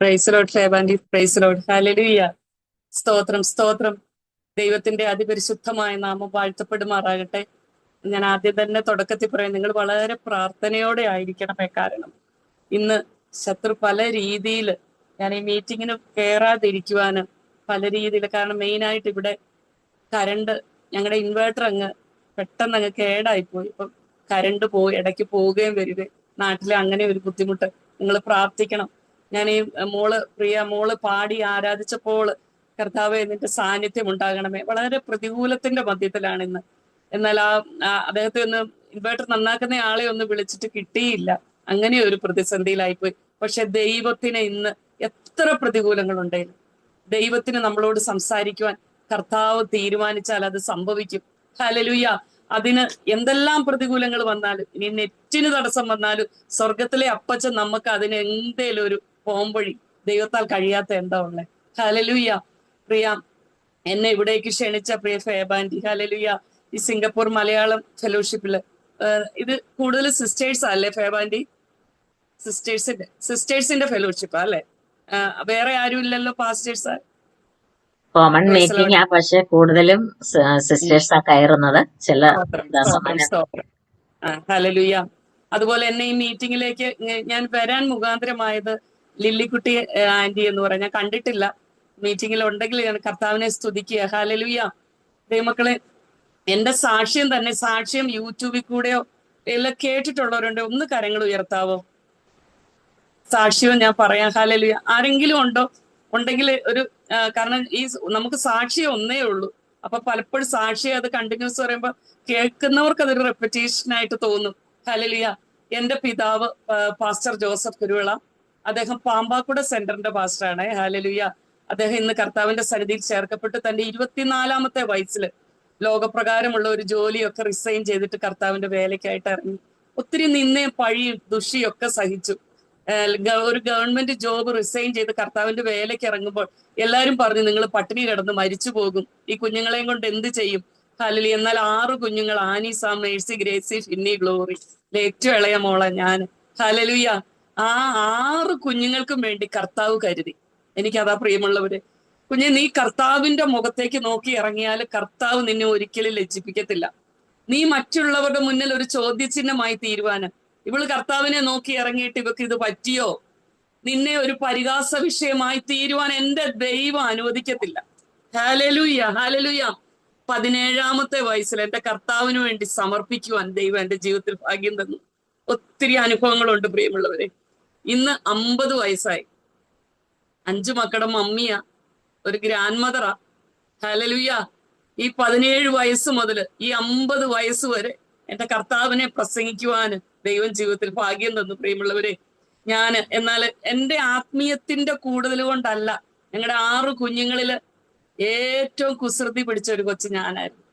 Price Lord ഫേബാൻഡി, praise Lord. Hallelujah. സ്തോത്രം, സ്തോത്രം. ദൈവത്തിന്റെ അതിപരിശുദ്ധമായ നാമം വാഴ്ത്തപ്പെടുമാറാകട്ടെ. ഞാൻ ആദ്യം തന്നെ തുടക്കത്തിൽ പറയാം, നിങ്ങൾ വളരെ പ്രാർത്ഥനയോടെ ആയിരിക്കണമേ. കാരണം ഇന്ന് ശത്രു പല രീതിയിൽ, ഞാൻ ഈ മീറ്റിങ്ങിന് കയറാതിരിക്കുവാനും പല രീതിയിൽ, കാരണം മെയിനായിട്ട് ഇവിടെ കരണ്ട്, ഞങ്ങളുടെ ഇൻവേർട്ടർ പെട്ടെന്ന് കേടായിപ്പോയി. ഇപ്പം കരണ്ട് പോയി, ഇടയ്ക്ക് പോവുകയും വരികയും, നാട്ടിൽ അങ്ങനെ ഒരു ബുദ്ധിമുട്ട്. നിങ്ങൾ പ്രാർത്ഥിക്കണം. ഞാൻ ഈ പ്രിയ മോള് പാടി ആരാധിച്ചപ്പോൾ കർത്താവേ നിന്റെ സാന്നിധ്യം ഉണ്ടാകണമേ. വളരെ പ്രതികൂലത്തിന്റെ മധ്യത്തിലാണ് ഇന്ന്. എന്നാൽ അദ്ദേഹത്തെ ഒന്ന് ഇൻവേർട്ടർ നന്നാക്കുന്ന ആളെ ഒന്ന് വിളിച്ചിട്ട് കിട്ടിയില്ല. അങ്ങനെ ഒരു പ്രതിസന്ധിയിലായിപ്പോയി. പക്ഷെ ദൈവത്തിന് ഇന്ന് എത്ര പ്രതികൂലങ്ങളുണ്ടെങ്കിലും ദൈവത്തിന് നമ്മളോട് സംസാരിക്കുവാൻ കർത്താവ് തീരുമാനിച്ചാൽ അത് സംഭവിക്കും. ഹല്ലേലൂയ. അതിന് എന്തെല്ലാം പ്രതികൂലങ്ങൾ വന്നാലും, ഇനി നെറ്റിന് തടസ്സം വന്നാലും, സ്വർഗത്തിലെ അപ്പച്ചൻ നമുക്ക് അതിന് എന്തേലും ഒരു പോംവഴി ദൈവത്താൽ കഴിയാത്ത എന്താ ഉള്ളത്. ഹല്ലേലൂയ. പ്രിയ, എന്നെ ഇവിടേക്ക് ക്ഷണിച്ച പ്രിയ ഫേബാൻഡി, ഹല്ലേലൂയ, ഈ സിംഗപ്പൂർ മലയാളം ഫെലോഷിപ്പില് ഇത് കൂടുതൽ സിസ്റ്റേഴ്സ് അല്ലേ ഫേബാൻഡി? സിസ്റ്റേഴ്സിന്റെ ഫെലോഷിപ്പ് അല്ലേ? വേറെ ആരും ഇല്ലല്ലോ പാസ്റ്റേഴ്സ്? കോമൺ മീറ്റിംഗ് ആ, പക്ഷെ കൂടുതലും സിസ്റ്റേഴ്സാ കയറുന്നത്. ചില ഹല്ലേലൂയ. അതുപോലെ എന്നെ ഈ മീറ്റിംഗിലേക്ക് ഞാൻ വരാൻ മുഖാന്തരമായത് ലില്ലിക്കുട്ടി ആന്റി എന്ന് പറയാം. ഞാൻ കണ്ടിട്ടില്ല, മീറ്റിംഗിൽ ഉണ്ടെങ്കിൽ ഞാൻ കർത്താവിനെ സ്തുതിക്കുക. ഹല്ലേലൂയ. ദൈവമക്കളെ, എന്റെ സാക്ഷ്യം തന്നെ, സാക്ഷ്യം യൂട്യൂബിൽ കൂടെയോ എല്ലാം കേട്ടിട്ടുള്ളവരുണ്ട്. ഒന്ന് കരങ്ങൾ ഉയർത്താവോ? സാക്ഷ്യവും ഞാൻ പറയാം. ഹല്ലേലൂയ. ആരെങ്കിലും ഉണ്ടോ? ഉണ്ടെങ്കിൽ ഒരു കാരണം ഈ നമുക്ക് സാക്ഷ്യം ഒന്നേ ഉള്ളൂ. അപ്പൊ പലപ്പോഴും സാക്ഷ്യം അത് കണ്ടിന്യൂസ് പറയുമ്പോൾ കേൾക്കുന്നവർക്ക് അതൊരു റെപ്പറ്റേഷൻ ആയിട്ട് തോന്നും. ഹല്ലേലൂയ. എന്റെ പിതാവ് പാസ്റ്റർ ജോസഫ് കുരുവിള, അദ്ദേഹം പാമ്പാക്കുട സെന്ററിന്റെ പാസ്റ്ററാണ്. ഹല്ലേലൂയ. അദ്ദേഹം ഇന്ന് കർത്താവിന്റെ സന്നിധിയിൽ ചേർക്കപ്പെട്ട് തന്റെ 24-ാമത്തെ വയസ്സിൽ ലോകപ്രകാരമുള്ള ഒരു ജോലിയൊക്കെ റിസൈൻ ചെയ്തിട്ട് കർത്താവിന്റെ വേലയ്ക്കായിട്ട് ഇറങ്ങി. ഒത്തിരി നിന്നയും പഴിയും ദുഷിയൊക്കെ സഹിച്ചു. ഒരു ഗവൺമെന്റ് ജോബ് റിസൈൻ ചെയ്ത് കർത്താവിന്റെ വേലയ്ക്ക് ഇറങ്ങുമ്പോൾ എല്ലാരും പറഞ്ഞു, നിങ്ങൾ പട്ടിണി കിടന്ന് മരിച്ചു പോകും, ഈ കുഞ്ഞുങ്ങളെയും കൊണ്ട് എന്ത് ചെയ്യും. ഹല്ലേലൂയ. എന്നാൽ 6 കുഞ്ഞുങ്ങൾ, Annie, Sam, Mercy, Gracy, Finny, glory, ഏറ്റവും ഇളയ മോള ഞാൻ. ഹല്ലേലൂയ. ആ 6 കുഞ്ഞുങ്ങൾക്കും വേണ്ടി കർത്താവ് കരുതി. എനിക്കതാ പ്രിയമുള്ളവര്. കുഞ്ഞെ, നീ കർത്താവിന്റെ മുഖത്തേക്ക് നോക്കി ഇറങ്ങിയാൽ കർത്താവ് നിന്നെ ഒരിക്കലും ലജ്ജിപ്പിക്കത്തില്ല. നീ മറ്റുള്ളവരുടെ മുന്നിൽ ഒരു ചോദ്യചിഹ്നമായി തീരുവാന്, ഇവള് കർത്താവിനെ നോക്കി ഇറങ്ങിയിട്ട് ഇവക്ക് ഇത് പറ്റിയോ, നിന്നെ ഒരു പരിഹാസ വിഷയമായി തീരുവാൻ എന്റെ ദൈവം അനുവദിക്കത്തില്ല. Hallelujah, hallelujah. 17-ാമത്തെ വയസ്സിൽ എന്റെ കർത്താവിന് വേണ്ടി സമർപ്പിക്കുവാൻ ദൈവം എന്റെ ജീവിതത്തിൽ ഭാഗ്യം തന്നു. ഒത്തിരി അനുഭവങ്ങളുണ്ട് പ്രിയമുള്ളവരെ. ഇന്ന് 50 വയസ്സായി. 5 മക്കളുടെ മമ്മിയാ, ഒരു ഗ്രാൻഡ് മദറാ. ഹല്ലേലൂയ. ഈ 17 വയസ്സ് മുതൽ ഈ 50 വയസ്സ് വരെ എന്റെ കർത്താവിനെ പ്രസംഗിക്കുവാന് ദൈവം ജീവിതത്തിൽ ഭാഗ്യം തന്നു പ്രിയമുള്ളവരെ. എന്നാൽ എന്റെ ആത്മീയത്തിന്റെ കൂടുതൽ കൊണ്ടല്ല, ഞങ്ങളുടെ 6 കുഞ്ഞുങ്ങളില് ഏറ്റവും കുസൃതി പിടിച്ച ഒരു കൊച്ചു ഞാനായിരുന്നു.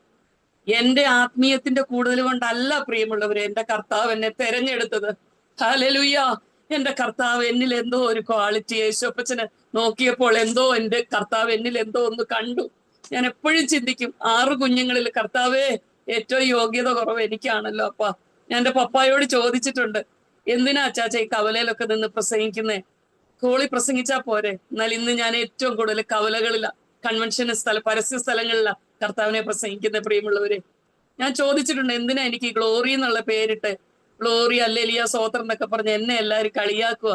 എന്റെ ആത്മീയത്തിന്റെ കൂടുതൽ കൊണ്ടല്ല പ്രിയമുള്ളവരെ എന്റെ കർത്താവ് എന്നെ തെരഞ്ഞെടുത്തത്. ഹല്ലേലൂയ. എന്റെ കർത്താവ് എന്നിൽ എന്തോ ഒരു ക്വാളിറ്റി, യേശുപ്പച്ചന് നോക്കിയപ്പോൾ എന്തോ എന്റെ കർത്താവ് എന്നിൽ എന്തോ ഒന്ന് കണ്ടു. ഞാൻ എപ്പോഴും ചിന്തിക്കും, 6 കുഞ്ഞുങ്ങളിൽ കർത്താവേ ഏറ്റവും യോഗ്യത കുറവ് എനിക്കാണല്ലോ അപ്പ. ഞാൻ എന്റെ പപ്പായോട് ചോദിച്ചിട്ടുണ്ട്, എന്തിനാ അച്ചാച്ച ഈ കവലയിലൊക്കെ നിന്ന് പ്രസംഗിക്കുന്നേ? കോളി പ്രസംഗിച്ചാ പോരെ? എന്നാൽ ഇന്ന് ഞാൻ ഏറ്റവും കൂടുതൽ കവലകളില, കൺവെൻഷൻ പരസ്യ സ്ഥലങ്ങളില കർത്താവിനെ പ്രസംഗിക്കുന്ന പ്രിയമുള്ളവരെ. ഞാൻ ചോദിച്ചിട്ടുണ്ട്, എന്തിനാ എനിക്ക് ഗ്ലോറി എന്നുള്ള പേരിട്ട്, ഗ്ലോറി, ഹല്ലേലൂയ, സ്തോത്രം എന്നൊക്കെ പറഞ്ഞ് എന്നെ എല്ലാവരും കളിയാക്കുക.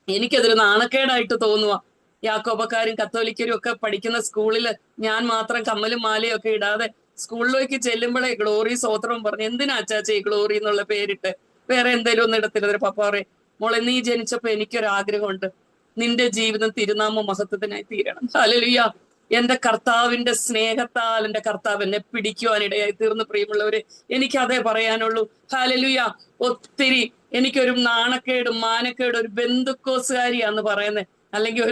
എനിക്കതൊരു നാണക്കേടായിട്ട് തോന്നുക. യാക്കോബക്കാരും കത്തോലിക്കരും ഒക്കെ പഠിക്കുന്ന സ്കൂളിൽ ഞാൻ മാത്രം കമ്മലും മാലയും ഒക്കെ ഇടാതെ സ്കൂളിലേക്ക് ചെല്ലുമ്പോഴേ ഗ്ലോറി സ്തോത്രം പറഞ്ഞ്, എന്തിനാ അച്ചാച്ച ഈ ഗ്ലോറി എന്നുള്ള പേരിട്ട്? വേറെ എന്തെങ്കിലും ഒന്നും ഇടത്തില്ല. പപ്പ പറയും, മോളെ നീ ജനിച്ചപ്പോ എനിക്കൊരാഗ്രഹമുണ്ട്, നിന്റെ ജീവിതം തിരുനാമ മഹത്വത്തിനായി തീരണം. ഹല്ലേലൂയ. എന്റെ കർത്താവിന്റെ സ്നേഹത്താൽ എന്റെ കർത്താവ് എന്നെ പിടിക്കുവാനിടയായി തീർന്നു പ്രിയമുള്ളവരെ. എനിക്കതേ പറയാനുള്ളൂ. ഹല്ലേലൂയ. ഒത്തിരി എനിക്കൊരു നാണക്കേടും മാനക്കേടും, ഒരു ബന്ധുക്കോസുകാരിയാന്ന് പറയുന്നത്, അല്ലെങ്കിൽ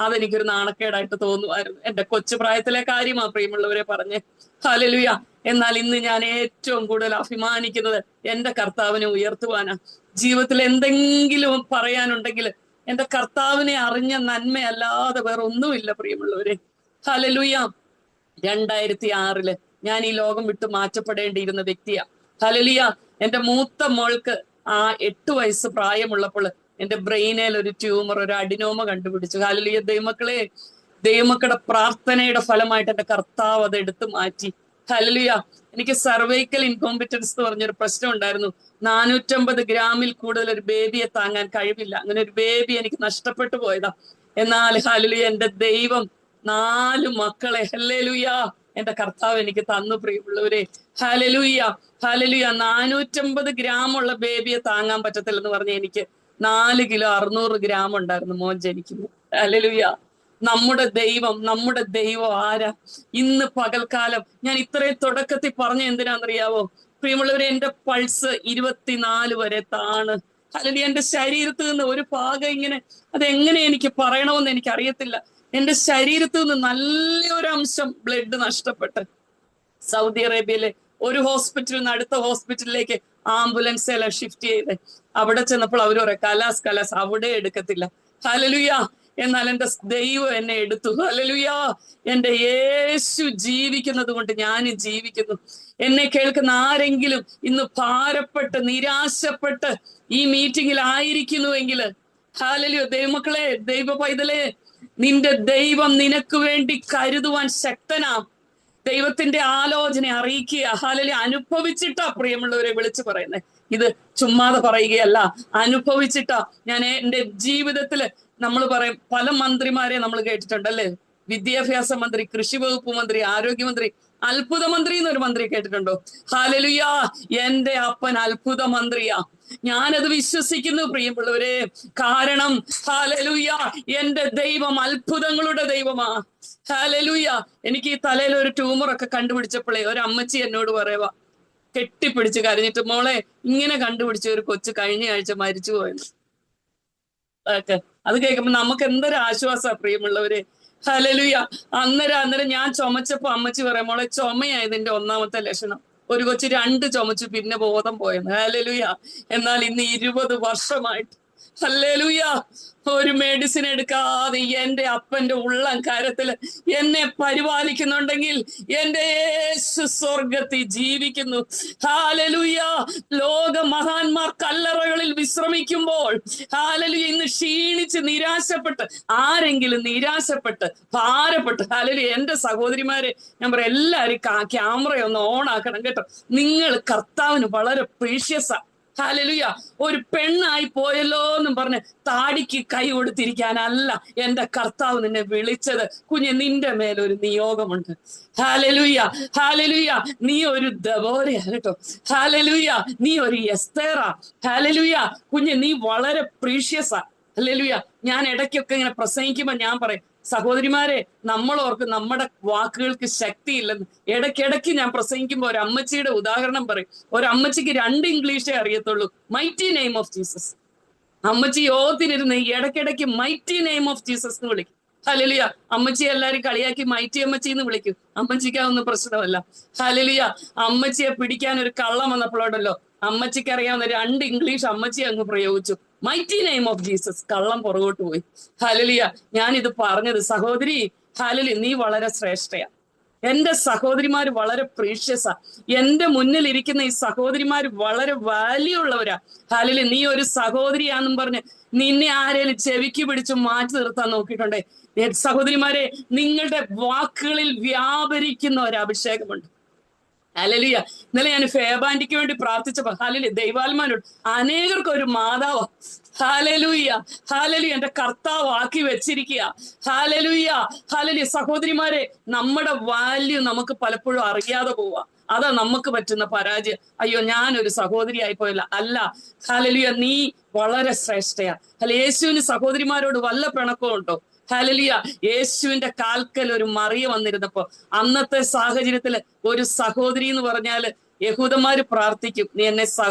അതെനിക്കൊരു നാണക്കേടായിട്ട് തോന്നുമായിരുന്നു. എന്റെ കൊച്ചു പ്രായത്തിലെ കാര്യമാ പ്രിയമുള്ളവരെ പറഞ്ഞ്. ഹല്ലേലൂയ. എന്നാൽ ഇന്ന് ഞാൻ ഏറ്റവും കൂടുതൽ അഭിമാനിക്കുന്നത് എന്റെ കർത്താവിനെ ഉയർത്തുവാനാ. ജീവിതത്തിൽ എന്തെങ്കിലും പറയാനുണ്ടെങ്കിൽ എന്റെ കർത്താവിനെ അറിഞ്ഞ നന്മയല്ലാതെ വേറെ ഒന്നുമില്ല പ്രിയമുള്ളവരെ. ഹല്ലേലൂയ. 2006 ഞാൻ ഈ ലോകം വിട്ട് മാറ്റപ്പെടേണ്ടിയിരുന്ന വ്യക്തിയാ. ഹല്ലേലൂയ. എന്റെ മൂത്ത മോൾക്ക് 8 വയസ്സ് പ്രായമുള്ളപ്പോൾ എന്റെ ബ്രെയിനിൽ ഒരു ട്യൂമർ, ഒരു അഡിനോമ കണ്ടുപിടിച്ചു. ഹല്ലേലൂയ. ദൈവമക്കളുടെ പ്രാർത്ഥനയുടെ ഫലമായിട്ട് എന്റെ കർത്താവ് അത് എടുത്തു മാറ്റി. ഹല്ലേലൂയ. എനിക്ക് സർവൈക്കൽ ഇൻകോമ്പിറ്റൻസ് എന്ന് പറഞ്ഞൊരു പ്രശ്നം ഉണ്ടായിരുന്നു. 450 ഗ്രാമിൽ കൂടുതൽ ഒരു ബേബിയെ താങ്ങാൻ കഴിവില്ല. അങ്ങനെ ഒരു ബേബി എനിക്ക് നഷ്ടപ്പെട്ടു പോയതാ. എന്നാൽ ഹല്ലേലൂയ, എന്റെ ദൈവം 4 മക്കളെ ഹല്ലേലൂയ എന്റെ കർത്താവ് എനിക്ക് തന്നു. പ്രിയമുള്ളവരെ, ഹല്ലേലൂയ ഹല്ലേലൂയ. 450 ഗ്രാമുള്ള ബേബിയെ താങ്ങാൻ പറ്റത്തില്ലെന്ന് പറഞ്ഞ എനിക്ക് 4 കിലോ 600 ഗ്രാം ഉണ്ടായിരുന്നു മോൻ ജനിക്കുന്നു. ഹല്ലേലൂയ. നമ്മുടെ ദൈവം ആരാ? ഇന്ന് പകൽക്കാലം ഞാൻ ഇത്രയും തുടക്കത്തിൽ പറഞ്ഞ എന്തിനാണെന്നറിയാവോ പ്രിയമുള്ളവരെ? എന്റെ പൾസ് 24 വരെ താണ്. അല്ലെങ്കിൽ എന്റെ ശരീരത്തിൽ നിന്ന് ഒരു ഭാഗം ഇങ്ങനെ, അതെങ്ങനെ എനിക്ക് പറയണമെന്ന് എനിക്ക് അറിയത്തില്ല. എന്റെ ശരീരത്തിൽ നിന്ന് നല്ലൊരു അംശം ബ്ലഡ് നഷ്ടപ്പെട്ട് സൗദി അറേബ്യയിലെ ഒരു ഹോസ്പിറ്റലിൽ നിന്ന് അടുത്ത ഹോസ്പിറ്റലിലേക്ക് ആംബുലൻസ് എല്ലാം ഷിഫ്റ്റ് ചെയ്ത് അവിടെ ചെന്നപ്പോൾ അവർ പറയാം, കലാസ് അവിടെ എടുക്കത്തില്ല. ഹല്ലേലൂയ. എന്നാൽ എന്റെ ദൈവം എന്നെ എടുത്തു. ഹല്ലേലൂയ. എന്റെ യേശു ജീവിക്കുന്നത് കൊണ്ട് ഞാൻ ജീവിക്കുന്നു. എന്നെ കേൾക്കുന്ന ആരെങ്കിലും ഇന്ന് ഭാരപ്പെട്ട് നിരാശപ്പെട്ട് ഈ മീറ്റിംഗിൽ ആയിരിക്കുന്നുവെങ്കിൽ, ഹല്ലേലൂയ, ദൈവമക്കളെ, ദൈവ പൈതലേ, നിന്റെ ദൈവം നിനക്ക് വേണ്ടി കരുതുവാൻ ശക്തനാം. ദൈവത്തിന്റെ ആലോചന അറിയിക്കുക. ഹല്ലേലൂയ. അനുഭവിച്ചിട്ടാ പ്രിയമുള്ളവരെ വിളിച്ചു പറയുന്നത്. ഇത് ചുമ്മാതെ പറയുകയല്ല, അനുഭവിച്ചിട്ടാ. ഞാൻ എന്റെ ജീവിതത്തില്, നമ്മൾ പറയും, പല മന്ത്രിമാരെ നമ്മൾ കേട്ടിട്ടുണ്ടല്ലേ? വിദ്യാഭ്യാസ മന്ത്രി, കൃഷി വകുപ്പ് മന്ത്രി, ആരോഗ്യമന്ത്രി, അത്ഭുത മന്ത്രി എന്നൊരു മന്ത്രി കേട്ടിട്ടുണ്ടോ? ഹല്ലേലൂയ. എന്റെ അപ്പൻ അത്ഭുത മന്ത്രിയാ. ഞാനത് വിശ്വസിക്കുന്നു പ്രിയമുള്ളവരെ. കാരണം ഹല്ലേലൂയ, എന്റെ ദൈവം അത്ഭുതങ്ങളുടെ ദൈവമാ. ഹല്ലേലൂയ. എനിക്ക് ഈ തലയിൽ ഒരു ട്യൂമറൊക്കെ കണ്ടുപിടിച്ചപ്പോഴേ ഒരു അമ്മച്ചി എന്നോട് പറയുക, കെട്ടിപ്പിടിച്ച് കരഞ്ഞിട്ട്, മോളെ, ഇങ്ങനെ കണ്ടുപിടിച്ച ഒരു കൊച്ചു കഴിഞ്ഞ ആഴ്ച മരിച്ചു പോയെന്ന്. അത് കേൾക്കുമ്പോ നമുക്ക് എന്തൊരു ആശ്വാസാ പ്രിയമുള്ളവരെ. ഹല്ലേലൂയ. അന്നേരം ഞാൻ ചുമച്ചപ്പോ അമ്മച്ചി പറയാം, മോളെ, ചുമയായതിന്റെ ഒന്നാമത്തെ ലക്ഷണം. ഒരു കൊച്ചു 2 ചുമച്ചു, പിന്നെ ബോധം പോയെന്ന്. ഹല്ലേലൂയ. എന്നാൽ ഇന്ന് 20 വർഷമായിട്ട് ഹല്ലേലൂയ ഒരു മെഡിസിൻ എടുക്കാതെ എന്റെ അപ്പന്റെ ഉള്ളം കരത്തില് എന്നെ പരിപാലിക്കുന്നുണ്ടെങ്കിൽ എന്റെ യേശു സ്വർഗത്തിൽ ജീവിക്കുന്നു. ഹല്ലേലൂയ. ലോക മഹാന്മാർ കല്ലറകളിൽ വിശ്രമിക്കുമ്പോൾ, ഹല്ലേലൂയ, ഇന്ന് ക്ഷീണിച്ച് നിരാശപ്പെട്ട് ആരെങ്കിലും ഭാരപ്പെട്ട്, ഹല്ലേലൂയ, എന്റെ സഹോദരിമാരെ ഞാൻ പറയാം, എല്ലാവരും ക്യാമറയൊന്ന് ഓൺ ആക്കണം കേട്ടോ. നിങ്ങൾ കർത്താവിന് വളരെ പ്രീഷ്യസാ. ഹല്ലേലൂയ. ഒരു പെണ്ണായി പോയല്ലോ എന്നും പറഞ്ഞ് താടിക്ക് കൈ കൊടുത്തിരിക്കാനല്ല എന്റെ കർത്താവ് നിന്നെ വിളിച്ചത്. കുഞ്ഞെ, നിന്റെ മേലൊരു നിയോഗമുണ്ട്. Hallelujah hallelujah. നീ ഒരു ദബോരയാ കേട്ടോ. ഹല്ലേലൂയ. നീ ഒരു എസ്തേറാ. ഹല്ലേലൂയ. കുഞ്ഞെ, നീ വളരെ പ്രീഷ്യസാ. ഹല്ലേലൂയ. ഞാൻ ഇടയ്ക്കൊക്കെ ഇങ്ങനെ പ്രസംഗിക്കുമ്പോ ഞാൻ പറയും, സഹോദരിമാരെ, നമ്മളോർക്ക് നമ്മുടെ വാക്കുകൾക്ക് ശക്തിയില്ലെന്ന്. ഇടയ്ക്കിടയ്ക്ക് ഞാൻ പ്രസംഗിക്കുമ്പോൾ ഒരു അമ്മച്ചിയുടെ ഉദാഹരണം പറയും. ഒരു അമ്മച്ചിക്ക് 2 ഇംഗ്ലീഷേ അറിയത്തുള്ളൂ. Mighty name of Jesus. അമ്മച്ചി യോഗത്തിനിരുന്ന് ഇടയ്ക്കിടയ്ക്ക് മൈറ്റി നെയിം ഓഫ് ജീസസ് എന്ന് വിളിക്കും. ഹല്ലേലൂയ. അമ്മച്ചി എല്ലാരും കളിയാക്കി മൈറ്റി അമ്മച്ചി എന്ന് വിളിക്കും. അമ്മച്ചിക്ക് അതൊന്നും പ്രശ്നമല്ല. ഹല്ലേലൂയ. അമ്മച്ചിയെ പിടിക്കാൻ ഒരു കള്ളം വന്നപ്പോഴുണ്ടല്ലോ, അമ്മച്ചിക്ക് അറിയാവുന്ന 2 ഇംഗ്ലീഷ് അമ്മച്ചി അങ്ങ് പ്രയോഗിച്ചു. Mighty name of Jesus. കള്ളം പുറകോട്ട് പോയി. ഹല്ലേലൂയ. ഞാനിത് പറഞ്ഞത്, സഹോദരി, ഹല്ലേലൂയ, നീ വളരെ ശ്രേഷ്ഠയാ. എന്റെ സഹോദരിമാര് വളരെ പ്രീഷ്യസാ. എന്റെ മുന്നിൽ ഇരിക്കുന്ന ഈ സഹോദരിമാര് വളരെ വാല്യൂ ഉള്ളവരാ. ഹല്ലേലൂയ. നീ ഒരു സഹോദരിയാന്നും പറഞ്ഞ് നിന്നെ ആരേലും ചെവിക്ക് പിടിച്ച് മാറ്റി നിർത്താൻ നോക്കിയിട്ടുണ്ടേ? സഹോദരിമാരെ, നിങ്ങളുടെ വാക്കുകളിൽ വ്യാപരിക്കുന്ന ഒരു അഭിഷേകമുണ്ട്. ഹല്ലേലൂയ. ഇന്നലെ ഞാൻ ഫേബാൻഡിക്ക് വേണ്ടി പ്രാർത്ഥിച്ചപ്പോ, ഹല്ലേലൂയ, ദൈവാത്മാനോട് അനേകർക്ക് ഒരു മാതാവ്, ഹല്ലേലൂയ ഹല്ലേലൂയ, എന്റെ കർത്താവ് ആക്കി വെച്ചിരിക്കുക. Hallelujah hallelujah. സഹോദരിമാരെ, നമ്മുടെ വാല്യൂ നമുക്ക് പലപ്പോഴും അറിയാതെ പോവാ. അതാ നമുക്ക് പറ്റുന്ന പരാജയം. അയ്യോ, ഞാനൊരു സഹോദരി ആയിപ്പോയല്ല. അല്ല, ഹല്ലേലൂയ, നീ വളരെ ശ്രേഷ്ഠയാ. യേശുവിന് സഹോദരിമാരോട് വല്ല പിണക്കവും ഉണ്ടോ? ഹല്ലേലൂയ. യേശുവിന്റെ കാൽക്കൽ ഒരു മറിയ വന്നിരുന്നപ്പോ, അന്നത്തെ സാഹചര്യത്തില് ഒരു സഹോദരി എന്ന് പറഞ്ഞാല് യഹൂദന്മാര് പ്രാർത്ഥിക്കും, നീ എന്നെ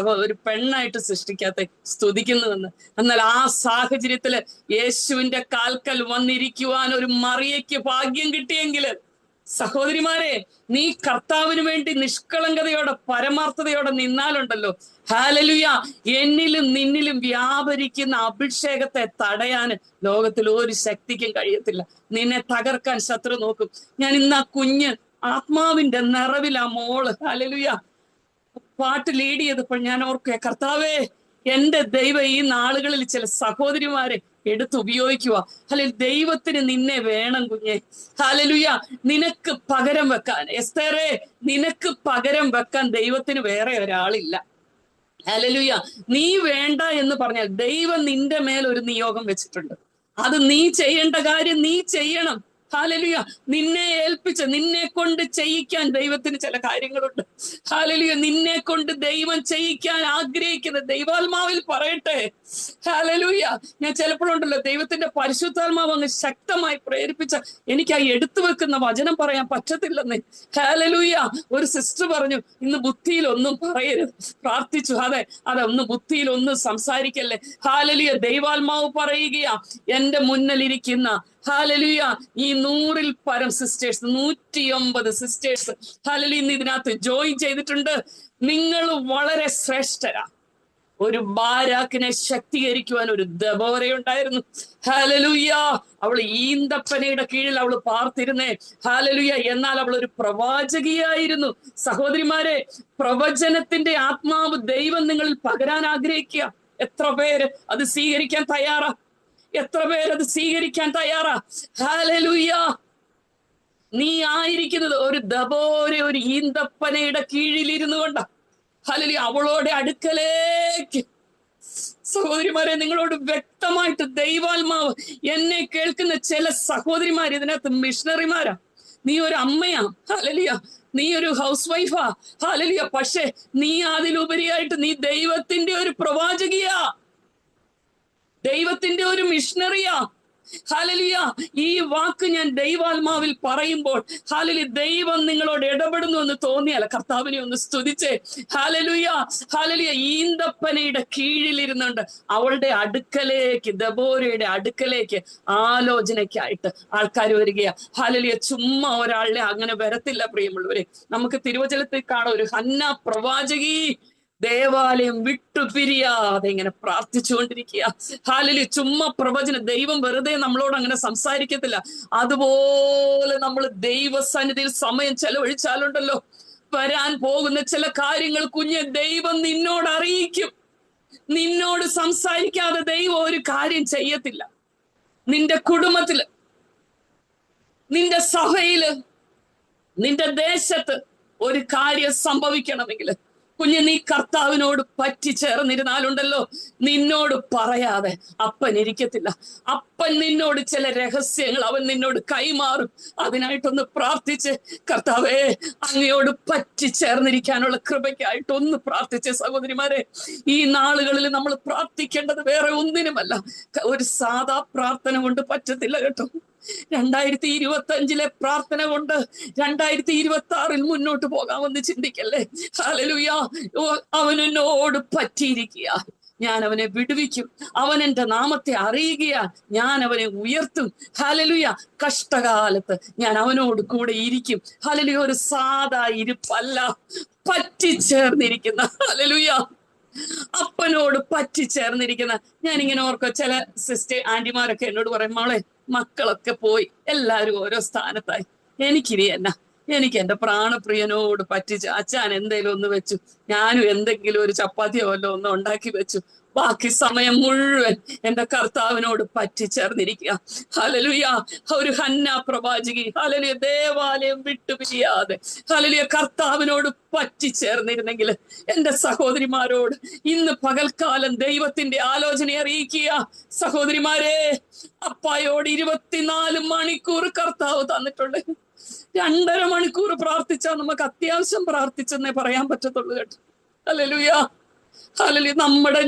ഒരു പെണ്ണായിട്ട് സൃഷ്ടിക്കാത്ത സ്തുതിക്കുന്നുവെന്ന്. എന്നാൽ ആ സാഹചര്യത്തില് യേശുവിന്റെ കാൽക്കൽ വന്നിരിക്കുവാൻ ഒരു മറിയയ്ക്ക് ഭാഗ്യം കിട്ടിയെങ്കില്, സഹോദരിമാരെ, നീ കർത്താവിന് വേണ്ടി നിഷ്കളങ്കതയോടെ പരമാർത്ഥതയോടെ നിന്നാലുണ്ടല്ലോ, ഹല്ലേലൂയ, എന്നിലും നിന്നിലും വ്യാപരിക്കുന്ന അഭിഷേകത്തെ തടയാന് ലോകത്തിൽ ഒരു ശക്തിക്കും കഴിയത്തില്ല. നിന്നെ തകർക്കാൻ ശത്രു നോക്കും. ഞാൻ ഇന്ന് ആ കുഞ്ഞ് ആത്മാവിന്റെ നിറവിൽ ആ മോള്, ഹല്ലേലൂയ, പാട്ട് ലീഡ് ചെയ്തപ്പോൾ ഞാൻ ഓർക്കുക, കർത്താവേ, എന്റെ ദൈവം ഈ നാളുകളിൽ ചില സഹോദരിമാരെ എടുത്തുപയോഗിക്കുക. അല്ലെങ്കിൽ ദൈവത്തിന് നിന്നെ വേണം കുഞ്ഞെ. ഹല്ലേലൂയ. നിനക്ക് പകരം വെക്കാൻ, എസ്തേറേ, നിനക്ക് പകരം വെക്കാൻ ദൈവത്തിന് വേറെ ഒരാളില്ല. ഹല്ലേലൂയ. നീ വേണ്ട എന്ന് പറഞ്ഞാൽ ദൈവം നിന്റെ മേൽ ഒരു നിയോഗം വെച്ചിട്ടുണ്ട്. അത് നീ ചെയ്യേണ്ട കാര്യം നീ ചെയ്യണം. ഹല്ലേലൂയ. നിന്നെ ഏൽപ്പിച്ച, നിന്നെ കൊണ്ട് ചെയ്യിക്കാൻ ദൈവത്തിന് ചില കാര്യങ്ങളുണ്ട്. ഹല്ലേലൂയ. നിന്നെ കൊണ്ട് ദൈവം ചെയ്യിക്കാൻ ആഗ്രഹിക്കുന്ന ദൈവാത്മാവിൽ പറയട്ടെ. ഹല്ലേലൂയ. ഞാൻ ചിലപ്പോഴുണ്ടല്ലോ, ദൈവത്തിന്റെ പരിശുദ്ധാത്മാവ് അങ്ങ് ശക്തമായി പ്രേരിപ്പിച്ച എനിക്ക് ആ എടുത്തു വെക്കുന്ന വചനം പറയാൻ പറ്റത്തില്ലെന്നേ. ഹല്ലേലൂയ. ഒരു സിസ്റ്റർ പറഞ്ഞു, ഇന്ന് ബുദ്ധിയിൽ ഒന്നും പറയരുത്, പ്രാർത്ഥിച്ചു. ഒന്ന് ബുദ്ധിയിൽ ഒന്നും സംസാരിക്കല്ലേ. ഹല്ലേലൂയ. ദൈവാത്മാവ് പറയുകയാ, എന്റെ മുന്നിലിരിക്കുന്ന ഹല്ലേലൂയ ഈ 100-ൽ പരം സിസ്റ്റേഴ്സ്, 109 സിസ്റ്റേഴ്സ് ഹല്ലേലൂയ ഇന്ന് ഇതിനകത്ത് ജോയിൻ ചെയ്തിട്ടുണ്ട്. നിങ്ങൾ വളരെ ശ്രേഷ്ഠരാ. ഒരു ബാരാക്കിനെ ശക്തീകരിക്കുവാൻ ഒരു ദബോരയുണ്ടായിരുന്നു. ഹല്ലേലൂയ. അവൾ ഈന്തപ്പനയുടെ കീഴിൽ അവൾ പാർത്തിരുന്നേ. ഹല്ലേലൂയ. എന്നാൽ അവൾ ഒരു പ്രവാചകിയായിരുന്നു. സഹോദരിമാരെ, പ്രവചനത്തിന്റെ ആത്മാവ് ദൈവം നിങ്ങളിൽ പകരാൻ ആഗ്രഹിക്കുക. എത്ര പേര് അത് സ്വീകരിക്കാൻ തയ്യാറാ? എത്ര പേരത് സ്വീകരിക്കാൻ തയ്യാറാ? ഹല്ലേലൂയ. നീ ആയിരിക്കുന്നത് ഒരു ദബോര, ഒരു ഈന്തപ്പനയുടെ കീഴിലിരുന്നു കൊണ്ടാ. ഹല്ലേലൂയ. അവളോടെ അടുക്കലേക്ക് സഹോദരിമാരെ, നിങ്ങളോട് വ്യക്തമായിട്ട് ദൈവാത്മാവ്, എന്നെ കേൾക്കുന്ന ചില സഹോദരിമാർ ഇതിനകത്ത് മിഷണറിമാരാ. നീ ഒരു അമ്മയാ. ഹല്ലേലൂയ. നീ ഒരു ഹൗസ് വൈഫാ. ഹല്ലേലൂയ. പക്ഷെ നീ അതിലുപരിയായിട്ട് നീ ദൈവത്തിന്റെ ഒരു പ്രവാചകിയാ, ദൈവത്തിന്റെ ഒരു മിഷണറിയാ. ഹല്ലേലൂയ. ഈ വാക്ക് ഞാൻ ദൈവാത്മാവിൽ പറയുമ്പോൾ ഹല്ലേലൂയ ദൈവം നിങ്ങളോട് ഇടപെടുന്നു എന്ന് തോന്നിയാൽ കർത്താവിനെ ഒന്ന് സ്തുതിച്ചേ. ഹല്ലേലൂയ. ഹല്ലേലൂയ. ഈന്തപ്പനയുടെ കീഴിലിരുന്നുണ്ട് അവളുടെ അടുക്കലേക്ക്, ദബോരയുടെ അടുക്കലേക്ക് ആലോചനയ്ക്കായിട്ട് ആൾക്കാർ വരികയാ. ഹല്ലേലൂയ. ചുമ്മാ ഒരാളെ അങ്ങനെ വരത്തില്ല പ്രിയമുള്ളവരെ. നമുക്ക് തിരുവചനത്തിൽ കാണാം, ഒരു ഹന്ന പ്രവാചകി ദേവാലയം വിട്ടുപിരിയാതെ ഇങ്ങനെ പ്രാർത്ഥിച്ചുകൊണ്ടിരിക്കുക. ഹല്ലേലൂയ. ചുമ്മാ പ്രവചനം, ദൈവം വെറുതെ നമ്മളോട് അങ്ങനെ സംസാരിക്കത്തില്ല. അതുപോലെ നമ്മൾ ദൈവസന്നിധിയിൽ സമയം ചെലവഴിച്ചാലുണ്ടല്ലോ, വരാൻ പോകുന്ന ചില കാര്യങ്ങൾ കുഞ്ഞ് ദൈവം നിന്നോട് അറിയിക്കും. നിന്നോട് സംസാരിക്കാതെ ദൈവം ഒരു കാര്യം ചെയ്യത്തില്ല. നിന്റെ കുടുംബത്തില്, നിന്റെ സഭയില്, നിന്റെ ദേശത്ത് ഒരു കാര്യം സംഭവിക്കണമെങ്കിൽ കുഞ്ഞ് നീ കർത്താവിനോട് പറ്റിച്ചേർന്നിരുന്നാലുണ്ടല്ലോ, നിന്നോട് പറയാതെ അപ്പൻ ഇരിക്കത്തില്ല. അപ്പൻ നിന്നോട് ചില രഹസ്യങ്ങൾ അവൻ നിന്നോട് കൈമാറും. അതിനായിട്ടൊന്ന് പ്രാർത്ഥിച്ച്, കർത്താവേ അങ്ങയോട് പറ്റിച്ചേർന്നിരിക്കാനുള്ള കൃപയ്ക്കായിട്ടൊന്ന് പ്രാർത്ഥിച്ച്. സഹോദരിമാരെ, ഈ നാളുകളിൽ നമ്മൾ പ്രാർത്ഥിക്കേണ്ടത് വേറെ ഒന്നിനുമല്ല. ഒരു സാധാ പ്രാർത്ഥന കൊണ്ട് പറ്റത്തില്ല കേട്ടോ. 2025 പ്രാർത്ഥന കൊണ്ട് 2026 മുന്നോട്ട് പോകാമെന്ന് ചിന്തിക്കല്ലേ. ഹല്ലേലൂയ. അവനോട് പറ്റിയിരിക്കുക, ഞാൻ അവനെ വിടുവിക്കും. അവൻ എന്റെ നാമത്തെ അറിയുകയാ, ഞാൻ അവനെ ഉയർത്തും. ഹല്ലേലൂയ. കഷ്ടകാലത്ത് ഞാൻ അവനോട് കൂടെ ഇരിക്കും. ഹല്ലേലൂയ. ഒരു സാധാ ഇരിപ്പല്ല, പറ്റിച്ചേർന്നിരിക്കുന്ന, ഹല്ലേലൂയ, അപ്പനോട് പറ്റിച്ചേർന്നിരിക്കുന്ന. ഞാനിങ്ങനെ ഓർക്കോ, ചില സിസ്റ്റർ ആന്റിമാരൊക്കെ എന്നോട് പറയും, മോളെ മക്കളൊക്കെ പോയി, എല്ലാവരും ഓരോ സ്ഥാനത്തായി, എനിക്കിനി എന്നാ, എനിക്ക് എന്റെ പ്രാണപ്രിയനോട് പറ്റിച്ച് അച്ഛൻ എന്തേലും ഒന്ന് വെച്ചു, ഞാനും എന്തെങ്കിലും ഒരു ചപ്പാത്തിയോ വല്ലോ ഒന്ന് ഉണ്ടാക്കി വെച്ചു, ബാക്കി സമയം മുഴുവൻ എന്റെ കർത്താവിനോട് പറ്റിച്ചേർന്നിരിക്കുക. ഹല്ലേലൂയ. ഒരു ഹന്ന പ്രവാചകി, ഹല്ലേലൂയ, ദേവാലയം വിട്ടുപിരിയാതെ ഹല്ലേലൂയ കർത്താവിനോട് പറ്റിച്ചേർന്നിരുന്നെങ്കിൽ എന്റെ സഹോദരിമാരോട് ഇന്ന് പകൽക്കാലം ദൈവത്തിന്റെ ആലോചന അറിയിക്കുക. സഹോദരിമാരെ, അപ്പായോട് 24 മണിക്കൂർ കർത്താവ് തന്നിട്ടുണ്ട്. 2.5 മണിക്കൂർ പ്രാർത്ഥിച്ചാൽ നമുക്ക് അത്യാവശ്യം പ്രാർത്ഥിച്ചെന്നേ പറയാൻ പറ്റത്തുള്ളൂ കേട്ടോ. ഹല്ലേലൂയ. ഹല്ലേലൂയ.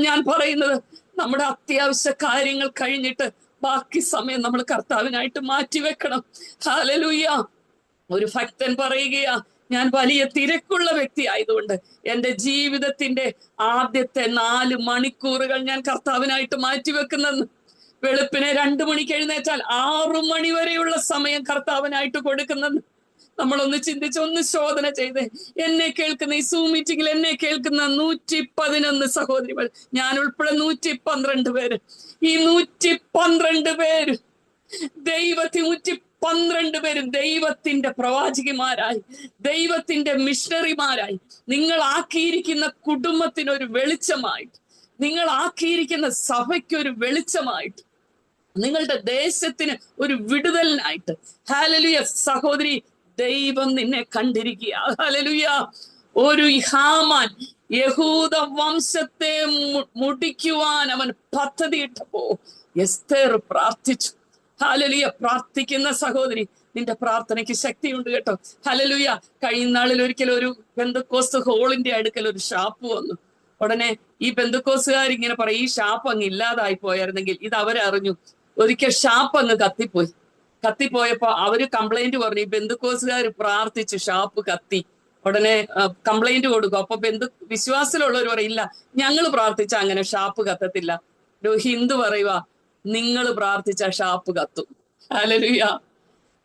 ഞാൻ പറയുന്നത്, നമ്മുടെ അത്യാവശ്യ കാര്യങ്ങൾ കഴിഞ്ഞിട്ട് ബാക്കി സമയം നമ്മൾ കർത്താവിനായിട്ട് മാറ്റിവെക്കണം. ഹല്ലേലൂയ. ഒരു ഭക്തൻ പറയുകയാ, ഞാൻ വലിയ തിരക്കുള്ള വ്യക്തി ആയതുകൊണ്ട് എന്റെ ജീവിതത്തിന്റെ ആദ്യത്തെ 4 മണിക്കൂറുകൾ ഞാൻ കർത്താവിനായിട്ട് മാറ്റിവെക്കുന്നെന്ന്. വെളുപ്പിനെ 2 മണിക്ക് എഴുന്നേറ്റാൽ 6 മണി വരെയുള്ള സമയം കർത്താവിനായിട്ട് കൊടുക്കുന്നെന്ന്. നമ്മളൊന്ന് ചിന്തിച്ച്, ഒന്ന് ശോധന ചെയ്തേ. എന്നെ കേൾക്കുന്ന ഈ സൂം മീറ്റിംഗിൽ എന്നെ കേൾക്കുന്ന 111 സഹോദരികൾ, ഞാൻ ഉൾപ്പെടെ 112 പേര്, ഈ 112 പേര് 112 പേരും ദൈവത്തിന്റെ പ്രവാചകിമാരായി, ദൈവത്തിന്റെ മിഷണറിമാരായി, നിങ്ങൾ ആക്കിയിരിക്കുന്ന കുടുംബത്തിനൊരു വെളിച്ചമായിട്ട്, നിങ്ങൾ ആക്കിയിരിക്കുന്ന സഭയ്ക്ക് ഒരു വെളിച്ചമായിട്ട്, നിങ്ങളുടെ ദേശത്തിന് ഒരു വിടുതലിനായിട്ട്. ഹല്ലേലൂയ. സഹോദരി, ദൈവം നിന്നെ കണ്ടിരിക്കുക. ഹല്ലേലൂയ. ഒരു ഹാമാൻ യഹൂദ വംശത്തെ മുടിക്കുവാൻ അവൻ പദ്ധതിയിട്ടപ്പോ എസ്തേർ പ്രാർത്ഥിച്ചു. ഹല്ലേലൂയ. പ്രാർത്ഥിക്കുന്ന സഹോദരി, നിന്റെ പ്രാർത്ഥനയ്ക്ക് ശക്തിയുണ്ട് കേട്ടോ. ഹല്ലേലൂയ. കഴിഞ്ഞ നാളിൽ ഒരിക്കലും ഒരു പെന്തക്കോസ്ത് ഹോളിന്റെ അടുക്കൽ ഒരു ഷാപ്പ് വന്നു. ഉടനെ ഈ പെന്തക്കോസുകാർ ഇങ്ങനെ പറയും, ഈ ഷാപ്പ് അങ്ങ് ഇല്ലാതായി പോയായിരുന്നെങ്കിൽ. ഇത് അവരറിഞ്ഞു. ഒരിക്കൽ ഷാപ്പ് അങ്ങ് കത്തിപ്പോയപ്പോ അവര് കംപ്ലൈന്റ് പറഞ്ഞു, ഈ പെന്തക്കോസുകാർ പ്രാർത്ഥിച്ചു ഷാപ്പ് കത്തി. ഉടനെ കംപ്ലൈന്റ് കൊടുക്കും. അപ്പൊ വിശ്വാസത്തിലുള്ളവർ പറയില്ല, ഞങ്ങൾ പ്രാർത്ഥിച്ച അങ്ങനെ ഷാപ്പ് കത്തത്തില്ല. ഒരു ഹിന്ദു പറയുക, നിങ്ങൾ പ്രാർത്ഥിച്ച ഷാപ്പ് കത്തും. ഹല്ലേലൂയ.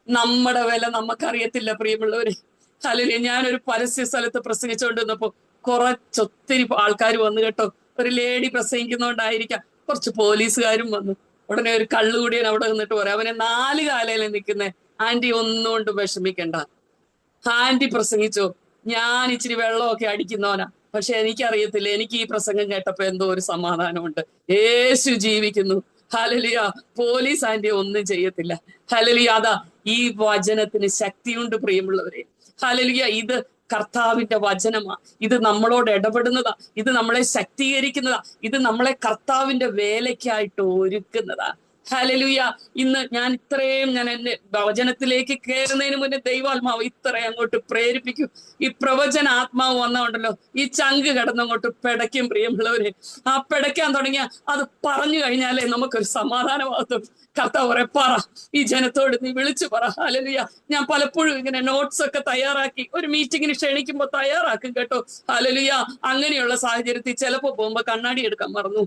നമ്മുടെ വില നമുക്കറിയത്തില്ല പ്രിയമുള്ളവര്. ഹല്ലേലൂയ. ഞാനൊരു പരസ്യ സ്ഥലത്ത് പ്രസംഗിച്ചുകൊണ്ടിരുന്നപ്പോ ഒത്തിരി ആൾക്കാർ വന്നു കേട്ടോ. ഒരു ലേഡി പ്രസംഗിക്കുന്നോണ്ടായിരിക്കാം, കുറച്ച് പോലീസുകാരും വന്നു. ഉടനെ ഒരു കള്ളുകൂടിയൻ അവിടെ നിന്നിട്ട് പറയാം, അവനെ 4 കാലയിൽ നിൽക്കുന്നേ, ആന്റി ഒന്നുകൊണ്ട് വിഷമിക്കണ്ട, ആന്റി പ്രസംഗിച്ചോ, ഞാൻ ഇച്ചിരി വെള്ളമൊക്കെ അടിക്കുന്നവനാ, പക്ഷെ എനിക്കറിയത്തില്ല, എനിക്ക് ഈ പ്രസംഗം കേട്ടപ്പോ എന്തോ ഒരു സമാധാനമുണ്ട്. യേശു ജീവിക്കുന്നു. ഹല്ലേലൂയ. പോലീസ് ആന്റി ഒന്നും ചെയ്യത്തില്ല. ഹല്ലേലൂയ. അതാ ഈ വചനത്തിന് ശക്തിയുണ്ട് പ്രിയമുള്ളവരെ. ഹല്ലേലൂയ. ഇത് കർത്താവിന്റെ വചനമാ. ഇത് നമ്മളോട് ഇടപെടുന്നതാ. ഇത് നമ്മളെ ശക്തീകരിക്കുന്നതാ. ഇത് നമ്മളെ കർത്താവിന്റെ വേലയ്ക്കായിട്ട് ഒരുക്കുന്നതാ. ഹല്ലേലൂയ. ഇന്ന് ഞാൻ എന്റെ വചനത്തിലേക്ക് കയറുന്നതിന് മുന്നേ ദൈവാത്മാവ് ഇത്രയും അങ്ങോട്ട് പ്രേരിപ്പിക്കും. ഈ പ്രവചന ആത്മാവ് വന്നുണ്ടല്ലോ, ഈ ചങ്ക് കിടന്നങ്ങോട്ട് പിടയ്ക്കും പ്രിയമുള്ളവരെ. ആ പിടയ്ക്കാൻ തുടങ്ങിയ അത് പറഞ്ഞു കഴിഞ്ഞാലേ നമുക്കൊരു സമാധാനമാകത്തും. കർത്താവ് പറ, ഈ ജനത്തോട് നീ വിളിച്ചു പറ. ഹല്ലേലൂയ. ഞാൻ പലപ്പോഴും ഇങ്ങനെ നോട്ട്സ് ഒക്കെ തയ്യാറാക്കി ഒരു മീറ്റിങ്ങിന് ക്ഷണിക്കുമ്പോ തയ്യാറാക്കും കേട്ടോ. ഹല്ലേലൂയ. അങ്ങനെയുള്ള സാഹചര്യത്തിൽ ചിലപ്പോ പോകുമ്പോ കണ്ണാടി എടുക്കാൻ മറന്നു.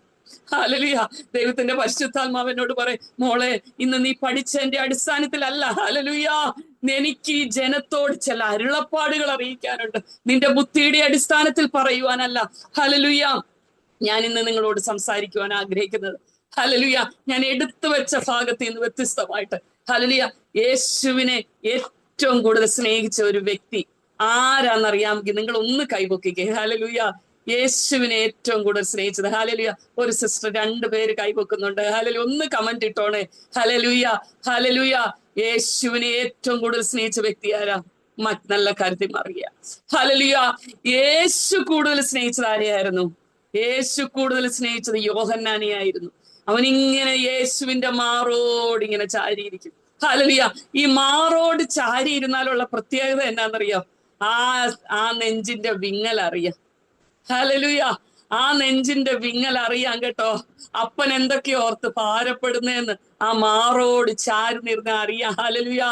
ഹല്ലേലൂയ. ദൈവത്തിന്റെ പരിശുദ്ധാത്മാവിനോട് പറയും, മോളെ, ഇന്ന് നീ പഠിച്ചതിന്റെ അടിസ്ഥാനത്തിലല്ല. ഹല്ലേലൂയ. എനിക്ക് ഈ ജനത്തോട് ചില അരുളപ്പാടുകൾ അറിയിക്കാനുണ്ട്, നിന്റെ ബുദ്ധിയുടെ അടിസ്ഥാനത്തിൽ പറയുവാനല്ല. ഹല്ലേലൂയ. ഞാൻ ഇന്ന് നിങ്ങളോട് സംസാരിക്കുവാൻ ആഗ്രഹിക്കുന്നത്, ഹല്ലേലൂയ, ഞാൻ എടുത്തു വെച്ച ഭാഗത്ത് നിന്ന് വ്യത്യസ്തമായിട്ട്, ഹല്ലേലൂയ, യേശുവിനെ ഏറ്റവും കൂടുതൽ സ്നേഹിച്ച ഒരു വ്യക്തി ആരാന്നറിയാമെങ്കിൽ നിങ്ങൾ ഒന്ന് കൈപൊക്കിക്കേ. ഹല്ലേലൂയ. യേശുവിനെ ഏറ്റവും കൂടുതൽ സ്നേഹിച്ചത്. ഹല്ലേലൂയ. ഒരു സിസ്റ്റർ 2 പേര് കൈപൊക്കുന്നുണ്ട്. ഹല്ലേലൂയ. ഒന്ന് കമന്റ് ഇട്ടോണേ. ഹല്ലേലൂയ. ഹല്ലേലൂയ. യേശുവിനെ ഏറ്റവും കൂടുതൽ സ്നേഹിച്ച വ്യക്തി ആരാ? നല്ല കാര്യത്തിൽ മറിയ. ഹല്ലേലൂയ. യേശു കൂടുതൽ സ്നേഹിച്ചത് ആരെയായിരുന്നു? യേശു കൂടുതൽ സ്നേഹിച്ചത് യോഹന്നാനെയായിരുന്നു. അവനിങ്ങനെ യേശുവിന്റെ മാറോട് ഇങ്ങനെ ചാരിയിരിക്കും. ഹല്ലേലൂയ. ഈ മാറോട് ചാരിയിരുന്നാലുള്ള പ്രത്യേകത എന്നാന്നറിയാം? ആ നെഞ്ചിന്റെ വിങ്ങൽ അറിയാം. ഹല്ലേലൂയ. ആ നെഞ്ചിന്റെ വിങ്ങൽ അറിയാം കേട്ടോ. അപ്പൻ എന്തൊക്കെയോ ഓർത്ത് ഭാരപ്പെടുന്നേന്ന് ആ മാറോട് ചാരുന്നിരുന്ന അറിയാം. ഹല്ലേലൂയ.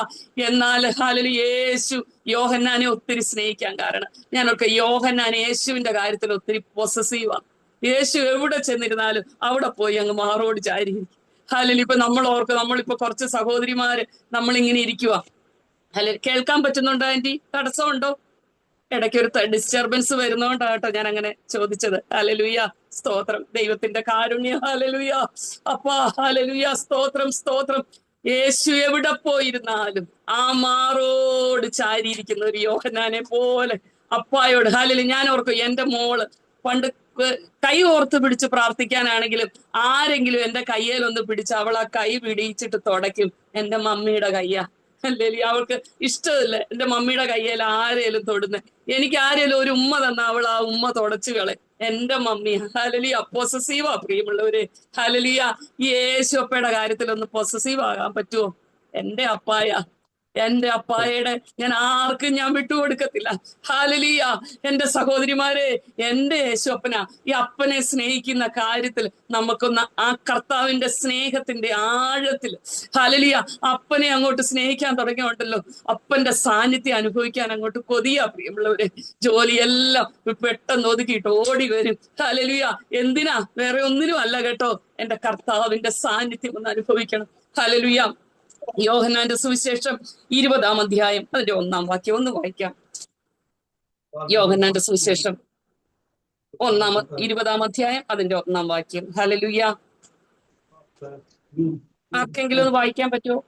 എന്നാൽ ഹല്ലേലൂയ, യേശു യോഹന്നാനെ ഒത്തിരി സ്നേഹിക്കാൻ കാരണം, ഞാനൊക്കെ യോഹന്നാൻ യേശുവിന്റെ കാര്യത്തിൽ ഒത്തിരി പൊസസീവാണ്. യേശു എവിടെ ചെന്നിരുന്നാലും അവിടെ പോയി അങ്ങ് മാറോട് ചാരിയിരിക്കും. ഹല്ലേലൂയ. ഇപ്പൊ നമ്മൾ ഓർക്ക്, നമ്മളിപ്പോ കുറച്ച് സഹോദരിമാര് നമ്മളിങ്ങനെ ഇരിക്കുക. ഹല്ലേലൂയ. കേൾക്കാൻ പറ്റുന്നുണ്ടോ ആന്റി? തടസ്സമുണ്ടോ? ഇടയ്ക്ക് ഒരു ഡിസ്റ്റർബൻസ് വരുന്നോണ്ടാട്ടോ ഞാൻ അങ്ങനെ ചോദിച്ചത്. ഹല്ലേലൂയ. സ്തോത്രം. ദൈവത്തിന്റെ കാരുണ്യം. ഹല്ലേലൂയ. അപ്പാ, ഹല്ലേലൂയ. സ്തോത്രം, സ്തോത്രം. യേശു എവിടെ പോയിരുന്നാലും ആ മാറോട് ചാരിയിരിക്കുന്ന ഒരു യോഹന്നാനെ പോലെ അപ്പായോട്. ഹല്ലേലൂയ. ഞാൻ ഓർക്കും, എന്റെ മോള് പണ്ട് കൈ ഓർത്ത് പിടിച്ച് പ്രാർത്ഥിക്കാനാണെങ്കിലും ആരെങ്കിലും എന്റെ കയ്യേലൊന്ന് പിടിച്ച് അവൾ ആ കൈ പിടിച്ചിട്ട് തുടയ്ക്കും, എന്റെ മമ്മിയുടെ കയ്യാ. അല്ലേലൂയ. അവൾക്ക് ഇഷ്ടമില്ല എന്റെ മമ്മിയുടെ കയ്യേൽ ആരേലും തൊടുന്നത്. എനിക്ക് ആരേലും ഒരു ഉമ്മ തന്ന അവൾ ആ ഉമ്മ തുടച്ചു കളെ. എന്റെ മമ്മി. ഹല്ലേലൂയ. പൊസസീവാ പ്രിയമുള്ളവര്. ഹല്ലേലൂയ. ഈ യേശുപ്പയുടെ കാര്യത്തിൽ ഒന്ന് പൊസസീവ് ആകാൻ പറ്റുമോ? എന്റെ അപ്പായയുടെ ഞാൻ ആർക്കും ഞാൻ വിട്ടുകൊടുക്കത്തില്ല. ഹല്ലേലൂയ. എന്റെ സഹോദരിമാരെ, എന്റെ യേശുപ്പന. ഈ അപ്പനെ സ്നേഹിക്കുന്ന കാര്യത്തിൽ നമുക്കൊന്ന് ആ കർത്താവിന്റെ സ്നേഹത്തിന്റെ ആഴത്തിൽ, ഹല്ലേലൂയ, അപ്പനെ അങ്ങോട്ട് സ്നേഹിക്കാൻ തുടങ്ങിയുണ്ടല്ലോ, അപ്പന്റെ സാന്നിധ്യം അനുഭവിക്കാൻ അങ്ങോട്ട് കൊതിയാ പ്രിയമുള്ളവരെ. ജോലിയെല്ലാം പെട്ടെന്ന് ഒതുക്കിയിട്ട് ഓടി വരും. ഹല്ലേലൂയ. എന്തിനാ? വേറെ ഒന്നിനും അല്ല കേട്ടോ, എന്റെ കർത്താവിന്റെ സാന്നിധ്യം ഒന്ന് അനുഭവിക്കണം. ഹല്ലേലൂയ. യോഹന്നാന്റെ സുവിശേഷം 20-ാം അധ്യായം അതിന്റെ 1-ാം വാക്യം ഒന്ന് വായിക്കാം. യോഹന്നാന്റെ സുവിശേഷം 20-ാം അധ്യായം അതിന്റെ 1-ാം വാക്യം. ഹല്ലേലൂയ. ആർക്കെങ്കിലും ഒന്ന് വായിക്കാൻ പറ്റുമോ?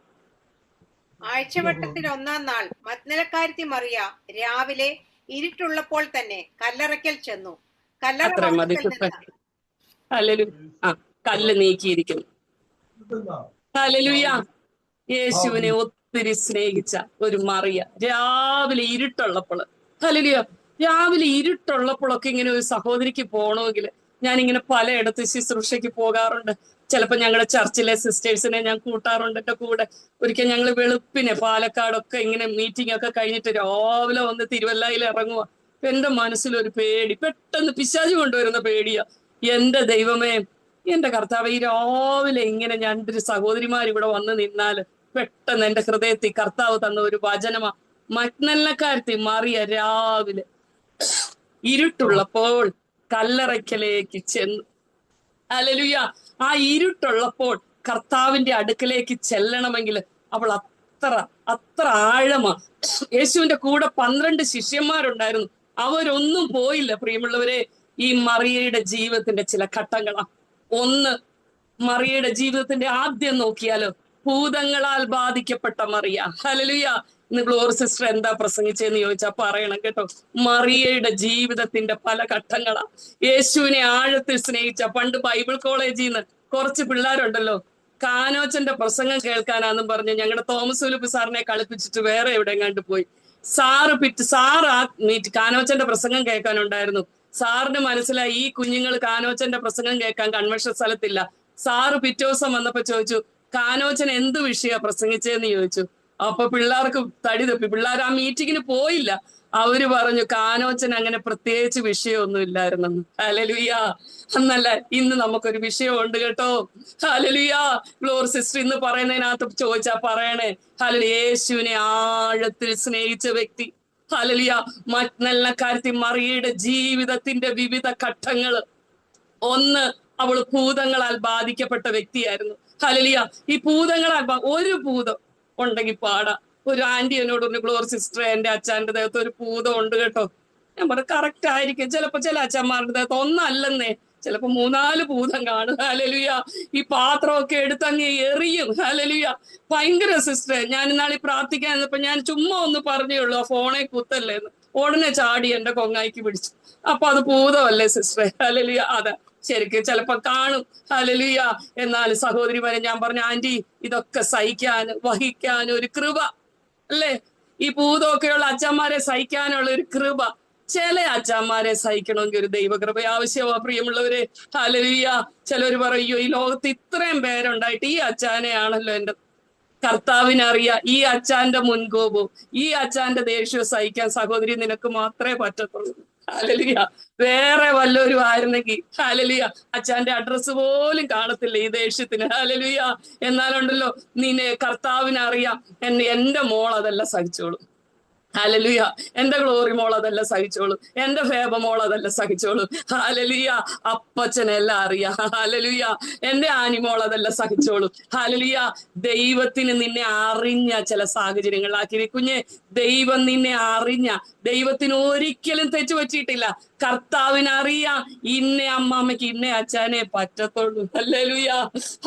ആഴ്ചവട്ടത്തിൽ 1-ാം നാൾ മഗ്ദലക്കാരത്തി മറിയ രാവിലെ ഇരുട്ടുള്ളപ്പോൾ തന്നെ കല്ലറയ്ക്കൽ ചെന്നു. ഹല്ലേലൂയ. ആ, കല്ല് നീക്കിയിരിക്കുന്നു. ഹല്ലേലൂയ. യേശുവിനെ ഒത്തിരി സ്നേഹിച്ച ഒരു മറിയ രാവിലെ ഇരുട്ടുള്ളപ്പോൾ, ഹല്ലേലൂയ, രാവിലെ ഇരുട്ടുള്ളപ്പോഴൊക്കെ ഇങ്ങനെ ഒരു സഹോദരിക്ക് പോകണമെങ്കിൽ ഞാനിങ്ങനെ പലയിടത്ത് ശുശ്രൂഷയ്ക്ക് പോകാറുണ്ട്. ചിലപ്പോൾ ഞങ്ങളുടെ ചർച്ചിലെ സിസ്റ്റേഴ്സിനെ ഞാൻ കൂട്ടാറുണ്ട് എൻ്റെ കൂടെ. ഒരിക്കൽ ഞങ്ങൾ വെളുപ്പിനെ പാലക്കാടൊക്കെ ഇങ്ങനെ മീറ്റിംഗ് ഒക്കെ കഴിഞ്ഞിട്ട് രാവിലെ വന്ന് തിരുവല്ലയിൽ ഇറങ്ങുക. എന്റെ മനസ്സിലൊരു പേടി, പെട്ടെന്ന് പിശാച് കൊണ്ടുവരുന്ന പേടിയാ. എന്റെ ദൈവമേ, എന്റെ കർത്താവ്, ഈ രാവിലെ ഇങ്ങനെ ഞാൻ ഒരു സഹോദരിമാർ ഇവിടെ വന്ന് നിന്നാൽ പെട്ടെന്ന് എന്റെ ഹൃദയത്തിൽ കർത്താവ് തന്ന ഒരു വചനമാ. മഗ്ദലക്കാരത്തി മറിയ രാവിലെ ഇരുട്ടുള്ളപ്പോൾ കല്ലറയ്ക്കലേക്ക് ചെന്നു. ഹല്ലേലൂയ. ആ ഇരുട്ടുള്ളപ്പോൾ കർത്താവിന്റെ അടുക്കലേക്ക് ചെല്ലണമെങ്കിൽ അവൾ അത്ര ആഴമാ. യേശുവിന്റെ കൂടെ 12 ശിഷ്യന്മാരുണ്ടായിരുന്നു, അവരൊന്നും പോയില്ല. പ്രിയമുള്ളവരെ, ഈ മറിയയുടെ ജീവിതത്തിന്റെ ചില ഘട്ടങ്ങളാ. ഒന്ന്, മറിയയുടെ ജീവിതത്തിന്റെ ആദ്യം നോക്കിയാലോ, ഭൂതങ്ങളാൽ ബാധിക്കപ്പെട്ട മറിയ. ഹല്ലേലൂയ. ഇന്ന് ഗ്ലോറി സിസ്റ്റർ എന്താ പ്രസംഗിച്ചെന്ന് ചോദിച്ചാൽ പറയണം കേട്ടോ. മറിയയുടെ ജീവിതത്തിന്റെ പല ഘട്ടങ്ങളാ. യേശുവിനെ ആഴത്തിൽ സ്നേഹിച്ച, പണ്ട് ബൈബിൾ കോളേജിൽ നിന്ന് കുറച്ച് പിള്ളേരുണ്ടല്ലോ, കാനോച്ചന്റെ പ്രസംഗം കേൾക്കാനാന്നും പറഞ്ഞ് ഞങ്ങളുടെ തോമസ് ഉലുപ്പ് സാറിനെ കളിപ്പിച്ചിട്ട് വേറെ എവിടെയെങ്ങാണ്ട് പോയി. സാറ് ആ കാനോച്ചന്റെ പ്രസംഗം കേൾക്കാനുണ്ടായിരുന്നു. സാറിന് മനസ്സിലായി ഈ കുഞ്ഞുങ്ങൾ കാനോച്ചന്റെ പ്രസംഗം കേൾക്കാൻ കൺവെൻഷൻ സ്ഥലത്തില്ല. സാറ് പിറ്റേ ദിവസം വന്നപ്പോ ചോദിച്ചു, കാനോച്ചൻ എന്ത് വിഷയാ പ്രസംഗിച്ചതെന്ന് ചോദിച്ചു. അപ്പൊ പിള്ളേർക്ക് തടി തപ്പി. പിള്ളേർ ആ മീറ്റിങ്ങിന് പോയില്ല. അവര് പറഞ്ഞു കാനോച്ചൻ അങ്ങനെ പ്രത്യേകിച്ച് വിഷയമൊന്നും ഇല്ലായിരുന്നെന്ന്. ഹല്ലേലൂയ. എന്നല്ല, ഇന്ന് നമുക്കൊരു വിഷയമുണ്ട് കേട്ടോ. ഹല്ലേലൂയ. ഗ്ലോറി സിസ്റ്റർ ഇന്ന് പറയുന്നതിനകത്ത് ചോദിച്ചാ പറയണേ, ഹല്ലേലൂയ, യേശുവിനെ ആഴത്തിൽ സ്നേഹിച്ച വ്യക്തി. ഹല്ലേലൂയ. മഗ്ദലക്കാരത്തി മറിയയുടെ ജീവിതത്തിന്റെ വിവിധ ഘട്ടങ്ങള്. ഒന്ന്, അവൾ ഭൂതങ്ങളാൽ ബാധിക്കപ്പെട്ട വ്യക്തിയായിരുന്നു. ഹല്ലേലൂയ. ഈ ഭൂതങ്ങളാൽ ഒരു ഭൂതം ഉണ്ടെങ്കിൽ പാടാ. ഒരു ആന്റി എന്നോട് പറഞ്ഞു, ഗ്ലോറി സിസ്റ്റർ, എന്റെ അച്ഛൻ്റെ ദേഹത്ത് ഒരു ഭൂതം ഉണ്ട് കേട്ടോ. ഞാൻ പറഞ്ഞു കറക്റ്റ് ആയിരിക്കും. ചിലപ്പോ ചില അച്ഛന്മാരുടെ ദേഹത്ത് ഒന്നല്ലെന്നേ, ചിലപ്പോ 3-4 ഭൂതം കാണും. ഹല്ലേലൂയ. ഈ പാത്രമൊക്കെ എടുത്തങ്ങ് എറിയും. ഹല്ലേലൂയ. ഭയങ്കര സിസ്റ്റർ. ഞാൻ ഇന്നാളി പ്രാർത്ഥിക്കാൻ നിന്നപ്പോ ഞാൻ ചുമ്മാ ഒന്ന് പറഞ്ഞേയുള്ളൂ, ആ ഫോണെ കുത്തല്ലേന്ന്. ഉടനെ ചാടി എന്റെ കൊങ്ങായിക്ക് പിടിച്ചു. അപ്പൊ അത് ഭൂതമല്ലേ സിസ്റ്ററെ? ഹല്ലേലൂയ. അതെ, ശരിക്കും ചിലപ്പോ കാണും. ഹല്ലേലൂയ. എന്നാൽ സഹോദരിമാരെ, ഞാൻ പറഞ്ഞു, ആന്റി, ഇതൊക്കെ സഹിക്കാൻ വഹിക്കാൻ ഒരു കൃപ അല്ലേ? ഈ ഭൂതമൊക്കെയുള്ള അച്ഛന്മാരെ സഹിക്കാനുള്ള ഒരു കൃപ. ചില അച്ഛന്മാരെ സഹിക്കണമെങ്കിൽ ഒരു ദൈവകൃപ ആവശ്യമാ പ്രിയമുള്ളവരെ. ഹല്ലേലൂയ. ചിലര് പറയോ, ഈ ലോകത്ത് ഇത്രയും പേരുണ്ടായിട്ട് ഈ അച്ഛനെയാണല്ലോ എന്റെ കർത്താവിനറിയാം. ഈ അച്ഛന്റെ മുൻകോപവും ഈ അച്ഛന്റെ ദേഷ്യവും സഹിക്കാൻ സഹോദരി നിനക്ക് മാത്രമേ പറ്റത്തുള്ളൂ. ഹല്ലേലൂയ. വേറെ വല്ലവരും ആയിരുന്നെങ്കിൽ, ഹല്ലേലൂയ, അച്ഛന്റെ അഡ്രസ്സ് പോലും കാണത്തില്ല ഈ ദേഷ്യത്തിന്. ഹല്ലേലൂയ. എന്നാലുണ്ടല്ലോ, നിന്നെ കർത്താവിനറിയാം, എന്റെ മോൾ അതെല്ലാം സഹിച്ചോളൂ. ഹല്ലേലൂയ. എന്റെ ഗ്ലോറി മോൾ അതെല്ലാം സഹിച്ചോളൂ. എന്റെ ഫേബ മോൾ അതെല്ലാം സഹിച്ചോളൂ. ഹല്ലേലൂയ. അപ്പച്ചനെല്ലാം അറിയാം. ഹല്ലേലൂയ. എന്റെ ആനിമോൾ അതെല്ലാം സഹിച്ചോളൂ. ഹല്ലേലൂയ. ദൈവത്തിന് നിന്നെ അറിഞ്ഞ ചില സാഹചര്യങ്ങളിലാക്കി കുഞ്ഞെ. ദൈവം നിന്നെ അറിഞ്ഞ, ദൈവത്തിന് ഒരിക്കലും തെറ്റ് പറ്റിയിട്ടില്ല. കർത്താവിനറിയാം ഇന്ന അമ്മാമ്മയ്ക്ക് ഇന്ന അച്ഛനെ പറ്റത്തുള്ളൂ. ഹല്ലേലൂയ.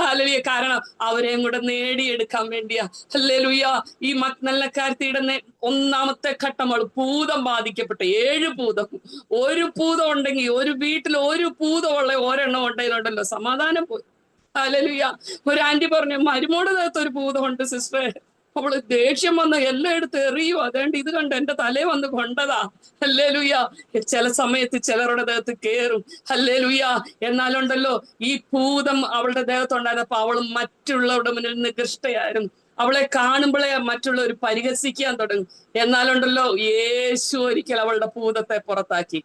ഹല്ലേലൂയ. കാരണം അവരെയും കൂടെ നേടിയെടുക്കാൻ വേണ്ടിയാ. ഹല്ലേലൂയ. ഈ മഗ്ദലക്കാരത്തിയുടെ ഒന്നാമത്തെ ഘട്ടം, അവൾ ഭൂതം ബാധിക്കപ്പെട്ട 7 ഭൂതം. ഒരു ഭൂതം ഉണ്ടെങ്കിൽ, ഒരു വീട്ടിൽ ഒരു ഭൂതമുള്ള ഒരെണ്ണം ഉണ്ടെങ്കിലുണ്ടല്ലോ സമാധാനം പോയി. ഹല്ലേലൂയ. ഒരു ആന്റി പറഞ്ഞു, മരുമോടെ ദേഹത്ത് ഒരു ഭൂതമുണ്ട് സിസ്റ്ററെ. അവള് ദേഷ്യം വന്ന് എല്ലായിടത്തും എറിയും. അതുകൊണ്ട് ഇത് കണ്ട് എന്റെ തലേ വന്ന് കൊണ്ടതാ. ഹല്ലേലൂയ. ചില സമയത്ത് ചിലരുടെ ദേഹത്ത് കേറും. ഹല്ലേലൂയ. എന്നാലുണ്ടല്ലോ, ഈ ഭൂതം അവളുടെ ദേഹത്തുണ്ടായിരുന്നപ്പോ അവൾ മറ്റുള്ളവരുടെ മുന്നിൽ നികൃഷ്ടയായിരുന്നു. അവളെ കാണുമ്പോഴേ മറ്റുള്ളവർ പരിഹസിക്കാൻ തുടങ്ങും. എന്നാലുണ്ടല്ലോ, യേശു ഒരിക്കൽ അവളുടെ ഭൂതത്തെ പുറത്താക്കി.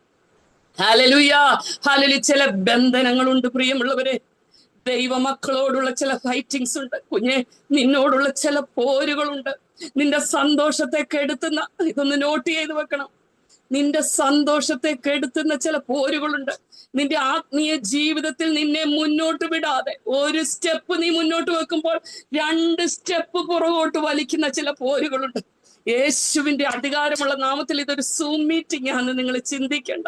ഹല്ലേലൂയ. ഹല്ലേലൂയ. ചില ബന്ധനങ്ങളുണ്ട് പ്രിയമുള്ളവരെ. ദൈവമക്കളോടുള്ള ചില ഫൈറ്റിങ്സ് ഉണ്ട് കുഞ്ഞെ. നിന്നോടുള്ള ചില പോരുകളുണ്ട്. നിന്റെ സന്തോഷത്തെ കെടുത്തുന്ന, ഇതൊന്ന് നോട്ട് ചെയ്ത് വെക്കണം, നിന്റെ സന്തോഷത്തെ കെടുത്തുന്ന ചില പോരുകളുണ്ട്. നിന്റെ ആത്മീയ ജീവിതത്തിൽ നിന്നെ മുന്നോട്ട് വിടാതെ ഒരു സ്റ്റെപ്പ് നീ മുന്നോട്ട് വെക്കുമ്പോൾ 2 സ്റ്റെപ്പ് പുറകോട്ട് വലിക്കുന്ന ചില പോരുകളുണ്ട്. യേശുവിന്റെ അധികാരമുള്ള നാമത്തിൽ ഇതൊരു സൂം മീറ്റിംഗ് ആണെന്ന് നിങ്ങൾ ചിന്തിക്കേണ്ട.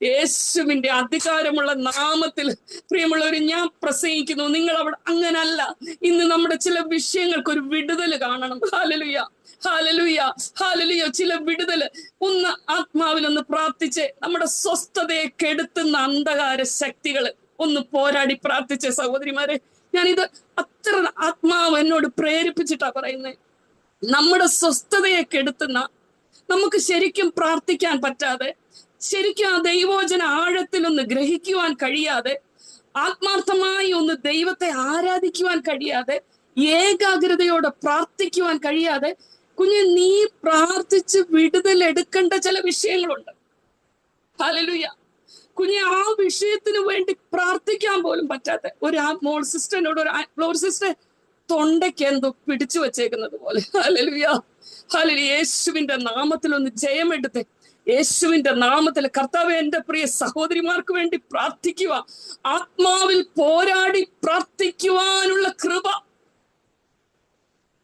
യേശുവിന്റെ അധികാരമുള്ള നാമത്തിൽ പ്രിയമുള്ളവർ ഞാൻ പ്രസംഗിക്കുന്നു. നിങ്ങൾ അവിടെ അങ്ങനല്ല. ഇന്ന് നമ്മുടെ ചില വിഷയങ്ങൾക്ക് ഒരു വിടുതൽ കാണണം. ഹല്ലേലൂയ. ഹല്ലേലൂയ. ഹല്ലേലൂയ. ചില വിടുതൽ ഒന്ന് ആത്മാവിലൊന്ന് പ്രാർത്ഥിച്ച് നമ്മുടെ സ്വസ്ഥതയെ കെടുത്തുന്ന അന്ധകാര ശക്തികള് ഒന്ന് പോരാടി പ്രാർത്ഥിച്ച സഹോദരിമാരെ, ഞാനിത് അത്ര ആത്മാവ് എന്നോട് പ്രേരിപ്പിച്ചിട്ടാ പറയുന്നത്. നമ്മുടെ സ്വസ്ഥതയെ കെടുത്തുന്ന, നമുക്ക് ശരിക്കും പ്രാർത്ഥിക്കാൻ പറ്റാതെ, ശരിക്കും ആ ദൈവവചന ആഴത്തിലൊന്ന് ഗ്രഹിക്കുവാൻ കഴിയാതെ, ആത്മാർത്ഥമായി ഒന്ന് ദൈവത്തെ ആരാധിക്കുവാൻ കഴിയാതെ, ഏകാഗ്രതയോടെ പ്രാർത്ഥിക്കുവാൻ കഴിയാതെ, കുഞ്ഞെ നീ പ്രാർത്ഥിച്ച് വിടുതൽ എടുക്കേണ്ട ചില വിഷയങ്ങളുണ്ട്. ഹല്ലേലൂയ. കുഞ്ഞെ ആ വിഷയത്തിന് വേണ്ടി പ്രാർത്ഥിക്കാൻ പോലും പറ്റാത്ത ഒരു മോൾ സിസ്റ്ററിനോട്, ഒരു സിസ്റ്റർ തൊണ്ടയ്ക്ക് എന്തോ പിടിച്ചു വെച്ചേക്കുന്നത് പോലെ. Hallelujah, hallelujah. യേശുവിന്റെ നാമത്തിൽ ഒന്ന് ജയമെടുത്ത്, യേശുവിന്റെ നാമത്തിൽ കർത്താവേ, എന്റെ പ്രിയ സഹോദരിമാർക്ക് വേണ്ടി പ്രാർത്ഥിക്കുക. ആത്മാവിൽ പോരാടി പ്രാർത്ഥിക്കുവാനുള്ള കൃപ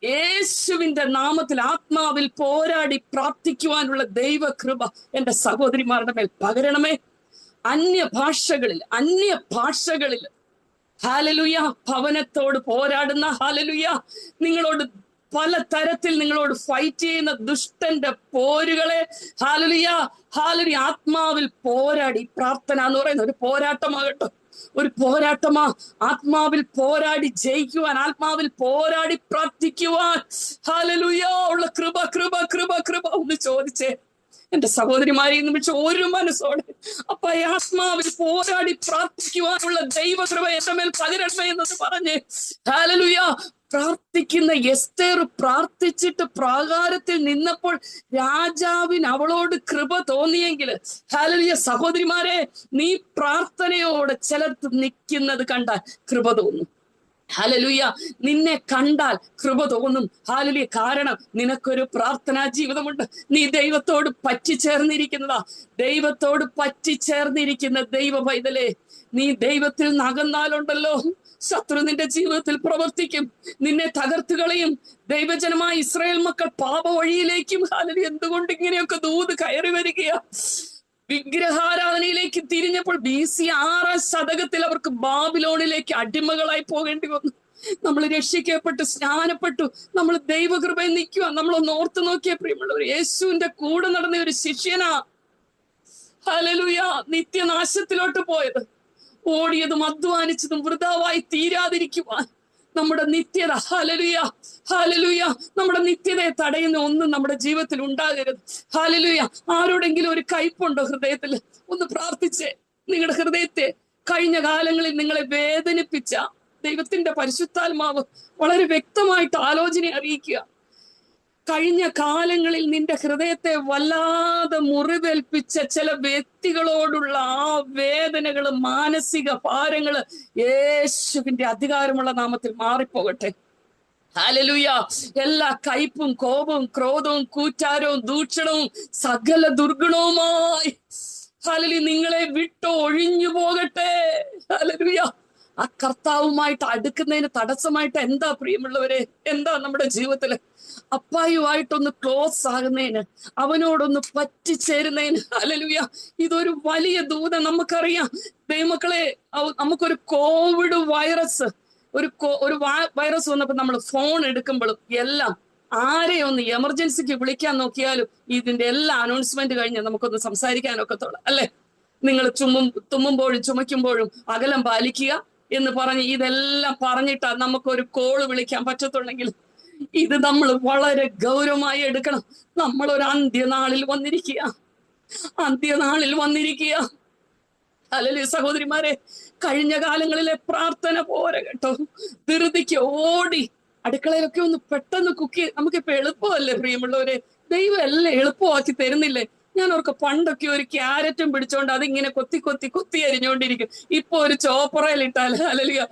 യേശുവിന്റെ നാമത്തിൽ, ആത്മാവിൽ പോരാടി പ്രാർത്ഥിക്കുവാനുള്ള ദൈവകൃപ എന്റെ സഹോദരിമാരുടെ മേൽ പകരണമേ. അന്യഭാഷകളിൽ ഹല്ലേലൂയ ഭവനത്തോട് പോരാടുന്ന, ഹല്ലേലൂയ നിങ്ങളോട് പല തരത്തിൽ നിങ്ങളോട് ഫൈറ്റ് ചെയ്യുന്ന ദുഷ്ടന്റെ പോരുകളെ, ഹല്ലേലൂയ ഹല്ലേലൂയ ആത്മാവിൽ പോരാടി, പ്രാർത്ഥന എന്ന് പറയുന്ന ഒരു പോരാട്ടമാകട്ടെ, ഒരു പോരാട്ടമാ. ആത്മാവിൽ പോരാടി ജയിക്കുവാൻ, ആത്മാവിൽ പോരാടി പ്രാർത്ഥിക്കുവാൻ, ഹല്ലേലൂയ ഉള്ള കൃപ കൃപ കൃപ കൃപ ഒന്ന് ചോദിച്ചേ എന്റെ സഹോദരിമാരെ നിമിഷം ഒരു മനസ്സോടെ. അപ്പൊ ഈ ആത്മാവിൽ പോരാടി പ്രാർത്ഥിക്കുവാനുള്ള ദൈവകൃപ എന്റെ മേൽ പകരണമേ എന്നത് പറഞ്ഞ്, ഹല്ലേലൂയ. പ്രാർത്ഥിക്കുന്ന എസ്തേർ പ്രാർത്ഥിച്ചിട്ട് പ്രാകാരത്തിൽ നിന്നപ്പോൾ രാജാവിന് അവളോട് കൃപ തോന്നിയെങ്കിൽ, ഹല്ലേലൂയ സഹോദരിമാരെ, നീ പ്രാർത്ഥനയോടെ ചിലർക്ക് നിൽക്കുന്നത് കണ്ടാൽ കൃപ തോന്നും. ഹല്ലേലൂയ, നിന്നെ കണ്ടാൽ കൃപ തോന്നും. ഹല്ലേലൂയ, കാരണം നിനക്കൊരു പ്രാർത്ഥനാ ജീവിതമുണ്ട്. നീ ദൈവത്തോട് പറ്റിച്ചേർന്നിരിക്കുന്നതാ. ദൈവത്തോട് പറ്റിച്ചേർന്നിരിക്കുന്ന ദൈവ പൈതലേ, നീ ദൈവത്തിൽ നകന്നാലുണ്ടല്ലോ ശത്രു നിന്റെ ജീവിതത്തിൽ പ്രവർത്തിക്കും, നിന്നെ തകർത്തുകളയും. ദൈവജനമായ ഇസ്രായേൽ മക്കൾ പാപ വഴിയിലേക്കും, ഹല്ലേലൂയ, എന്തുകൊണ്ട് ഇങ്ങനെയൊക്കെ ദൂത് കയറി വരികയാ? വിഗ്രഹാരാധനയിലേക്ക് തിരിഞ്ഞപ്പോൾ BC 6-ാം ശതകത്തിൽ അവർക്ക് ബാബിലോണിലേക്ക് അടിമകളായി പോകേണ്ടി വന്നു. നമ്മൾ രക്ഷിക്കപ്പെട്ടു, സ്നാനപ്പെട്ടു, നമ്മൾ ദൈവകൃപയിൽ നിൽക്കുക. നമ്മളൊന്ന് ഓർത്തു നോക്കിയ പ്രിയമുള്ളവർ, യേശുവിന്റെ കൂടെ നടന്ന ഒരു ശിഷ്യനാ, ഹല്ലേലൂയ, നിത്യനാശത്തിലോട്ട് പോയത്. ഓടിയതും അധ്വാനിച്ചതും വൃഥാവായി തീരാതിരിക്കുവാൻ നമ്മുടെ നിത്യത, ഹല്ലേലൂയ ഹല്ലേലൂയ, നമ്മുടെ നിത്യതയെ തടയുന്ന ഒന്നും നമ്മുടെ ജീവിതത്തിൽ ഉണ്ടാകരുത്. ഹല്ലേലൂയ. ആരോടെങ്കിലും ഒരു കയ്പുണ്ടോ ഹൃദയത്തിൽ? ഒന്ന് പ്രാർത്ഥിച്ചേ. നിങ്ങളുടെ ഹൃദയത്തെ കഴിഞ്ഞ കാലങ്ങളിൽ നിങ്ങളെ വേദനിപ്പിച്ച ദൈവത്തിന്റെ പരിശുദ്ധാത്മാവ് വളരെ വ്യക്തമായിട്ട് ആലോചന അറിയിക്കുക. കഴിഞ്ഞ കാലങ്ങളിൽ നിന്റെ ഹൃദയത്തെ വല്ലാതെ മുറിവേൽപ്പിച്ച ചില വ്യക്തികളോടുള്ള ആ വേദനകള്, മാനസിക ഭാരങ്ങള് യേശുവിന്റെ അധികാരമുള്ള നാമത്തിൽ മാറിപ്പോകട്ടെ. ഹല്ലേലൂയ. എല്ലാ കയ്പും കോപവും ക്രോധവും കൂറ്റാരവും ദൂഷണവും സകല ദുർഗുണവുമായി ഹല്ലേലൂയ നിങ്ങളെ വിട്ട് ഒഴിഞ്ഞു പോകട്ടെ. ഹല്ലേലൂയ. ആ കർത്താവുമായിട്ട് അടുക്കുന്നതിന് തടസ്സമായിട്ട് എന്താ പ്രിയമുള്ളവരെ? എന്താ നമ്മുടെ ജീവിതത്തില്? അപ്പായുമായിട്ടൊന്ന് ക്ലോസ് ആകുന്നതിന്, അവനോടൊന്ന് പറ്റിച്ചേരുന്നതിന്. ഹല്ലേലൂയ. ഇതൊരു വലിയ ദൂതം. നമുക്കറിയാം ദൈവമക്കളെ, നമുക്കൊരു കോവിഡ് വൈറസ്, ഒരു വൈറസ് വന്നപ്പോൾ നമ്മൾ ഫോൺ എടുക്കുമ്പോഴും എല്ലാം ആരെയും ഒന്ന് എമർജൻസിക്ക് വിളിക്കാൻ നോക്കിയാലും ഇതിന്റെ എല്ലാ അനൗൺസ്മെന്റ് കഴിഞ്ഞ് നമുക്കൊന്ന് സംസാരിക്കാനൊക്കത്തുള്ളൂ, അല്ലെ? നിങ്ങൾ തുമ്മുമ്പോഴും ചുമയ്ക്കുമ്പോഴും അകലം പാലിക്കുക എന്ന് പറഞ്ഞ് ഇതെല്ലാം പറഞ്ഞിട്ടാ നമുക്കൊരു കോള് വിളിക്കാൻ പറ്റത്തുള്ളെങ്കിൽ ഇത് നമ്മൾ വളരെ ഗൗരവമായി എടുക്കണം. നമ്മളൊരു അന്ത്യനാളിൽ വന്നിരിക്കുക. ഹല്ലേലൂയ സഹോദരിമാരെ, കഴിഞ്ഞ കാലങ്ങളിലെ പ്രാർത്ഥന പോരെ കേട്ടോ. ധൃതിക്ക് ഓടി അടുക്കളയിലൊക്കെ ഒന്ന് പെട്ടെന്ന് കുക്ക് ചെയ്ത്, നമുക്കിപ്പോ എളുപ്പമല്ലേ പ്രിയമുള്ളവരെ? ദൈവം എല്ലാം എളുപ്പമാക്കി തരുന്നില്ലേ? ഞാൻ ഓർക്ക് പണ്ടൊക്കെ ഒരു ക്യാരറ്റും പിടിച്ചോണ്ട് അതിങ്ങനെ കൊത്തി അരിഞ്ഞോണ്ടിരിക്കും. ഇപ്പൊ ഒരു ചോപ്പറയിലിട്ടാൽ ഹല്ലേലൂയ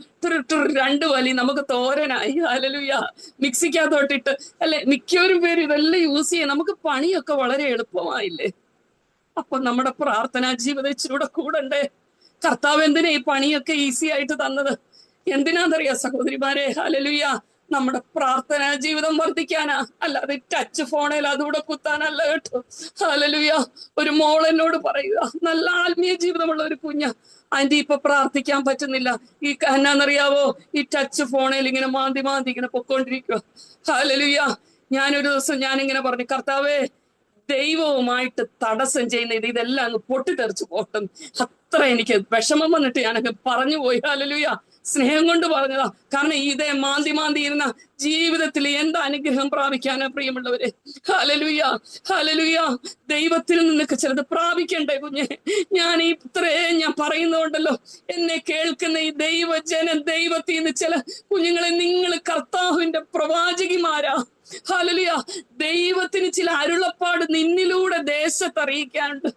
രണ്ട് വലി നമുക്ക് തോരനായി. ഹല്ലേലൂയ. മിക്സിക്കകത്തോട്ടിട്ട് അല്ലെ, മിക്കവരും പേര് ഇതെല്ലാം യൂസ് ചെയ്യാം. നമുക്ക് പണിയൊക്കെ വളരെ എളുപ്പമായില്ലേ? അപ്പൊ നമ്മുടെ പ്രാർത്ഥനാ ജീവിതം ഇച്ചിരൂടെ കൂടണ്ടേ? കർത്താവ് എന്തിനാ ഈ പണിയൊക്കെ ഈസി ആയിട്ട് തന്നത്? എന്തിനാന്നറിയാ സഹോദരിമാരെ? ഹല്ലേലൂയ. നമ്മുടെ പ്രാർത്ഥനാ ജീവിതം വർദ്ധിക്കാനാ, അല്ലാതെ ടച്ച് ഫോണിൽ അതുകൂടെ കുത്താനല്ല കേട്ടോ. ഹല്ലേലൂയ. ഒരു മോൾ എന്നോട് പറയുക, നല്ല ആത്മീയ ജീവിതമുള്ള ഒരു കുഞ്ഞ, ആന്റി ഇപ്പൊ പ്രാർത്ഥിക്കാൻ പറ്റുന്നില്ല. ഈ എന്നാന്നറിയാവോ, ഈ ടച്ച് ഫോണിൽ ഇങ്ങനെ മാന്തി ഇങ്ങനെ പൊക്കോണ്ടിരിക്കുക. ഹല്ലേലൂയ. ഞാനൊരു ദിവസം ഞാനിങ്ങനെ പറഞ്ഞു, കർത്താവേ, ദൈവവുമായിട്ട് തടസ്സം ചെയ്യുന്ന ഇതെല്ലാം അങ്ങ് പൊട്ടിത്തെറിച്ച് പോട്ടും. എത്ര എനിക്ക് വിഷമം വന്നിട്ട് ഞാനൊക്കെ പറഞ്ഞു പോയി. ഹല്ലേലൂയ, സ്നേഹം കൊണ്ട് പറഞ്ഞതാ. കാരണം ഇതേ മാന്തി ഇരുന്ന ജീവിതത്തിൽ എന്ത് അനുഗ്രഹം പ്രാപിക്കാനാ പ്രിയമുള്ളവരെ. Hallelujah, hallelujah. ദൈവത്തിൽ നിന്നൊക്കെ ചിലത് പ്രാപിക്കണ്ടേ കുഞ്ഞെ? ഞാൻ ഞാൻ പറയുന്നതുകൊണ്ടല്ലോ എന്നെ കേൾക്കുന്ന ഈ ദൈവജനം, ദൈവത്തിൽ നിന്ന് ചില കുഞ്ഞുങ്ങളെ, നിങ്ങൾ കർത്താവിന്റെ പ്രവാചകിമാരാ. ഹല്ലേലൂയ. ദൈവത്തിന് ചില അരുളപ്പാട് നിന്നിലൂടെ ദേശത്ത് അറിയിക്കാനുണ്ട്.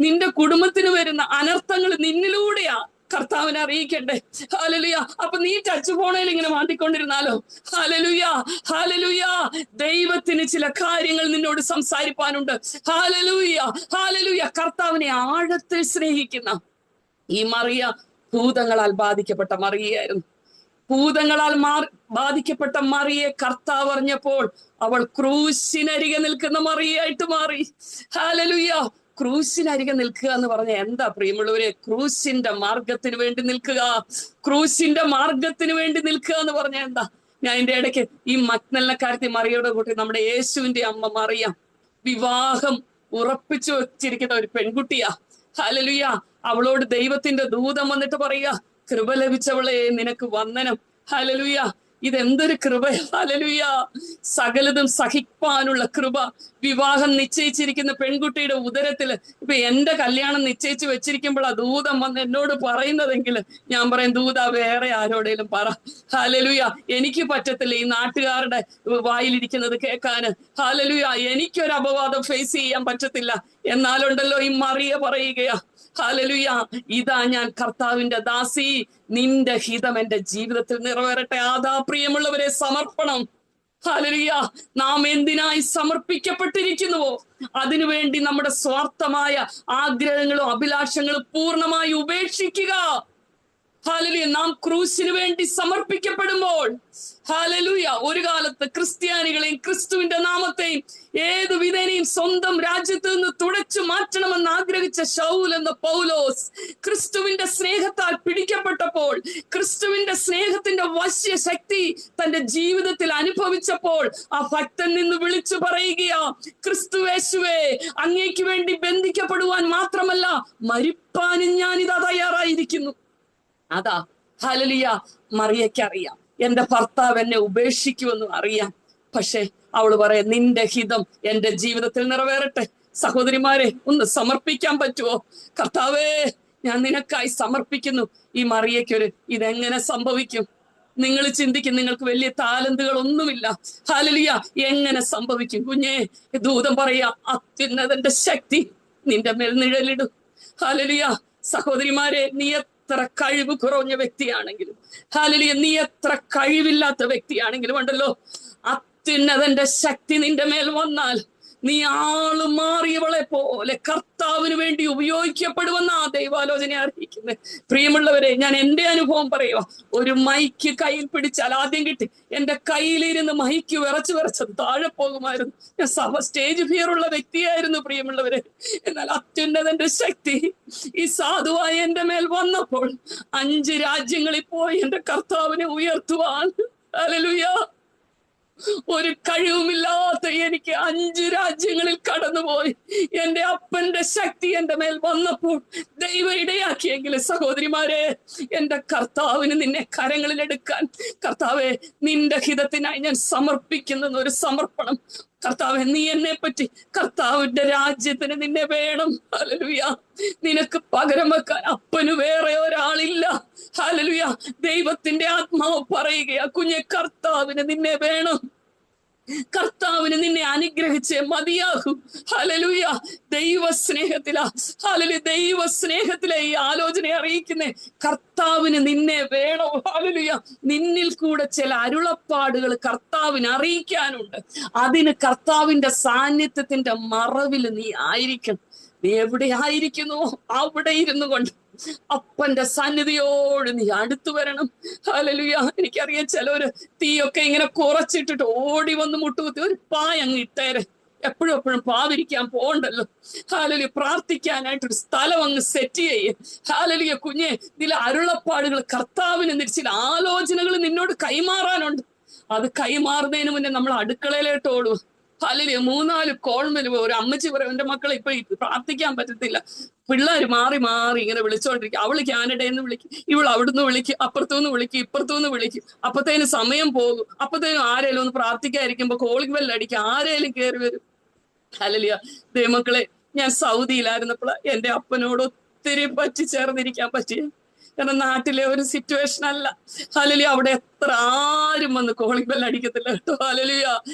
നിന്റെ കുടുംബത്തിന് വരുന്ന അനർത്ഥങ്ങൾ നിന്നിലൂടെയാ കർത്താവിനെ അറിയിക്കണ്ടേ. ഹല്ലേലൂയ. അപ്പൊ നീ ടച്ച് ഫോണിൽ ഇങ്ങനെ മാറ്റിക്കൊണ്ടിരുന്നാലോ? Hallelujah, hallelujah. ദൈവത്തിന് ചില കാര്യങ്ങൾ നിന്നോട് സംസാരിപ്പാനുണ്ട്. Hallelujah, hallelujah. കർത്താവിനെ ആഴത്തിൽ സ്നേഹിക്കുന്ന ഈ മറിയ ഭൂതങ്ങളാൽ ബാധിക്കപ്പെട്ട മറിയായിരുന്നു. ഭൂതങ്ങളാൽ ബാധിക്കപ്പെട്ട മറിയെ കർത്താവ് അറിഞ്ഞപ്പോൾ അവൾ ക്രൂശിനരികെ നിൽക്കുന്ന മറിയായിട്ട് മാറി. ഹല്ലേലൂയ. ക്രൂശിനരികെ നിൽക്കുക എന്ന് പറഞ്ഞ എന്താ പ്രിയമുള്ളവരെ? ക്രൂശിന്റെ മാർഗത്തിന് വേണ്ടി നിൽക്കുക. ക്രൂശിന്റെ മാർഗത്തിന് വേണ്ടി നിൽക്കുക എന്ന് പറഞ്ഞ എന്താ? ഞാൻ എന്റെ ഇടയ്ക്ക് ഈ മഗ്ദലക്കാരത്തി മറിയയുടെ കൂട്ടി നമ്മുടെ യേശുവിന്റെ അമ്മ മറിയ വിവാഹം ഉറപ്പിച്ചു വെച്ചിരിക്കുന്ന ഒരു പെൺകുട്ടിയാ. ഹല്ലേലൂയ. അവളോട് ദൈവത്തിന്റെ ദൂതൻ വന്നിട്ട് പറയുക, കൃപ ലഭിച്ചവളെ നിനക്ക് വന്ദനം. ഹല്ലേലൂയ. ഇതെന്തൊരു കൃപ! ഹല്ലേലൂയ. സകലതും സഹിപ്പാനുള്ള കൃപ. വിവാഹം നിശ്ചയിച്ചിരിക്കുന്ന പെൺകുട്ടിയുടെ ഉദരത്തില് ഇപ്പൊ എന്റെ കല്യാണം നിശ്ചയിച്ചു വെച്ചിരിക്കുമ്പോൾ ആ ദൂതം വന്ന് എന്നോട് പറയുന്നതെങ്കിൽ ഞാൻ പറയും, ദൂത വേറെ ആരോടേലും പറ. ഹല്ലേലൂയ. എനിക്ക് പറ്റത്തില്ല ഈ നാട്ടുകാരുടെ വായിലിരിക്കുന്നത് കേൾക്കാന്. ഹല്ലേലൂയ. എനിക്കൊരു അപവാദം ഫേസ് ചെയ്യാൻ പറ്റത്തില്ല. എന്നാലുണ്ടല്ലോ ഈ മറിയ പറയുകയാ, ഹല്ലേലൂയ, ഇതാ ഞാൻ കർത്താവിന്റെ ദാസി, നിന്റെ ഹിതം എന്റെ ജീവിതത്തിൽ നിറവേറട്ടെ. ആദാ പ്രിയമുള്ളവരെ, സമർപ്പണം. ഹല്ലേലൂയ. നാം എന്തിനായി സമർപ്പിക്കപ്പെട്ടിരിക്കുന്നുവോ അതിനുവേണ്ടി നമ്മുടെ സ്വാർത്ഥമായ ആഗ്രഹങ്ങളും അഭിലാഷങ്ങളും പൂർണ്ണമായി ഉപേക്ഷിക്കുക. ഹല്ലേലൂയ. നാം ക്രൂശിന് വേണ്ടി സമർപ്പിക്കപ്പെടുമ്പോൾ, ഹല്ലേലൂയ, ഒരു കാലത്ത് ക്രിസ്ത്യാനികളെയും ക്രിസ്തുവിന്റെ നാമത്തെയും ഏതു വിധേനയും സ്വന്തം രാജ്യത്ത് നിന്ന് തുടച്ചു മാറ്റണമെന്ന് ആഗ്രഹിച്ച ശൗൽ എന്ന പൗലോസ് ക്രിസ്തുവിന്റെ സ്നേഹത്താൽ പിടിക്കപ്പെട്ടപ്പോൾ, ക്രിസ്തുവിന്റെ സ്നേഹത്തിന്റെ വശ്യ ശക്തി തന്റെ ജീവിതത്തിൽ അനുഭവിച്ചപ്പോൾ ആ ഭക്തൻ നിന്ന് വിളിച്ചു പറയുകയാ, ക്രിസ്തുവേശുവേ, അങ്ങേക്ക് വേണ്ടി ബന്ധിക്കപ്പെടുവാൻ മാത്രമല്ല മരിപ്പാനും ഞാനിതാ തയ്യാറായിരിക്കുന്നു. അതാ ഹല്ലേലൂയ. മറിയയ്ക്ക് അറിയാം എന്റെ ഭർത്താവ് എന്നെ ഉപേക്ഷിക്കുമെന്നും അറിയാം. പക്ഷെ അവള് പറയാം, നിന്റെ ഹിതം എന്റെ ജീവിതത്തിൽ നിറവേറട്ടെ. സഹോദരിമാരെ, ഒന്ന് സമർപ്പിക്കാൻ പറ്റുമോ? കർത്താവേ, ഞാൻ നിനക്കായി സമർപ്പിക്കുന്നു. ഈ മറിയയ്ക്കൊരു ഇതെങ്ങനെ സംഭവിക്കും? നിങ്ങൾ ചിന്തിക്കും, നിങ്ങൾക്ക് വലിയ താലന്തുകൾ ഒന്നുമില്ല. ഹല്ലേലൂയ. എങ്ങനെ സംഭവിക്കും? കുഞ്ഞേ, ദൂതം പറയാ, അത്യുന്നതന്റെ ശക്തി നിന്റെ മേൽ നിഴലിടും. ഹല്ലേലൂയ. സഹോദരിമാരെ, നീ എത്ര കഴിവ് കുറഞ്ഞ വ്യക്തിയാണെങ്കിലും, ഹല്ലേലൂയ, നീ എത്ര കഴിവില്ലാത്ത വ്യക്തിയാണെങ്കിലും ഉണ്ടല്ലോ, അത്യുന്നതന്റെ ശക്തി നിന്റെ മേൽ വന്നാൽ നീ ആള് മാറിയവളെ പോലെ കർത്താവിന് വേണ്ടി ഉപയോഗിക്കപ്പെടുമെന്ന ആ ദൈവാലോചന അറിയിക്കുന്നത്. പ്രിയമുള്ളവരെ, ഞാൻ എന്റെ അനുഭവം പറയുക. ഒരു മൈക്ക് കയ്യിൽ പിടിച്ചാൽ ആദ്യം കിട്ടി എന്റെ കയ്യിലിരുന്ന് മൈക്ക് വിറച്ച് താഴെ പോകുമായിരുന്നു. ഞാൻ സ്റ്റേജ് ഫിയർ ഉള്ള വ്യക്തിയായിരുന്നു പ്രിയമുള്ളവരെ. എന്നാൽ അത്യുന്നതന്റെ ശക്തി ഈ സാധുവായ എന്റെ മേൽ വന്നപ്പോൾ 5 രാജ്യങ്ങളിൽ പോയി എന്റെ കർത്താവിനെ ഉയർത്തുവാൻ, ഹല്ലേലൂയ, ഒരു കഴിവുമില്ലാത്ത എനിക്ക് 5 രാജ്യങ്ങളിൽ കടന്നുപോയി എന്റെ അപ്പന്റെ ശക്തി എന്റെ മേൽ വന്നപ്പോൾ ദൈവം ഇടയാക്കിയെങ്കിൽ, സഹോദരിമാരെ, എന്റെ കർത്താവിന് നിന്നെ കരങ്ങളിലെടുക്കാൻ, കർത്താവെ, നിന്റെ ഹിതത്തിനായി ഞാൻ സമർപ്പിക്കുന്ന ഒരു സമർപ്പണം. കർത്താവെ, നീ എന്നെ പറ്റി, കർത്താവിന്റെ രാജ്യത്തിന് നിന്നെ വേണം. ഹല്ലേലൂയ. നിനക്ക് പകരം വെക്കാൻ അപ്പന് വേറെ ഒരാളില്ല. ഹല്ലേലൂയ. ദൈവത്തിന്റെ ആത്മാവ് പറയുകയാ, കുഞ്ഞെ, കർത്താവിന് നിന്നെ വേണം. കർത്താവിന് നിന്നെ അനുഗ്രഹിച്ചേ മതിയാകൂ. ഹല്ലേലൂയ. ദൈവസ്നേഹത്തിലാ, ഹല്ലേലൂയ, ദൈവസ്നേഹത്തിലെ ഈ ആലോചന അറിയിക്കുന്നേ, കർത്താവിന് നിന്നെ വേണോ? ഹല്ലേലൂയ. നിന്നിൽ കൂടെ ചില അരുളപ്പാടുകൾ കർത്താവിന് അറിയിക്കാനുണ്ട്. അതിന് കർത്താവിന്റെ സാന്നിധ്യത്തിന്റെ മറവിൽ നീ ആയിരിക്കണം. നീ എവിടെ ആയിരിക്കുന്നു അവിടെ ഇരുന്നു കൊണ്ട് അപ്പന്റെ സന്നിധിയോട് നീ അടുത്തു വരണം. ഹല്ലേലൂയ. എനിക്കറിയാം, ചിലവര് തീയൊക്കെ ഇങ്ങനെ കുറച്ചിട്ടിട്ട് ഓടി വന്ന് മുട്ടുകുത്തി ഒരു പായങ്ങ് ഇട്ടേരെ. എപ്പോഴും പാവിരിക്കാൻ പോകണ്ടല്ലോ. ഹല്ലേലൂയ. പ്രാർത്ഥിക്കാനായിട്ടൊരു സ്ഥലം അങ്ങ് സെറ്റ് ചെയ്യേ. ഹല്ലേലൂയ. കുഞ്ഞെ, ഇതിൽ അരുളപ്പാടുകൾ കർത്താവിന് ചില ആലോചനകൾ നിന്നോട് കൈമാറാനുണ്ട്. അത് കൈമാറുന്നതിന് മുന്നേ നമ്മൾ അടുക്കളയിലോട്ട് ഓടുക. ഹല്ലേലൂയ. 3-4 കോൾമേൽ ഒരു അമ്മച്ചി പറയും, എന്റെ മക്കളെ ഇപ്പൊ പ്രാർത്ഥിക്കാൻ പറ്റത്തില്ല, പിള്ളേര് മാറി മാറി ഇങ്ങനെ വിളിച്ചോണ്ടിരിക്കും. അവള് കാനഡയിൽ നിന്ന് വിളിക്കും, ഇവൾ അവിടുന്ന് വിളിക്കും, അപ്പുറത്തുനിന്ന് വിളിക്കും, ഇപ്പുറത്തുനിന്ന് വിളിക്കും. അപ്പത്തേനും സമയം പോകും. അപ്പത്തേനും ആരേലും ഒന്ന് പ്രാർത്ഥിക്കാതിരിക്കുമ്പോ കോളിംഗ് ബെൽ അടിക്കും, ആരേലും കയറി വരും. ഹല്ലേലൂയ. ദൈവമക്കളെ, ഞാൻ സൗദിയിലായിരുന്നപ്പോൾ എന്റെ അപ്പനോട് ഒത്തിരി പറ്റിച്ചേർന്നിരിക്കാൻ പറ്റിയ, കാരണം നാട്ടിലെ ഒരു സിറ്റുവേഷൻ അല്ല. ഹല്ലേലൂയ. അവിടെ എത്ര ആരും വന്ന് കോളിംഗ് ബെൽ അടിക്കത്തില്ല കേട്ടോ. ഹല്ലേലൂയ.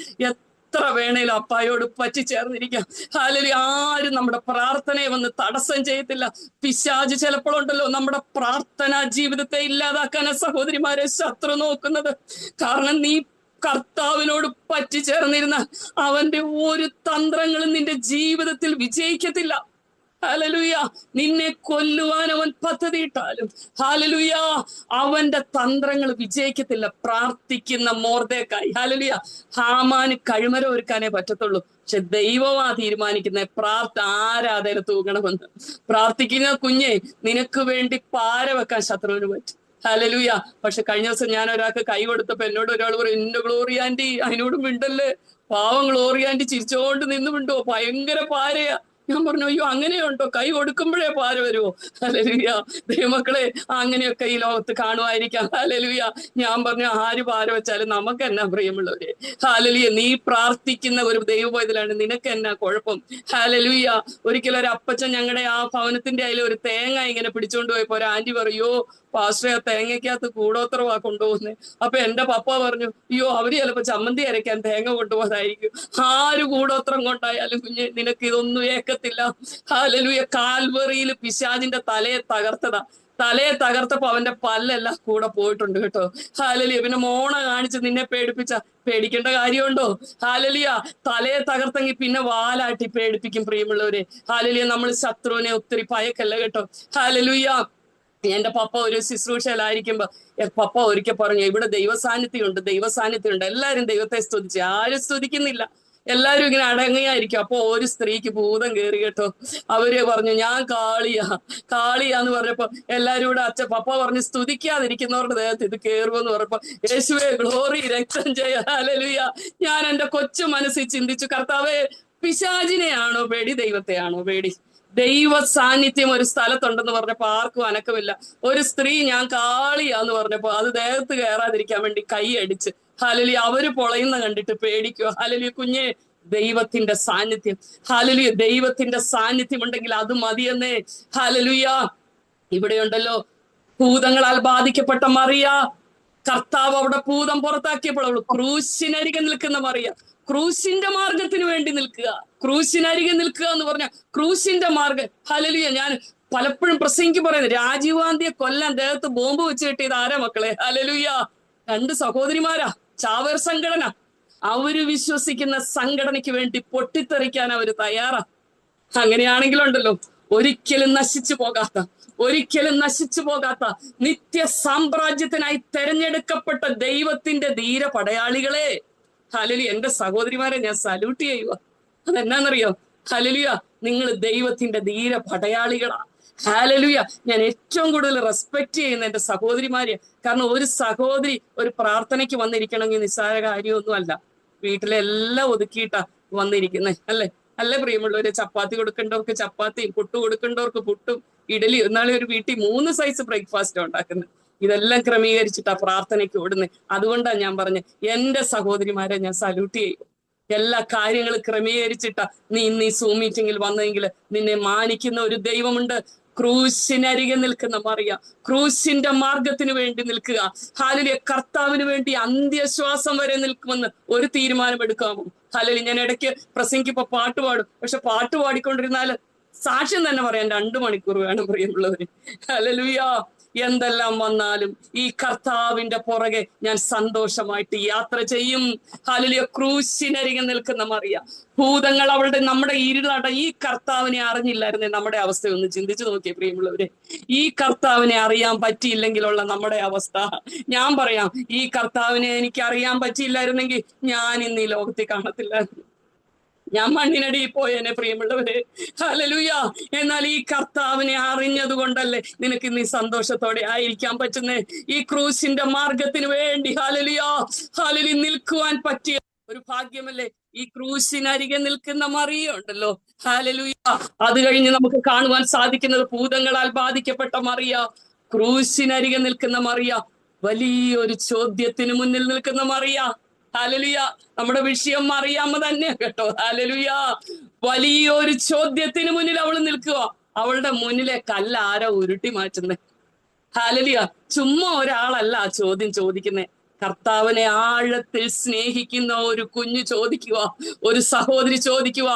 എത്ര വേണേലും അപ്പായോട് പറ്റിച്ചേർന്നിരിക്കാം. ഹല്ലേലൂയ. ആരും നമ്മുടെ പ്രാർത്ഥനയെ വന്ന് തടസ്സം ചെയ്യത്തില്ല. പിശാച് ചിലപ്പോഴുണ്ടല്ലോ നമ്മുടെ പ്രാർത്ഥനാ ജീവിതത്തെ ഇല്ലാതാക്കാനാ സഹോദരിമാരെ ശത്രു നോക്കുന്നത്. കാരണം നീ കർത്താവിനോട് പറ്റിച്ചേർന്നിരുന്ന അവന്റെ ഒരു തന്ത്രങ്ങളും നിന്റെ ജീവിതത്തിൽ വിജയിക്കത്തില്ല. ഹല്ലേലൂയ. നിന്നെ കൊല്ലുവാൻ അവൻ പദ്ധതിയിട്ടാലും ഹല്ലേലൂയ അവന്റെ തന്ത്രങ്ങൾ വിജയിക്കത്തില്ല. പ്രാർത്ഥിക്കുന്ന മോർദെഖായി, ഹല്ലേലൂയ, ഹാമാന് കഴിമര ഒരുക്കാനേ പറ്റത്തുള്ളൂ. പക്ഷെ ദൈവമാ തീരുമാനിക്കുന്ന ആരാധന തൂങ്ങണമെന്ന്. പ്രാർത്ഥിക്കുന്ന കുഞ്ഞെ, നിനക്ക് വേണ്ടി പാര വെക്കാൻ ശത്രുവിന് പറ്റും. ഹല്ലേലൂയ. പക്ഷെ കഴിഞ്ഞ ദിവസം ഞാൻ ഒരാൾക്ക് കൈ കൊടുത്തപ്പോ എന്നോട് ഒരാൾ പറയും, എന്റെ ഗ്ലോറി ആന്റി അതിനോട് മിണ്ടല്ലേ, പാവം ഗ്ലോറി ആന്റി ചിരിച്ചോണ്ട് നിന്ന് മിണ്ടോ, ഭയങ്കര പാരയാ. ഞാൻ പറഞ്ഞു, അയ്യോ അങ്ങനെയുണ്ടോ, കൈ കൊടുക്കുമ്പോഴേ പാര വരുമോ? ഹല്ലേലൂയ. ദൈവമക്കളെ, അങ്ങനെയൊക്കെ ഈ ലോകത്ത് കാണുമായിരിക്കാം. ഹല്ലേലൂയ. ഞാൻ പറഞ്ഞു, ആര് പാര വെച്ചാലും നമുക്ക് എന്നാ പ്രിയമുള്ളവരെ. ഹല്ലേലൂയ. നീ പ്രാർത്ഥിക്കുന്ന ഒരു ദൈവപോയതിലാണ്, നിനക്ക് എന്നാ കുഴപ്പം? ഹല്ലേലൂയ. ഒരിക്കലും ഒരു അപ്പച്ചൻ ഞങ്ങളുടെ ആ ഭവനത്തിന്റെ അതിൽ ഒരു തേങ്ങ ഇങ്ങനെ പിടിച്ചോണ്ട് പോയപ്പോ ഒരു ആന്റി പറയോ, പാസ്റ്ററെ ആ തേങ്ങയ്ക്കകത്ത് കൂടോത്രവാ കൊണ്ടുപോകുന്നത്. അപ്പൊ എന്റെ പപ്പ പറഞ്ഞു, അയ്യോ അവര് ചിലപ്പോ ചമ്മന്തി അരയ്ക്കാൻ തേങ്ങ കൊണ്ടുപോകാതായിരിക്കും. ആര് കൂടോത്രം കൊണ്ടായാലും കുഞ്ഞ് നിനക്ക് ഇതൊന്നും ഏക്കത്തില്ല. ഹല്ലേലൂയ. കാൽവറിയിൽ പിശാചിന്റെ തലയെ തകർത്തപ്പോ അവന്റെ പല്ലെല്ലാം കൂടെ പോയിട്ടുണ്ട് കേട്ടോ. ഹല്ലേലൂയ. പിന്നെ മോണ കാണിച്ച് നിന്നെ പേടിക്കേണ്ട കാര്യമുണ്ടോ? ഹല്ലേലൂയ. തലയെ തകർത്തെങ്കിൽ പിന്നെ വാലാട്ടി പേടിപ്പിക്കും പ്രിയമുള്ളവരെ. ഹല്ലേലൂയ. നമ്മൾ ശത്രുവിനെ ഒത്തിരി ഭയക്കല്ല കേട്ടോ. ഹല്ലേലൂയ. എന്റെ പപ്പ ഒരു ശുശ്രൂഷയിലായിരിക്കുമ്പോ പപ്പ ഒരിക്കൽ പറഞ്ഞു, ഇവിടെ ദൈവസാന്നിധ്യമുണ്ട്. എല്ലാരും ദൈവത്തെ സ്തുതിച്ച്, ആരും സ്തുതിക്കുന്നില്ല, എല്ലാരും ഇങ്ങനെ അടങ്ങിയായിരിക്കും. അപ്പൊ ഒരു സ്ത്രീക്ക് ഭൂതം കയറി കേട്ടോ. അവര് പറഞ്ഞു, ഞാൻ കാളിയാന്ന് പറഞ്ഞപ്പോ എല്ലാരും കൂടെ പപ്പ പറഞ്ഞു, സ്തുതിക്കാതിരിക്കുന്നവരുടെ ദേഹത്ത് ഇത് കയറുമെന്ന് പറഞ്ഞപ്പോ, യേശുവേ ഗ്ലോറി, രക്തം ജയ, ഹല്ലേലൂയ. ഞാൻ എന്റെ കൊച്ചു മനസ്സിൽ ചിന്തിച്ചു, കർത്താവേ, പിശാചിനെയാണോ പേടി, ദൈവത്തെയാണോ പേടി? ദൈവ സാന്നിധ്യം ഒരു സ്ഥലത്തുണ്ടെന്ന് പറഞ്ഞപ്പോ ആർക്കും അനക്കമില്ല. ഒരു സ്ത്രീ ഞാൻ കാളിയാന്ന് പറഞ്ഞപ്പോ അത് ദേഹത്ത് കയറാതിരിക്കാൻ വേണ്ടി കൈ അടിച്ച്, ഹല്ലേലൂയ, അവര് പൊളയുന്ന കണ്ടിട്ട് പേടിക്കുക. ഹല്ലേലൂയ. കുഞ്ഞെ, ദൈവത്തിന്റെ സാന്നിധ്യം, ഹല്ലേലൂയ, ദൈവത്തിന്റെ സാന്നിധ്യം ഉണ്ടെങ്കിൽ അത് മതിയെന്നേ. ഹല്ലേലൂയ. ഇവിടെയുണ്ടല്ലോ ഭൂതങ്ങളാൽ ബാധിക്കപ്പെട്ട മറിയ, കർത്താവ് അവിടെ ഭൂതം പുറത്താക്കിയപ്പോൾ അവൾ ക്രൂശിനരികെ നിൽക്കുന്ന മറിയ, ക്രൂശിന്റെ മാർഗത്തിന് വേണ്ടി നിൽക്കുക. ക്രൂശിനരികെ നിൽക്കുക എന്ന് പറഞ്ഞ ക്രൂശിന്റെ മാർഗം. ഹല്ലേലൂയ. ഞാൻ പലപ്പോഴും പ്രസംഗിക്ക് പറയുന്നത്, രാജീവ് ഗാന്ധിയെ കൊല്ലാൻ ദേഹത്ത് ബോംബ് വെച്ച് കിട്ടിയത് ആരാ മക്കളെ? ഹല്ലേലൂയ. 2 സഹോദരിമാരാ, ചാവേർ സംഘടന. അവര് വിശ്വസിക്കുന്ന സംഘടനയ്ക്ക് വേണ്ടി പൊട്ടിത്തെറിക്കാൻ അവര് തയ്യാറാ. അങ്ങനെയാണെങ്കിലുണ്ടല്ലോ ഒരിക്കലും നശിച്ചു പോകാത്ത നിത്യ സാമ്രാജ്യത്തിനായി തെരഞ്ഞെടുക്കപ്പെട്ട ദൈവത്തിന്റെ ധീര പടയാളികളെ, ഹല്ലേലൂയ, എന്റെ സഹോദരിമാരെ ഞാൻ സല്യൂട്ട് ചെയ്യുക. അതെന്നാന്നറിയോ? ഹല്ലേലൂയ, നിങ്ങൾ ദൈവത്തിന്റെ ധീര പടയാളികളാ. ഹല്ലേലൂയ. ഞാൻ ഏറ്റവും കൂടുതൽ റെസ്പെക്ട് ചെയ്യുന്ന എന്റെ സഹോദരിമാരെ. കാരണം ഒരു സഹോദരി ഒരു പ്രാർത്ഥനയ്ക്ക് വന്നിരിക്കണമെങ്കിൽ നിസ്സാര കാര്യമൊന്നും അല്ല. വീട്ടിലെല്ലാം ഒതുക്കിയിട്ടാ വന്നിരിക്കുന്നേ, അല്ലേ പ്രിയമുള്ളവര്? ചപ്പാത്തി കൊടുക്കേണ്ടവർക്ക് ചപ്പാത്തിയും, പുട്ട് കൊടുക്കേണ്ടവർക്ക് പുട്ടും, ഇഡലി. എന്നാലും ഒരു വീട്ടിൽ 3 സൈസ് ബ്രേക്ക്ഫാസ്റ്റ് ഉണ്ടാക്കുന്നത്. ഇതെല്ലാം ക്രമീകരിച്ചിട്ടാ പ്രാർത്ഥനയ്ക്ക് ഓടുന്നത്. അതുകൊണ്ടാണ് ഞാൻ പറഞ്ഞത്, എന്റെ സഹോദരിമാരെ ഞാൻ സല്യൂട്ട് ചെയ്യും. എല്ലാ കാര്യങ്ങളും ക്രമീകരിച്ചിട്ടാ നീ ഇന്ന് ഈ സൂം മീറ്റിംഗിൽ വന്നെങ്കിൽ നിന്നെ മാനിക്കുന്ന ഒരു ദൈവമുണ്ട്. ക്രൂശിനരികെ നിൽക്കുന്ന മറിയ, ക്രൂശിന്റെ മാർഗത്തിന് വേണ്ടി നിൽക്കുക. ഹല്ലേലൂയ. കർത്താവിന് വേണ്ടി അന്ത്യശ്വാസം വരെ നിൽക്കുമെന്ന് ഒരു തീരുമാനം എടുക്കാമോ? ഹല്ലേലൂയ. ഞാൻ ഇടയ്ക്ക് പ്രസംഗിക്കുമ്പോ പാട്ട് പാടും. പക്ഷെ പാട്ട് പാടിക്കൊണ്ടിരുന്നാല് സാക്ഷ്യം തന്നെ പറയാൻ 2 മണിക്കൂർ വേണം പ്രിയമുള്ളവര്. ഹല്ലേലൂയ. എന്തെല്ലാം വന്നാലും ഈ കർത്താവിന്റെ പുറകെ ഞാൻ സന്തോഷമായിട്ട് യാത്ര ചെയ്യും. ഹല്ലേലൂയ. ക്രൂശിനരികെ നിൽക്കുന്ന മറിയ, ഭൂതങ്ങൾ നമ്മുടെ ഇരുളട ഈ കർത്താവിനെ അറിഞ്ഞില്ലായിരുന്നേ നമ്മുടെ അവസ്ഥ ഒന്ന് ചിന്തിച്ചു നോക്കിയേ പ്രിയമുള്ളവരെ. ഈ കർത്താവിനെ അറിയാൻ പറ്റിയില്ലെങ്കിലുള്ള നമ്മുടെ അവസ്ഥ ഞാൻ പറയാം. ഈ കർത്താവിനെ എനിക്ക് അറിയാൻ പറ്റിയില്ലായിരുന്നെങ്കിൽ ഞാൻ ഇന്ന് ഈ ലോകത്തിൽ കാണത്തില്ലായിരുന്നു. ഞാൻ മണ്ണിനടിയിൽ പോയേനെ പ്രിയമുള്ളവരെ. ഹല്ലേലൂയ. എന്നാൽ ഈ കർത്താവിനെ അറിഞ്ഞത് കൊണ്ടല്ലേ നിനക്ക് ഇന്ന് സന്തോഷത്തോടെ ആയിരിക്കാൻ പറ്റുന്നേ. ഈ ക്രൂശിന്റെ മാർഗത്തിന് വേണ്ടി ഹല്ലേലൂയ നിൽക്കുവാൻ പറ്റിയ ഒരു ഭാഗ്യമല്ലേ ഈ ക്രൂശിനരികെ നിൽക്കുന്ന മറിയ ഉണ്ടല്ലോ, ഹല്ലേലൂയ. അത് കഴിഞ്ഞ് നമുക്ക് കാണുവാൻ സാധിക്കുന്നത് ഭൂതങ്ങളാൽ ബാധിക്കപ്പെട്ട മറിയ, ക്രൂശിനരികെ നിൽക്കുന്ന മറിയ, വലിയൊരു ചോദ്യത്തിന് മുന്നിൽ നിൽക്കുന്ന മറിയ. ഹല്ലേലൂയ. നമ്മുടെ വിഷയം മറിയാമ്മ തന്നെ കേട്ടോ. ഹല്ലേലൂയ. വലിയൊരു ചോദ്യത്തിന് മുന്നിൽ അവൾ നിൽക്കുക. അവളുടെ മുന്നിലെ കല്ല് ആരാ ഉരുട്ടി മാറ്റുന്നത്? ഹല്ലേലൂയ. ചുമ്മാ ഒരാളല്ല ആ ചോദ്യം ചോദിക്കുന്നത്. കർത്താവിനെ ആഴത്തിൽ സ്നേഹിക്കുന്ന ഒരു കുഞ്ഞു ചോദിക്കുക, ഒരു സഹോദരി ചോദിക്കുക,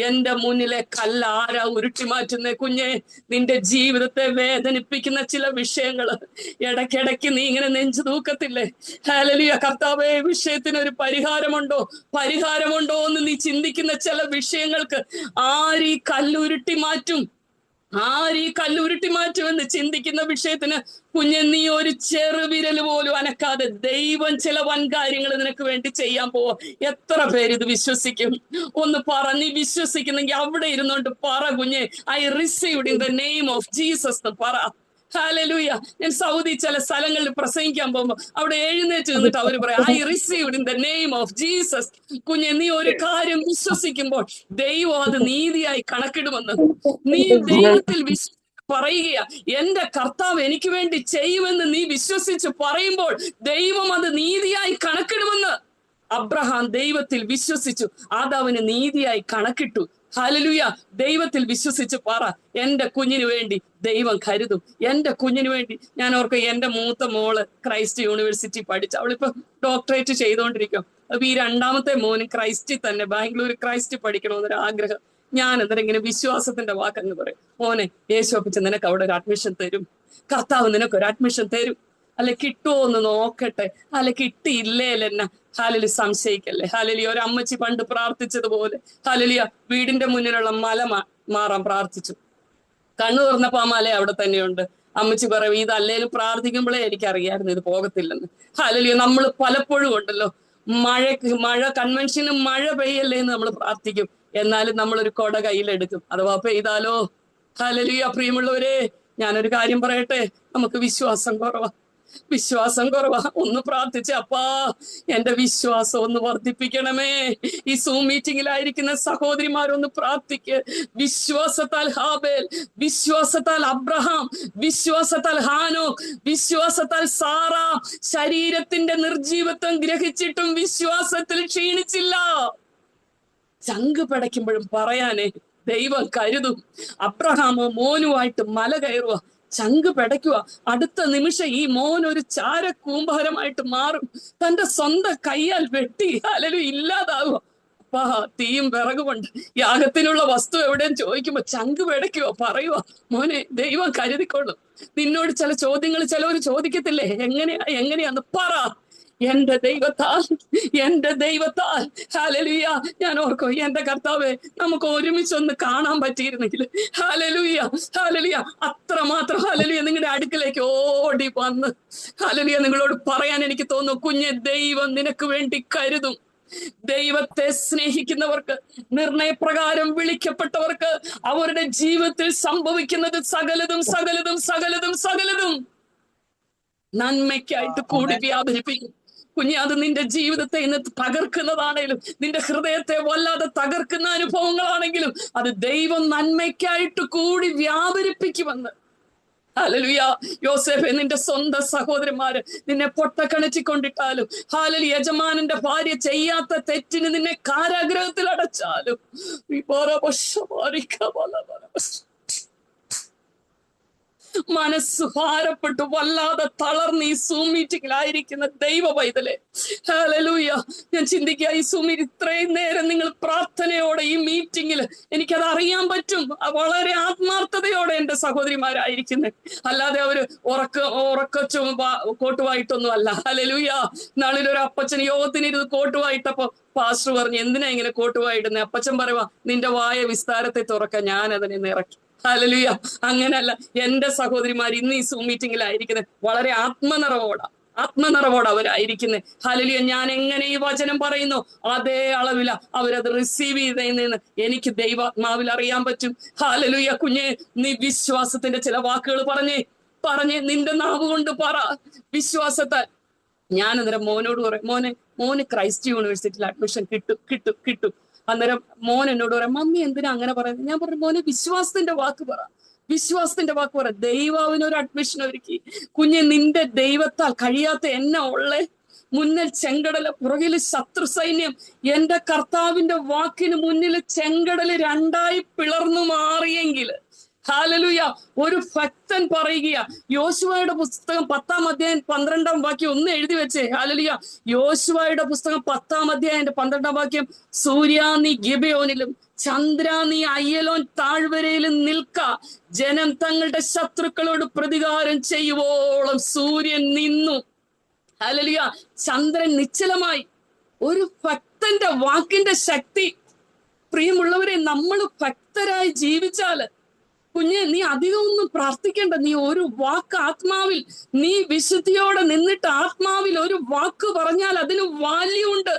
എന്റെ മുന്നിലെ കല്ല് ആരാ ഉരുട്ടി മാറ്റുന്നേ? കുഞ്ഞെ, നിന്റെ ജീവിതത്തെ വേദനിപ്പിക്കുന്ന ചില വിഷയങ്ങള് ഇടയ്ക്കിടയ്ക്ക് നീ ഇങ്ങനെ നെഞ്ചു തൂക്കത്തില്ലേ? ഹല്ലേലൂയ. കർത്താവേ, വിഷയത്തിന് ഒരു പരിഹാരമുണ്ടോ എന്ന് നീ ചിന്തിക്കുന്ന ചില വിഷയങ്ങൾക്ക് ആരീ കല്ലുരുട്ടി മാറ്റും? ആരീ കല്ലുരുട്ടി മാറ്റുമെന്ന് ചിന്തിക്കുന്ന വിഷയത്തിന് കുഞ്ഞെ, നീ ഒരു ചെറുവിരൽ പോലും അനക്കാതെ ദൈവം ചില വൻകാര്യങ്ങൾ നിനക്ക് വേണ്ടി ചെയ്യാൻ പോവാ. എത്ര പേര് ഇത് വിശ്വസിക്കും? ഒന്ന് പറ. നീ വിശ്വസിക്കുന്നെങ്കിൽ അവിടെ ഇരുന്നോണ്ട് പറ കുഞ്ഞെ, I received in the name of Jesus എന്ന് പറ. ഹല്ലേലൂയ. ഞാൻ സൗദി ചില സ്ഥലങ്ങളിൽ പ്രസംഗിക്കാൻ പോകുമ്പോൾ അവിടെ എഴുന്നേറ്റ് നിന്നിട്ട് അവർ പറയാം, I received in the name of Jesus. കുഞ്ഞെ, നീ ഒരു കാര്യം വിശ്വസിക്കുമ്പോൾ ദൈവം അത് നീതിയായി കണക്കിടുമെന്ന്. നീ ദൈവത്തിൽ പറയുകയാ, എന്റെ കർത്താവ് എനിക്ക് വേണ്ടി ചെയ്യുമെന്ന് നീ വിശ്വസിച്ച് പറയുമ്പോൾ ദൈവം അത് നീതിയായി കണക്കിടുമെന്ന്. അബ്രഹാം ദൈവത്തിൽ വിശ്വസിച്ചു, അതവന് നീതിയായി കണക്കിട്ടു. ഹല്ലേലൂയ. ദൈവത്തിൽ വിശ്വസിച്ച് പറ, എന്റെ കുഞ്ഞിന് വേണ്ടി ദൈവം കരുതും. എന്റെ കുഞ്ഞിന് വേണ്ടി. ഞാൻ ഓർക്കും, എന്റെ മൂത്ത മോള് ക്രൈസ്റ്റ് യൂണിവേഴ്സിറ്റി പഠിച്ചു, അവളിപ്പോ ഡോക്ടറേറ്റ് ചെയ്തുകൊണ്ടിരിക്കും. അപ്പൊ ഈ രണ്ടാമത്തെ മോന് ക്രൈസ്റ്റിൽ തന്നെ, ബാംഗ്ലൂർ ക്രൈസ്റ്റിൽ പഠിക്കണമെന്നൊരു ആഗ്രഹം. ഞാൻ അന്നേരം ഇങ്ങനെ വിശ്വാസത്തിന്റെ വാക്കെന്ന് പറയും, മോനെ, യേശു അപ്പച്ച നിനക്ക് അവിടെ ഒരു അഡ്മിഷൻ തരും, കർത്താവ് നിനക്കൊരു അഡ്മിഷൻ തരും. അല്ലെ കിട്ടുമോ എന്ന് നോക്കട്ടെ, അല്ലെ കിട്ടിയില്ലേലെന്ന ഹല്ലേലൂയ സംശയിക്കല്ലേ. ഹല്ലേലൂയ. ഒരു അമ്മച്ചി പണ്ട് പ്രാർത്ഥിച്ചതുപോലെ ഹല്ലേലൂയ വീടിന്റെ മുന്നിലുള്ള മല മാറാൻ പ്രാർത്ഥിച്ചു. കണ്ണു തുറന്നപ്പോ ആ മല അവിടെ തന്നെയുണ്ട്. അമ്മച്ചി പറയും, ഇതല്ലേലും പ്രാർത്ഥിക്കുമ്പോഴേ എനിക്കറിയായിരുന്നു ഇത് പോകത്തില്ലെന്ന്. ഹല്ലേലൂയ. നമ്മൾ പലപ്പോഴും ഉണ്ടല്ലോ, മഴ കൺവെൻഷനും മഴ പെയ്യല്ലേ എന്ന് നമ്മൾ പ്രാർത്ഥിക്കും, എന്നാലും നമ്മളൊരു കൊട കയ്യിലെടുക്കും, അഥവാ പെയ്താലോ. ഹല്ലേലൂയ. പ്രിയമുള്ളവരെ, ഞാനൊരു കാര്യം പറയട്ടെ, നമുക്ക് വിശ്വാസം കുറവാ. ഒന്ന് പ്രാർത്ഥിച്ച്, അപ്പാ എന്റെ വിശ്വാസം ഒന്ന് വർദ്ധിപ്പിക്കണമേ. ഈ സൂം മീറ്റിംഗിലായിരിക്കുന്ന സഹോദരിമാരൊന്ന് പ്രാർത്ഥിക്ക്. വിശ്വാസത്താൽ ഹാബേൽ, വിശ്വാസത്താൽ അബ്രഹാം, വിശ്വാസത്താൽ ഹാനോക്ക്, വിശ്വാസത്താൽ സാറ ശരീരത്തിന്റെ നിർജീവത്വം ഗ്രഹിച്ചിട്ടും വിശ്വാസത്തിൽ ക്ഷീണിച്ചില്ല. ചങ്ക് പടയ്ക്കുമ്പോഴും പറയാനേ ദൈവം കരുതും. അബ്രഹാമോ മോനുമായിട്ട് മല കയറുക, ചങ്ക് പിടയ്ക്കുക. അടുത്ത നിമിഷം ഈ മോൻ ഒരു ചാരക്കൂമ്പാരമായിട്ട് മാറും. തന്റെ സ്വന്തം കയ്യാൽ വെട്ടി ഹല്ലേലൂയ ഇല്ലാതാവുക. അപ്പാ, തീയും വിറകുമുണ്ട്, യാഗത്തിനുള്ള വസ്തു എവിടെയും ചോദിക്കുമ്പോ ചങ്ക് പിടയ്ക്കുക, പറയുക, മോനെ ദൈവം കരുതിക്കൊള്ളും. നിന്നോട് ചില ചോദ്യങ്ങൾ ചിലവർ ചോദിക്കത്തില്ലേ, എങ്ങനെയാന്ന് പറ. എന്റെ ദൈവത്താൽ ഹല്ലേലൂയ. ഞാൻ ഓർക്കും, എന്റെ കർത്താവേ, നമുക്ക് ഒരുമിച്ചൊന്ന് കാണാൻ പറ്റിയിരുന്നെങ്കിൽ. ഹല്ലേലൂയ. അത്രമാത്രം ഹല്ലേലൂയ നിങ്ങളുടെ അടുക്കലേക്ക് ഓടി വന്ന് ഹല്ലേലൂയ നിങ്ങളോട് പറയാൻ എനിക്ക് തോന്നുന്നു, കുഞ്ഞെ, ദൈവം നിനക്ക് വേണ്ടി കരുതും. ദൈവത്തെ സ്നേഹിക്കുന്നവർക്ക്, നിർണയപ്രകാരം വിളിക്കപ്പെട്ടവർക്ക് അവരുടെ ജീവിതത്തിൽ സംഭവിക്കുന്നത് സകലതും നന്മയ്ക്കായിട്ട് കൂടി വ്യാപരിപ്പിക്കും. കുഞ്ഞെ, അത് നിന്റെ ജീവിതത്തെ ഇന്ന് തകർക്കുന്നതാണേലും, നിന്റെ ഹൃദയത്തെ വല്ലാതെ തകർക്കുന്ന അനുഭവങ്ങളാണെങ്കിലും അത് ദൈവം നന്മയ്ക്കായിട്ട് കൂടി വ്യാപരിപ്പിക്കുമെന്ന്. ഹല്ലേലൂയ. യോസേഫേ, നിന്റെ സ്വന്തം സഹോദരന്മാര് നിന്നെ പൊട്ടക്കണച്ചിക്കൊണ്ടിട്ടാലും, ഹല്ലേലൂയ, യജമാനന്റെ ഭാര്യ ചെയ്യാത്ത തെറ്റിന് നിന്നെ കാരാഗ്രഹത്തിൽ അടച്ചാലും, മനസ്സ് ഭാരപ്പെട്ടു വല്ലാതെ തളർന്ന് ഈ സൂം മീറ്റിംഗിലായിരിക്കുന്ന ദൈവ പൈതലേ, ഹല്ലേലൂയ, ഞാൻ ചിന്തിക്കുക, ഈ സൂമിൽ ഇത്രയും നേരം നിങ്ങൾ പ്രാർത്ഥനയോടെ ഈ മീറ്റിംഗിൽ എനിക്കത് അറിയാൻ പറ്റും, വളരെ ആത്മാർത്ഥതയോടെ എന്റെ സഹോദരിമാരായിരിക്കുന്നത്. അല്ലാതെ അവര് ഉറക്കച്ചും കോട്ടുവായിട്ടൊന്നും അല്ല. ഹല്ലേലൂയ. നാളിലൊരു അപ്പച്ചൻ യോഗത്തിനിരുന്ന് കോട്ടുവായിട്ടപ്പോ പാസ്റ്റർ പറഞ്ഞു, എന്തിനാ ഇങ്ങനെ കോട്ടുവായിടുന്നേ? അപ്പച്ചൻ പറയുവാ, നിന്റെ വായ വിസ്താരത്തെ തുറക്കാൻ ഞാൻ അതിനെ നിറക്കി. ഹല്ലേലൂയ. അങ്ങനല്ല, എന്റെ സഹോദരിമാർ ഇന്ന് ഈ സൂം മീറ്റിംഗിലായിരിക്കുന്നത് വളരെ ആത്മനിറവോടെ അവരായിരിക്കുന്നത്. ഹല്ലേലൂയ. ഞാൻ എങ്ങനെ ഈ വചനം പറയുന്നു അതേ അളവില അവരത് റിസീവ് ചെയ്തതെന്ന് എനിക്ക് ദൈവാത്മാവിൽ അറിയാൻ പറ്റും. ഹല്ലേലൂയ. കുഞ്ഞെ, നീ വിശ്വാസത്തിന്റെ ചില വാക്കുകൾ പറഞ്ഞേ, നിന്റെ നാവ് കൊണ്ട് പറ. വിശ്വാസത്താൽ ഞാൻ അന്നേരം മോനോട് പറയും, മോന് ക്രൈസ്റ്റ് യൂണിവേഴ്സിറ്റിയിൽ അഡ്മിഷൻ കിട്ടും. അന്നേരം മോൻ എന്നോട് പറയാം, മമ്മി എന്തിനാ അങ്ങനെ പറയുന്നത്? ഞാൻ പറഞ്ഞു, മോനെ വിശ്വാസത്തിന്റെ വാക്ക് പറ. ദൈവാവിനൊരു അഡ്മിഷൻ ഒരുക്കി. കുഞ്ഞെ, നിന്റെ ദൈവത്താൽ കഴിയാത്ത എന്നാ ഉള്ളേ? മുന്നിൽ ചെങ്കടല്, പുറകില് ശത്രു സൈന്യം. എന്റെ കർത്താവിന്റെ വാക്കിന് മുന്നിൽ ചെങ്കടല് രണ്ടായി പിളർന്നു മാറിയെങ്കിൽ, ഹല്ലേലൂയ, ഒരു ഭക്തൻ പറയുകയാ, യോശുവയുടെ പുസ്തകം 10-ാം അധ്യായം 12-ാം വാക്യം ഒന്ന് എഴുതി വെച്ചേ. ഹല്ലേലൂയ, യോശുവയുടെ പുസ്തകം 10-ാം അധ്യായം 12-ാം വാക്യം, സൂര്യ നീ ഗിബെയോനിലും ചന്ദ്ര നീ അയ്യലോൻ താഴ്വരയിലും നിൽക്ക, ജനം തങ്ങളുടെ ശത്രുക്കളോട് പ്രതികാരം ചെയ്യുവോളം സൂര്യൻ നിന്നു. ഹല്ലേലൂയ, ചന്ദ്രൻ നിശ്ചലമായി. ഒരു ഭക്തന്റെ വാക്കിന്റെ ശക്തി. പ്രിയമുള്ളവരെ, നമ്മൾ ഭക്തരായി ജീവിച്ചാല്, കുഞ്ഞെ, നീ അധികം ഒന്നും പ്രാർത്ഥിക്കേണ്ട. നീ ഒരു വാക്ക് ആത്മാവിൽ, നീ വിശുദ്ധിയോടെ നിന്നിട്ട് ആത്മാവിൽ ഒരു വാക്ക് പറഞ്ഞാൽ അതിന് വാല്യൂ ഉണ്ട്.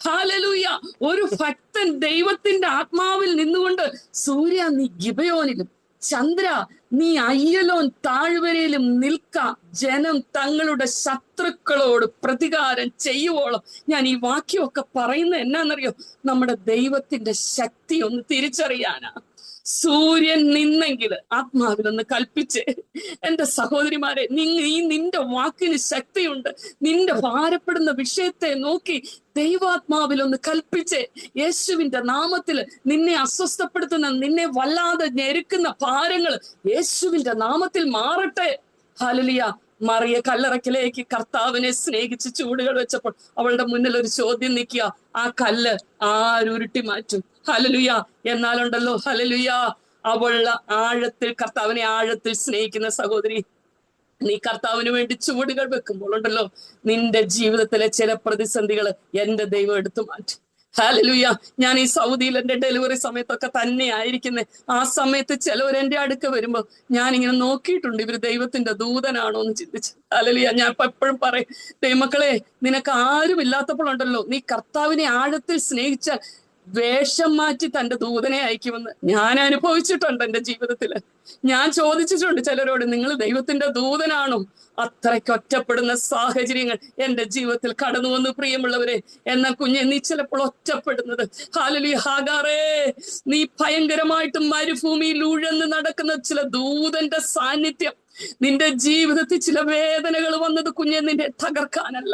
ഹല്ലേലൂയ, ഒരു ഭക്തൻ ദൈവത്തിന്റെ ആത്മാവിൽ നിന്നുകൊണ്ട്, സൂര്യ നീ ഗിബെയോനിലും ചന്ദ്ര നീ അയ്യലോൻ താഴ്വരയിലും നിൽക്ക, ജനം തങ്ങളുടെ ശത്രുക്കളോട് പ്രതികാരം ചെയ്യുവോളം. ഞാൻ ഈ വാക്യമൊക്കെ പറയുന്നത് എന്നാന്നറിയോ? നമ്മുടെ ദൈവത്തിന്റെ ശക്തി ഒന്ന് തിരിച്ചറിയാനാ. സൂര്യൻ നിന്നെങ്കിൽ ആത്മാവിലൊന്ന് കൽപ്പിച്ചേ. എന്റെ സഹോദരിമാരെ, നിന്റെ വാക്കിന് ശക്തിയുണ്ട്. നിന്റെ ഭാരപ്പെടുന്ന വിഷയത്തെ നോക്കി ദൈവാത്മാവിലൊന്ന് കൽപ്പിച്ചേ. യേശുവിന്റെ നാമത്തിൽ നിന്നെ അസ്വസ്ഥപ്പെടുത്തുന്ന, നിന്നെ വല്ലാതെ ഞെരുക്കുന്ന ഭാരങ്ങൾ യേശുവിന്റെ നാമത്തിൽ മാറട്ടെ. ഹല്ലേലൂയ. മറിയ കല്ലറയ്ക്കലേക്ക് കർത്താവിനെ സ്നേഹിച്ച് ചൂടുകൾ വെച്ചപ്പോൾ അവളുടെ മുന്നിൽ ഒരു ചോദ്യം നിൽക്കുക, ആ കല്ല് ആരുരുട്ടി മാറ്റും? ഹല്ലേലൂയ. എന്നാലുണ്ടല്ലോ, ഹല്ലേലൂയ, അവളുടെ ആഴത്തിൽ, കർത്താവിനെ ആഴത്തിൽ സ്നേഹിക്കുന്ന സഹോദരി, നീ കർത്താവിന് വേണ്ടി ചുവടുകൾ വെക്കുമ്പോൾ ഉണ്ടല്ലോ, നിന്റെ ജീവിതത്തിലെ ചില പ്രതിസന്ധികൾ എന്റെ ദൈവം എടുത്തു മാറ്റും. ഹല്ലേലൂയ. ഞാൻ ഈ സൗദിയിൽ എന്റെ ഡെലിവറി സമയത്തൊക്കെ തന്നെ ആയിരിക്കുന്നേ. ആ സമയത്ത് ചിലവർ എന്റെ അടുക്ക വരുമ്പോ ഞാനിങ്ങനെ നോക്കിയിട്ടുണ്ട്, ഇവര് ദൈവത്തിന്റെ ദൂതനാണോ എന്ന് ചിന്തിച്ച്. ഹല്ലേലൂയ. ഞാൻ എപ്പോഴും പറയും, ദൈവമക്കളെ, നിനക്ക് ആരും ഇല്ലാത്തപ്പോഴുണ്ടല്ലോ, നീ കർത്താവിനെ ആഴത്തിൽ സ്നേഹിച്ചാൽ വേഷം മാറ്റി തന്റെ ദൂതനെ അയക്കുമെന്ന് ഞാൻ അനുഭവിച്ചിട്ടുണ്ട് എന്റെ ജീവിതത്തില്. ഞാൻ ചോദിച്ചിട്ടുണ്ട് ചിലരോട്, നിങ്ങൾ ദൈവത്തിന്റെ ദൂതനാണോ? അത്രയ്ക്ക് ഒറ്റപ്പെടുന്ന സാഹചര്യങ്ങൾ എന്റെ ജീവിതത്തിൽ കടന്നു വന്നു. പ്രിയമുള്ളവരെ, എന്നാ കുഞ്ഞെ, നീ ചിലപ്പോൾ ഒറ്റപ്പെടുന്നത്, ഹല്ലേലൂയ, ഹാഗാറേ, നീ ഭയങ്കരമായിട്ട് മരുഭൂമിയിൽ ഉഴന്ന് നടക്കുന്ന ചില ദൂതന്റെ സാന്നിധ്യം. നിന്റെ ജീവിതത്തിൽ ചില വേദനകൾ വന്നത് കുഞ്ഞെ നിന്നെ തകർക്കാനല്ല.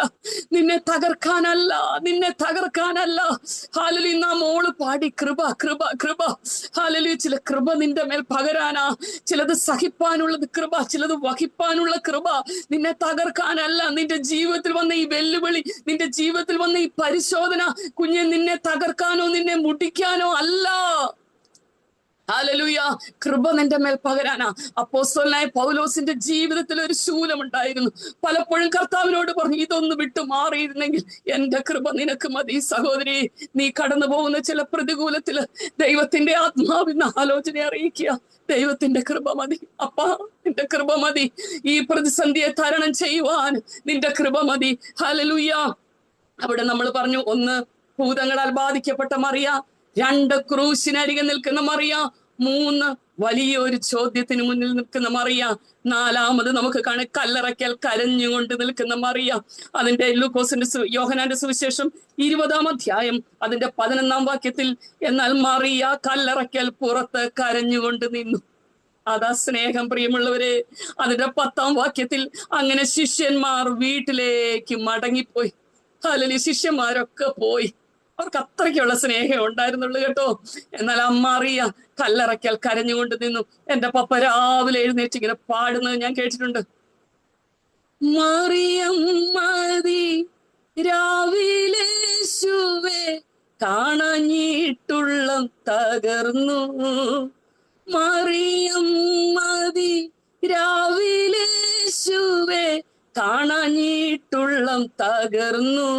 ഹല്ലേലൂയ. നാം മോള് പാടി കൃപ കൃപ കൃപ. ഹല്ലേലൂയ. ചില കൃപ നിന്റെ മേൽ പകരാനാ. ചിലത് സഹിപ്പാനുള്ളത് കൃപ, ചിലത് വഹിപ്പാനുള്ള കൃപ. നിന്നെ തകർക്കാനല്ല. നിന്റെ ജീവിതത്തിൽ വന്ന ഈ വെല്ലുവിളി, നിന്റെ ജീവിതത്തിൽ വന്ന ഈ പരിശോധന കുഞ്ഞെ നിന്നെ തകർക്കാനോ നിന്നെ മുടിക്കാനോ അല്ല. ഹല്ലേലൂയ. കൃപ നിന്റെ മേൽ പകരാനാ. അപ്പോസ്തലനായ പൗലോസിന്റെ ജീവിതത്തിൽ ഒരു ശൂലമുണ്ടായിരുന്നു. പലപ്പോഴും കർത്താവിനോട് പറഞ്ഞു, ഇതൊന്ന് വിട്ടു മാറിയിരുന്നെങ്കിൽ എന്റെ കൃപ നിനക്ക് മതി. സഹോദരി, നീ കടന്നു പോകുന്ന ചില പ്രതികൂലത്തില് ദൈവത്തിന്റെ ആത്മാവിന്ന് ആലോചന അറിയിക്കുക. ദൈവത്തിന്റെ കൃപ മതി അപ്പാ, നിന്റെ കൃപ മതി. ഈ പ്രതിസന്ധിയെ തരണം ചെയ്യുവാൻ നിന്റെ കൃപ മതി. ഹല്ലേലൂയ. അവിടെ നമ്മൾ പറഞ്ഞു, 1 ഭൂതങ്ങളാൽ ബാധിക്കപ്പെട്ട മറിയ, 2 ക്രൂശിനരികെ നിൽക്കുന്ന മറിയ, 3 വലിയൊരു ചോദ്യത്തിന് മുന്നിൽ നിൽക്കുന്ന മറിയ, 4 നമുക്ക് കല്ലറയ്ക്കൽ കരഞ്ഞുകൊണ്ട് നിൽക്കുന്ന മറിയ. അതിന്റെ യോഹന്നാന്റെ സുവിശേഷം 20-ാം അധ്യായം അതിന്റെ 11-ാം വാക്യത്തിൽ, എന്നാൽ മറിയ കല്ലറയ്ക്കൽ പുറത്ത് കരഞ്ഞുകൊണ്ട് നിന്നു. അതാ സ്നേഹം പ്രിയമുള്ളവരെ. അതിന്റെ 10-ാം വാക്യത്തിൽ, അങ്ങനെ ശിഷ്യന്മാർ വീട്ടിലേക്ക് മടങ്ങിപ്പോയി. ഹല്ലേലൂയ. ശിഷ്യന്മാരൊക്കെ പോയി. അവർക്ക് അത്രയ്ക്കുള്ള സ്നേഹം ഉണ്ടായിരുന്നുള്ളൂ കേട്ടോ. എന്നാൽ മറിയ കല്ലറയ്ക്കൽ കരഞ്ഞുകൊണ്ട് നിന്നു. എന്റെ പപ്പ രാവിലെ എഴുന്നേറ്റ് ഇങ്ങനെ പാടുന്നത് ഞാൻ കേട്ടിട്ടുണ്ട്. മറിയം മതി രാവിലെ യേശുവേ കാണാഞ്ഞിട്ടുള്ളം തകർന്നു. മറിയം മതി രാവിലെ യേശുവേ കാണാഞ്ഞിട്ടുള്ളം തകർന്നു.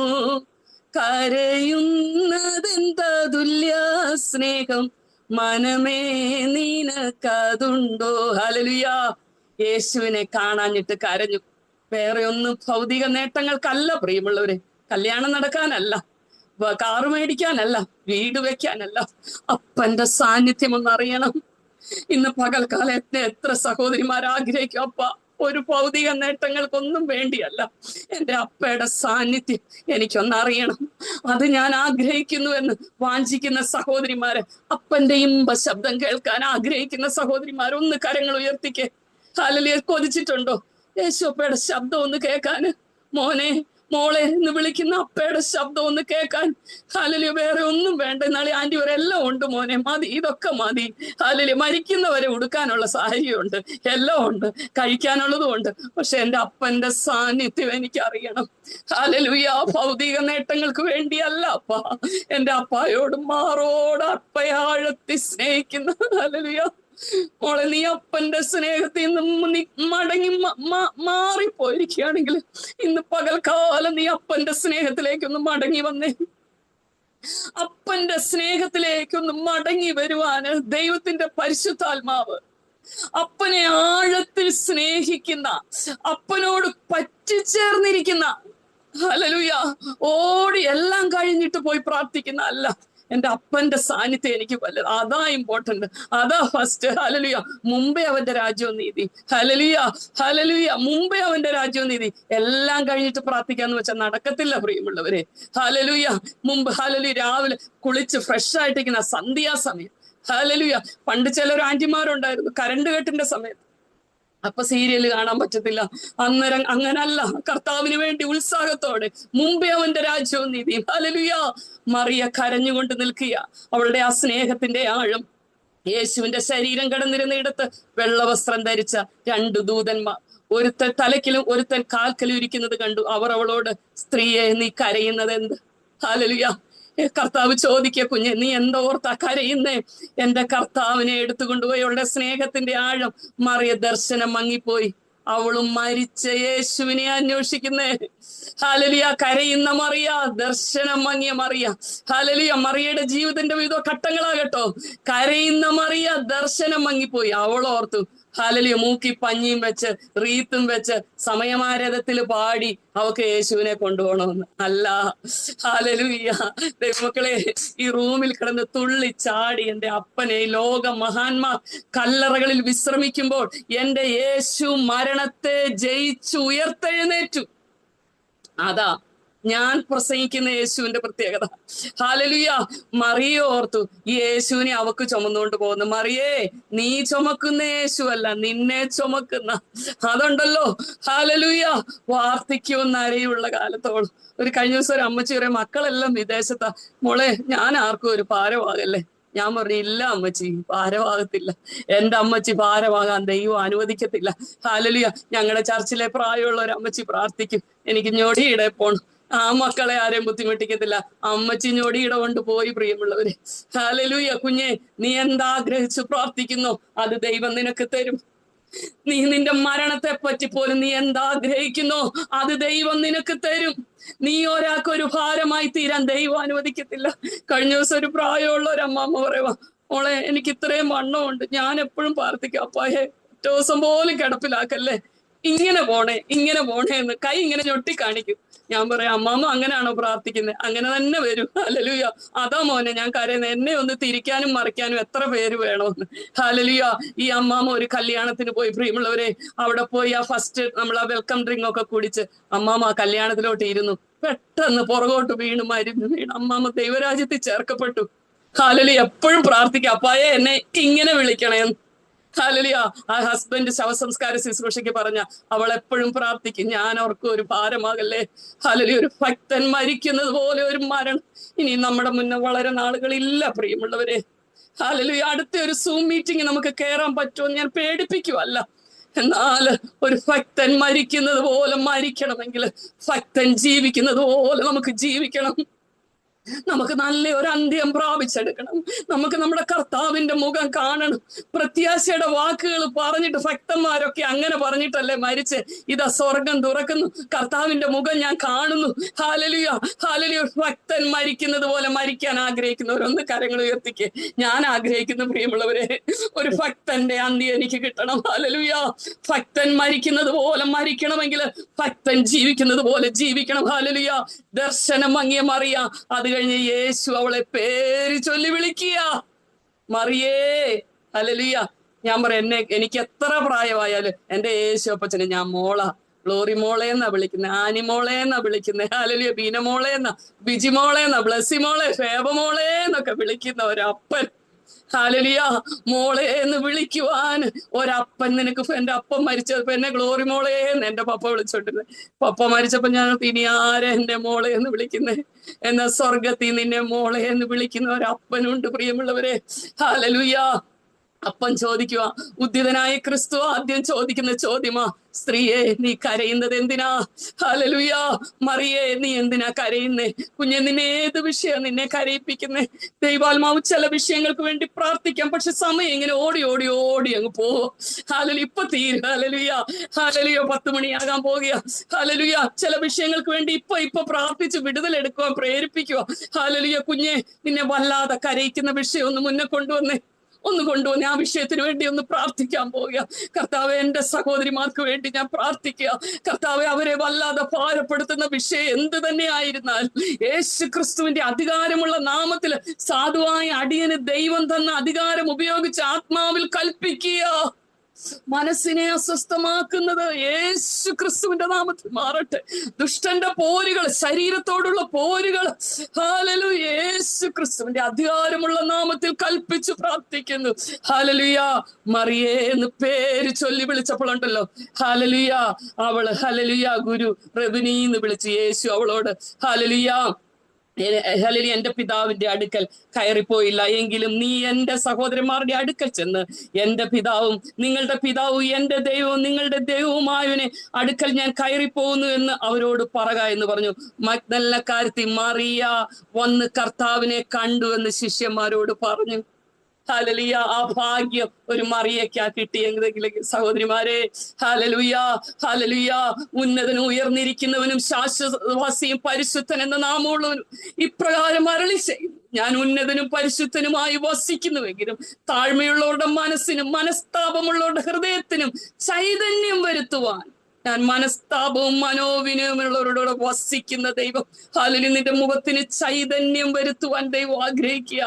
കരയുന്നതെന്തതുല്യ സ്നേഹം മനമേ നിനക്കതുണ്ടോ? ഹല്ലേലൂയ. യേശുവിനെ കാണാഞ്ഞിട്ട് കരഞ്ഞു. വേറെ ഒന്നും ഭൗതിക നേട്ടങ്ങൾക്കല്ല പ്രിയമുള്ളവരെ. കല്യാണം നടക്കാനല്ല, കാറ് മേടിക്കാനല്ല, വീട് വെക്കാനല്ല. അപ്പന്റെ സാന്നിധ്യം ഒന്ന് അറിയണം. ഇന്ന് പകൽക്കാലം എത്ര സഹോദരിമാർ ആഗ്രഹിക്കും, അപ്പ ഒരു ഭൗതിക നേട്ടങ്ങൾക്കൊന്നും വേണ്ടിയല്ല. എൻ്റെ അപ്പയുടെ സാന്നിധ്യം എനിക്കൊന്നറിയണം. അത് ഞാൻ ആഗ്രഹിക്കുന്നു എന്ന് വാഞ്ചിക്കുന്ന സഹോദരിമാരെ, അപ്പന്റെ ഇമ്പ ശബ്ദം കേൾക്കാൻ ആഗ്രഹിക്കുന്ന സഹോദരിമാർ ഒന്ന് കരങ്ങൾ ഉയർത്തിക്കേ. ഹല്ലേലൂയ. കൊതിച്ചിട്ടുണ്ടോ യേശു അപ്പയുടെ ശബ്ദം ഒന്ന് കേൾക്കാന്? മോനെ മോളെ എന്ന് വിളിക്കുന്ന അപ്പയുടെ ശബ്ദം ഒന്ന് കേൾക്കാൻ. ഹല്ലേലൂയ. വേറെ ഒന്നും വേണ്ട. നാളെ ആന്റി വരെല്ലാം ഉണ്ട് മോനെ, മതി, ഇതൊക്കെ മതി. ഹല്ലേലൂയ. മരിക്കുന്നവരെ ഉടുക്കാനുള്ള സാഹചര്യമുണ്ട്, എല്ലാം ഉണ്ട്, കഴിക്കാനുള്ളതും ഉണ്ട്. പക്ഷെ എൻ്റെ അപ്പന്റെ സാന്നിധ്യം എനിക്കറിയണം. ഹല്ലേലൂയ. ഭൗതിക നേട്ടങ്ങൾക്ക് വേണ്ടിയല്ല അപ്പ. എൻ്റെ അപ്പായോട് മാറോട് അപ്പയാഴത്തി സ്നേഹിക്കുന്ന. ഹല്ലേലൂയ. മോളെ, നീ അപ്പന്റെ സ്നേഹത്തിൽ നിന്ന് നീ മടങ്ങി മാറിപ്പോയിരിക്കുകയാണെങ്കിൽ ഇന്ന് പകൽക്കാലം നീ അപ്പന്റെ സ്നേഹത്തിലേക്കൊന്ന് മടങ്ങി വന്നേ. അപ്പന്റെ സ്നേഹത്തിലേക്കൊന്ന് മടങ്ങി വരുവാന് ദൈവത്തിന്റെ പരിശുദ്ധാത്മാവ്, അപ്പനെ ആഴത്തിൽ സ്നേഹിക്കുന്ന, അപ്പനോട് പറ്റിച്ചേർന്നിരിക്കുന്ന, ഹല്ലേലൂയ, ഓടി എല്ലാം കഴിഞ്ഞിട്ട് പോയി പ്രാർത്ഥിക്കുന്ന അല്ല. എൻ്റെ അപ്പന്റെ സാന്നിധ്യം എനിക്ക് വല്ലത്, അതാ ഇമ്പോർട്ടന്റ്, അതാ ഫസ്റ്റ്. ഹല്ലേലൂയ. മുമ്പേ അവന്റെ രാജ്യവും നീതി. ഹല്ലേലൂയ. ഹല്ലേലൂയ. മുമ്പേ അവന്റെ രാജ്യവും നീതി. എല്ലാം കഴിഞ്ഞിട്ട് പ്രാർത്ഥിക്കാന്ന് വെച്ചാൽ നടക്കത്തില്ല പ്രിയമുള്ളവരെ. ഹല്ലേലൂയ. മുമ്പ് ഹല്ലേലൂയ രാവിലെ കുളിച്ച് ഫ്രഷ് ആയിട്ടിരിക്കുന്ന സന്ധ്യാസമയം. ഹല്ലേലൂയ. പണ്ട് ചിലർ ആന്റിമാരുണ്ടായിരുന്നു കരണ്ട് കെട്ടിന്റെ സമയത്ത്, അപ്പൊ സീരിയല് കാണാൻ പറ്റത്തില്ല. അന്നേരം അങ്ങനല്ല, കർത്താവിന് വേണ്ടി ഉത്സാഹത്തോടെ മുമ്പേ അവന്റെ രാജ്യവും നീതിയും. ഹല്ലേലൂയ. മറിയ കരഞ്ഞുകൊണ്ട് നിൽക്കുക. അവളുടെ ആ സ്നേഹത്തിന്റെ ആഴം. യേശുവിന്റെ ശരീരം കിടന്നിരുന്നയിടത്ത് വെള്ളവസ്ത്രം ധരിച്ച 2 ദൂതന്മാർ, ഒരുത്തൻ തലക്കിലും ഒരുത്തൻ കാൽക്കലും ഇരിക്കുന്നത് കണ്ടു. അവർ അവളോട്, സ്ത്രീയെ, നീ കരയുന്നത് എന്ത്? ഹല്ലേലൂയ. കർത്താവ് ചോദിക്കുക, കുഞ്ഞെ, നീ എന്തോർത്താ കരയുന്നേ? എന്റെ കർത്താവിനെ എടുത്തുകൊണ്ടുപോയി. അവളുടെ സ്നേഹത്തിന്റെ ആഴം. മറിയ ദർശനം മങ്ങിപ്പോയി. അവളും മരിച്ച യേശുവിനെ അന്വേഷിക്കുന്നേ. ഹല്ലേലൂയ. കരയുന്ന മറിയ, ദർശനം മങ്ങിയ മറിയ. ഹല്ലേലൂയ. മറിയയുടെ ജീവിതത്തിന്റെ വിവിധ ഘട്ടങ്ങളാകട്ടോ. കരയുന്ന മറിയ, ദർശനം മങ്ങിപ്പോയി. അവൾ ഓർത്തു, ഹല്ലേലൂയ, മൂക്കി പഞ്ഞിയും വെച്ച് റീത്തും വെച്ച് സമയമാരഥത്തിൽ പാടി അവക്ക് യേശുവിനെ കൊണ്ടുപോകണമെന്ന്. അല്ല. ഹല്ലേലൂയ. ദൈവമക്കളെ, ഈ റൂമിൽ കിടന്ന് തുള്ളി ചാടി എൻ്റെ അപ്പനെ, ലോക മഹാന്മാർ കല്ലറകളിൽ വിശ്രമിക്കുമ്പോൾ എൻ്റെ യേശു മരണത്തെ ജയിച്ചു ഉയർത്തെഴുന്നേറ്റു. അതാ ഞാൻ പ്രസംഗിക്കുന്ന യേശുവിന്റെ പ്രത്യേകത. ഹല്ലേലൂയ. മറിയ ഓർത്തു, ഈ യേശുവിനെ അവക്ക് ചുമന്നുകൊണ്ട് പോകുന്നു. മറിയേ, നീ ചുമക്കുന്ന യേശു അല്ല, നിന്നെ ചുമക്കുന്ന അതുണ്ടല്ലോ. ഹല്ലേലൂയ. വാർദ്ധക്യവും നരയുള്ള കാലത്തോളം. കഴിഞ്ഞ ദിവസം ഒരു അമ്മച്ചി പറയും, മക്കളെല്ലാം വിദേശത്താ, മോളെ ഞാൻ ആർക്കും ഒരു ഭാരമാകല്ലേ. ഞാൻ പറഞ്ഞു, ഇല്ല അമ്മച്ചി, ഭാരമാകത്തില്ല. എൻ്റെ അമ്മച്ചി ഭാരമാകാൻ ദൈവം അനുവദിക്കത്തില്ല. ഹല്ലേലൂയ. ഞങ്ങളുടെ ചർച്ചിലെ പ്രായമുള്ള ഒരു അമ്മച്ചി പ്രാർത്ഥിക്കും, എനിക്ക് ഞൊടിയിടെ പോണം. ആ മക്കളെ ആരെയും ബുദ്ധിമുട്ടിക്കത്തില്ല. അമ്മച്ചി ഞൊടിയിട കൊണ്ട് പോയി. പ്രിയമുള്ളവരെ, ഹല്ലേലൂയ. കുഞ്ഞെ, നീ എന്താഗ്രഹിച്ച് പ്രാർത്ഥിക്കുന്നോ അത് ദൈവം നിനക്ക് തരും. നീ നിന്റെ മരണത്തെ പറ്റി പോലും നീ എന്താഗ്രഹിക്കുന്നോ അത് ദൈവം നിനക്ക് തരും. നീ ഒരാൾക്കൊരു ഭാരമായി തീരാൻ ദൈവം അനുവദിക്കത്തില്ല. കഴിഞ്ഞ ദിവസം ഒരു പ്രായമുള്ള ഒരു അമ്മാമ്മ പറയുവാ, മോളെ, എനിക്ക് ഇത്രയും വണ്ണമുണ്ട്, ഞാൻ എപ്പോഴും പ്രാർത്ഥിക്കും, അപ്പായെ ഒറ്റ ദിവസം പോലും കിടപ്പിലാക്കല്ലേ, ഇങ്ങനെ പോണേ എന്ന് കൈ ഇങ്ങനെ ഞൊട്ടി കാണിക്കും. ഞാൻ പറയാം, അമ്മാമ്മ അങ്ങനെയാണോ പ്രാർത്ഥിക്കുന്നത്? അങ്ങനെ തന്നെ വരും. ഹല്ലേലൂയ. അതാ മോനെ ഞാൻ കരയുന്നത്, എന്നെ ഒന്ന് തിരിക്കാനും മറിക്കാനും എത്ര പേര് വേണമെന്ന്. ഹല്ലേലൂയ. ഈ അമ്മാമ്മ ഒരു കല്യാണത്തിന് പോയി. പ്രിയമുള്ളവരെ, അവിടെ പോയി ആ ഫസ്റ്റ് നമ്മൾ ആ വെൽക്കം ഡ്രിങ്ക് ഒക്കെ കുടിച്ച് അമ്മാമ്മ കല്യാണത്തിലോട്ട് ഇരുന്നു. പെട്ടെന്ന് പുറകോട്ട് വീണ് വീണ് അമ്മാമ്മ ദൈവരാജ്യത്തിൽ ചേർക്കപ്പെട്ടു. ഹല്ലേലൂയ. എപ്പോഴും പ്രാർത്ഥിക്കുക, അപ്പായെ എന്നെ ഇങ്ങനെ വിളിക്കണേന്ന്. ഹല്ലേലൂയ. ആ ഹസ്ബൻഡ് ശവസംസ്കാര ശുശ്രൂഷയ്ക്ക് പറഞ്ഞ അവൾ എപ്പോഴും പ്രാർത്ഥിക്കും, ഞാൻ അവർക്ക് ഒരു ഭാരമാകല്ലേ. ഹല്ലേലൂയ. ഒരു ഭക്തൻ മരിക്കുന്നത് പോലെ ഒരു മരണം ഇനി നമ്മുടെ മുന്നേ വളരെ നാളുകളില്ല പ്രിയമുള്ളവരെ. ഹല്ലേലൂയ. അടുത്ത ഒരു സൂം മീറ്റിംഗ് നമുക്ക് കയറാൻ പറ്റുമോ ഞാൻ പേടിപ്പിക്കുവല്ല. എന്നാൽ ഒരു ഭക്തൻ മരിക്കുന്നത് പോലെ മരിക്കണമെങ്കിൽ, ഭക്തൻ ജീവിക്കുന്നത് പോലെ നമുക്ക് ജീവിക്കണം. നമുക്ക് നല്ല ഒരു അന്ത്യം പ്രാപിച്ചെടുക്കണം. നമുക്ക് നമ്മുടെ കർത്താവിന്റെ മുഖം കാണണം. പ്രത്യാശയുടെ വാക്കുകൾ പറഞ്ഞിട്ട് ഭക്തന്മാരൊക്കെ അങ്ങനെ പറഞ്ഞിട്ടല്ലേ മരിച്ച്. ഇതാ സ്വർഗം തുറക്കുന്നു, കർത്താവിന്റെ മുഖം ഞാൻ കാണുന്നു. ഹല്ലേലൂയ. ഹല്ലേലൂയ. ഭക്തൻ മരിക്കുന്നത് പോലെ മരിക്കാൻ ആഗ്രഹിക്കുന്നവരൊന്ന് കരങ്ങൾ ഉയർത്തിക്ക്. ഞാൻ ആഗ്രഹിക്കുന്നു പ്രിയമുള്ളവരെ, ഒരു ഭക്തന്റെ അന്ത്യം എനിക്ക് കിട്ടണം. ഹല്ലേലൂയ. ഭക്തൻ മരിക്കുന്നത് പോലെ മരിക്കണമെങ്കിൽ ഭക്തൻ ജീവിക്കുന്നത് പോലെ ജീവിക്കണം. ഹല്ലേലൂയ. ദർശനം മങ്ങിയ മറിയ, അത് കഴിഞ്ഞ് യേശു അവളെ പേര് ചൊല്ലി വിളിക്കുക, മറിയേ. ഹല്ലേലൂയ. ഞാൻ പറയാം, എനിക്ക് എത്ര പ്രായമായാലും എൻ്റെ യേശു അപ്പച്ചനെ ഞാൻ മോളാ, ഗ്ലോറി മോളേന്നാ വിളിക്കുന്നത്, ആനി മോളേന്നാ വിളിക്കുന്നത്, ഹല്ലേലൂയ, ബീന മോളേന്നാ, ബിജി മോളേന്നാ, ബ്ലസ്സി മോളെ, ഫേബ മോളേന്നൊക്കെ വിളിക്കുന്ന ഒരപ്പൻ. ഹല്ലേലൂയ, മോളെ എന്ന് വിളിക്കുവാൻ ഒരപ്പൻ. നിനക്ക് എന്റെ അപ്പം മരിച്ചപ്പോ എന്നെ ഗ്ലോറി മോളേന്ന് എന്റെ പപ്പ വിളിച്ചോണ്ടിരുന്നത്. പപ്പ മരിച്ചപ്പോ ഞാൻ ഇനി ആരെ എന്റെ മോളെ എന്ന് വിളിക്കുന്നേ? എന്നാ സ്വർഗത്തിൽ നിന്നെ മോളെ എന്ന് വിളിക്കുന്ന ഒരപ്പനുണ്ട് പ്രിയമുള്ളവരെ. ഹല്ലേലൂയ. അപ്പം ചോദിക്കുക, ഉദ്ധിതനായ ക്രിസ്തു ആദ്യം ചോദിക്കുന്ന ചോദ്യമാ, സ്ത്രീയെ നീ കരയുന്നത് എന്തിനാ? ഹല്ലേലൂയ. മറിയേ നീ എന്തിനാ കരയുന്നേ? കുഞ്ഞെ, നിന്നെ ഏത് വിഷയം നിന്നെ കരയിപ്പിക്കുന്നേ? ദൈവാത്മാവ് ചില വിഷയങ്ങൾക്ക് വേണ്ടി പ്രാർത്ഥിക്കാം, പക്ഷെ സമയം ഇങ്ങനെ ഓടി ഓടി ഓടി അങ്ങ് പോവോ. ഹല്ലേലൂയ, ഇപ്പൊ തീരും. ഹല്ലേലൂയ, ഹല്ലേലൂയ, 10 മണിയാകാൻ പോകുക. ഹല്ലേലൂയ, ചില വിഷയങ്ങൾക്ക് വേണ്ടി ഇപ്പൊ പ്രാർത്ഥിച്ച് വിടുതലെടുക്കുക, പ്രേരിപ്പിക്കുക. ഹല്ലേലൂയ. കുഞ്ഞെ, നിന്നെ വല്ലാതെ കരയിക്കുന്ന വിഷയം ഒന്ന് മുന്നേ കൊണ്ടുവന്നേ, ആ വിഷയത്തിന് വേണ്ടി ഒന്ന് പ്രാർത്ഥിക്കാൻ പോവുക. കർത്താവെ, എന്റെ സഹോദരിമാർക്ക് വേണ്ടി ഞാൻ പ്രാർത്ഥിക്കുക. കർത്താവെ, അവരെ വല്ലാതെ ഭാരപ്പെടുത്തുന്ന വിഷയം എന്ത് തന്നെ ആയിരുന്നാൽ യേശു ക്രിസ്തുവിന്റെ അധികാരമുള്ള നാമത്തിൽ സാധുവായ അടിയന് ദൈവം തന്ന അധികാരം ഉപയോഗിച്ച് ആത്മാവിൽ കൽപ്പിക്കുക. മനസ്സിനെ അസ്വസ്ഥമാക്കുന്നത് യേശു ക്രിസ്തുവിന്റെ നാമത്തിൽ മാറട്ടെ. ദുഷ്ടന്റെ പോരുകൾ, ശരീരത്തോടുള്ള പോരുകൾ, ഹല്ലേലൂയ, യേശു ക്രിസ്തുവിന്റെ അധികാരമുള്ള നാമത്തിൽ കൽപ്പിച്ചു പ്രാർത്ഥിക്കുന്നു. ഹല്ലേലൂയ. മറിയേ എന്ന് പേര് ചൊല്ലി വിളിച്ചപ്പോഴുണ്ടല്ലോ, ഹല്ലേലൂയ, അവള് ഹല്ലേലൂയ ഗുരു റബിനി എന്ന് വിളിച്ച് യേശു അവളോട് ഹല്ലേലൂയ, ഹല്ലേലൂയ, എന്റെ പിതാവിന്റെ അടുക്കൽ കയറിപ്പോയില്ല, എങ്കിലും നീ എന്റെ സഹോദരന്മാരുടെ അടുക്കൽ ചെന്ന് എന്റെ പിതാവും നിങ്ങളുടെ പിതാവും എന്റെ ദൈവവും നിങ്ങളുടെ ദൈവവുമായവനെ അടുക്കൽ ഞാൻ കയറിപ്പോകുന്നു എന്ന് അവരോട് പറക എന്ന് പറഞ്ഞു. മഗ്ദലക്കാരത്തി മറിയ വന്ന് കർത്താവിനെ കണ്ടു എന്ന് ശിഷ്യന്മാരോട് പറഞ്ഞു. ഹല്ലേലൂയ. ആ ഭാഗ്യം ഒരു മറിയക്കാ കിട്ടിയെങ്കിലും സഹോദരിമാരെ, ഹല്ലേലൂയ, ഹല്ലേലൂയ. ഉന്നതനും ഉയർന്നിരിക്കുന്നവനും ശാശ്വതവാസിയും പരിശുദ്ധൻ എന്ന നാമമുള്ളവനും ഇപ്രകാരം അരുളി ചെയ്യും, ഞാൻ ഉന്നതനും പരിശുദ്ധനുമായി വസിക്കുന്നുവെങ്കിലും താഴ്മയുള്ളവരുടെ മനസ്സിനും മനസ്താപമുള്ളവരുടെ ഹൃദയത്തിനും ചൈതന്യം വരുത്തുവാൻ ഞാൻ മനസ്താപവും മനോവിനയമുള്ളവരോട് വസിക്കുന്ന ദൈവം. ഹല്ലേലൂയ. നിന്റെ മുഖത്തിന് ചൈതന്യം വരുത്തുവാൻ ദൈവം ആഗ്രഹിക്കുക.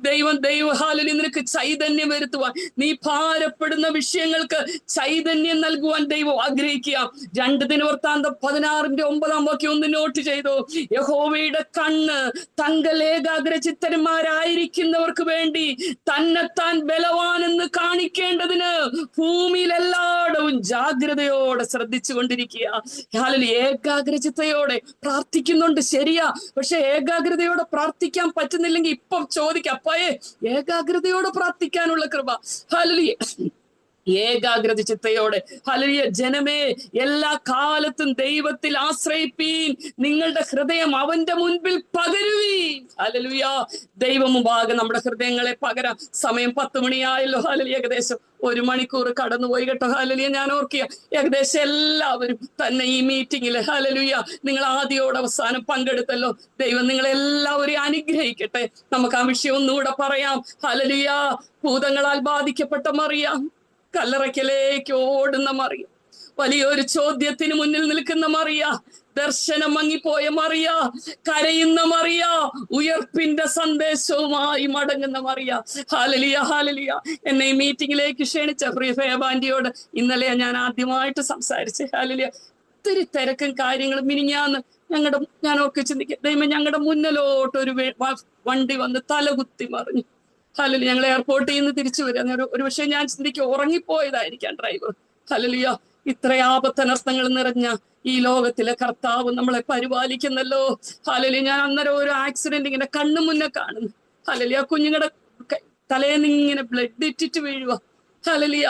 ദൈവം ഹല്ലേലൂയ, നിനക്ക് ചൈതന്യം വരുത്തുവാൻ, നീ ഭാരപ്പെടുന്ന വിഷയങ്ങൾക്ക് ചൈതന്യം നൽകുവാൻ ദൈവം ആഗ്രഹിക്കുക. 2 ദിനവൃത്താന്തം 16:9 ഒന്ന് നോട്ട് ചെയ്തു. യഹോവയുടെ കണ്ണ് തങ്കൽ ഏകാഗ്രചിത്തന്മാരായിരിക്കുന്നവർക്ക് വേണ്ടി തന്നെത്താൻ ബലവാനെന്ന് കാണിക്കേണ്ടതിന് ഭൂമിയിൽ എല്ലായിടവും ജാഗ്രതയോടെ ശ്രദ്ധിച്ചുകൊണ്ടിരിക്കുക. ഹല്ലേലൂയ. ഏകാഗ്രചിത്തയോടെ പ്രാർത്ഥിക്കുന്നുണ്ട്, ശരിയാ. പക്ഷെ ഏകാഗ്രതയോടെ പ്രാർത്ഥിക്കാൻ പറ്റുന്നില്ലെങ്കിൽ ഇപ്പം ചോദിക്കാം, അപ്പായേ ഏകാഗ്രതയോടെ പ്രാർത്ഥിക്കാനുള്ള കൃപ. ഹല്ലേലൂയ. ഏകാഗ്രത ചിത്തയോടെ, ഹല്ലേലൂയ, ജനമേ എല്ലാ കാലത്തും ദൈവത്തിൽ ആശ്രയിപ്പീൻ, നിങ്ങളുടെ ഹൃദയം അവന്റെ മുൻപിൽ പകരുവീൻ. ഹല്ലേലൂയ. ദൈവമുമ്പാകെ നമ്മുടെ ഹൃദയങ്ങളെ പകരാം. സമയം 10 മണിയായല്ലോ. ഹല്ലേലൂയ. ഏകദേശം 1 മണിക്കൂർ കടന്നുപോയി കേട്ടോ. ഹല്ലേലൂയ. ഞാൻ ഓർക്കുക, ഏകദേശം എല്ലാവരും തന്നെ ഈ മീറ്റിംഗിൽ ഹല്ലേലൂയ നിങ്ങൾ ആദ്യോടെ അവസാനം പങ്കെടുത്തല്ലോ. ദൈവം നിങ്ങളെല്ലാവരെയും അനുഗ്രഹിക്കട്ടെ. നമുക്ക് ആ വിഷയം ഒന്നുകൂടെ പറയാം. ഹല്ലേലൂയ. ഭൂതങ്ങളാൽ ബാധിക്കപ്പെട്ട മറിയാം, കല്ലറയ്ക്കലേക്ക് ഓടുന്ന മറിയ, വലിയൊരു ചോദ്യത്തിന് മുന്നിൽ നിൽക്കുന്ന മറിയ, ദർശനം മങ്ങിപ്പോയ മറിയ, കരയുന്ന മറിയ, ഉയർപ്പിന്റെ സന്ദേശവുമായി മടങ്ങുന്ന മറിയ. Hallelujah, hallelujah. എന്നെ ഈ മീറ്റിംഗിലേക്ക് ക്ഷണിച്ച പ്രിയ ഫേബാന്റിയോട് ഇന്നലെ ഞാൻ ആദ്യമായിട്ട് സംസാരിച്ചേ. ഹല്ലേലൂയ. ഒത്തിരി തിരക്കും കാര്യങ്ങളും. മിനിഞ്ഞാന്ന് ഞാൻ ഒക്കെ ചിന്തിക്കുക, ദൈവം ഞങ്ങളുടെ മുന്നിലോട്ട് ഒരു വണ്ടി വന്ന് തലകുത്തി മറിഞ്ഞു. ഹല്ലേലൂയ. ഞങ്ങൾ എയർപോർട്ടിൽ നിന്ന് തിരിച്ചു വരിക. ഒരു പക്ഷേ ഞാൻ ചിന്തിക്കുക ഉറങ്ങിപ്പോയതായിരിക്കാം ഡ്രൈവർ. ഹല്ലേലൂയ. ഇത്ര ആപത്തനർത്ഥങ്ങൾ നിറഞ്ഞ ഈ ലോകത്തിലെ കർത്താവ് നമ്മളെ പരിപാലിക്കുന്നല്ലോ. ഹല്ലേലൂയ. ഞാൻ അന്നേരം ഒരു ആക്സിഡന്റ് ഇങ്ങനെ കണ്ണു മുന്നേ കാണുന്നു. ഹല്ലേലൂയ. കുഞ്ഞുങ്ങളുടെ തലേന്ന് ഇങ്ങനെ ബ്ലഡ് ഇറ്റിട്ട് വീഴുക. ഹല്ലേലൂയ.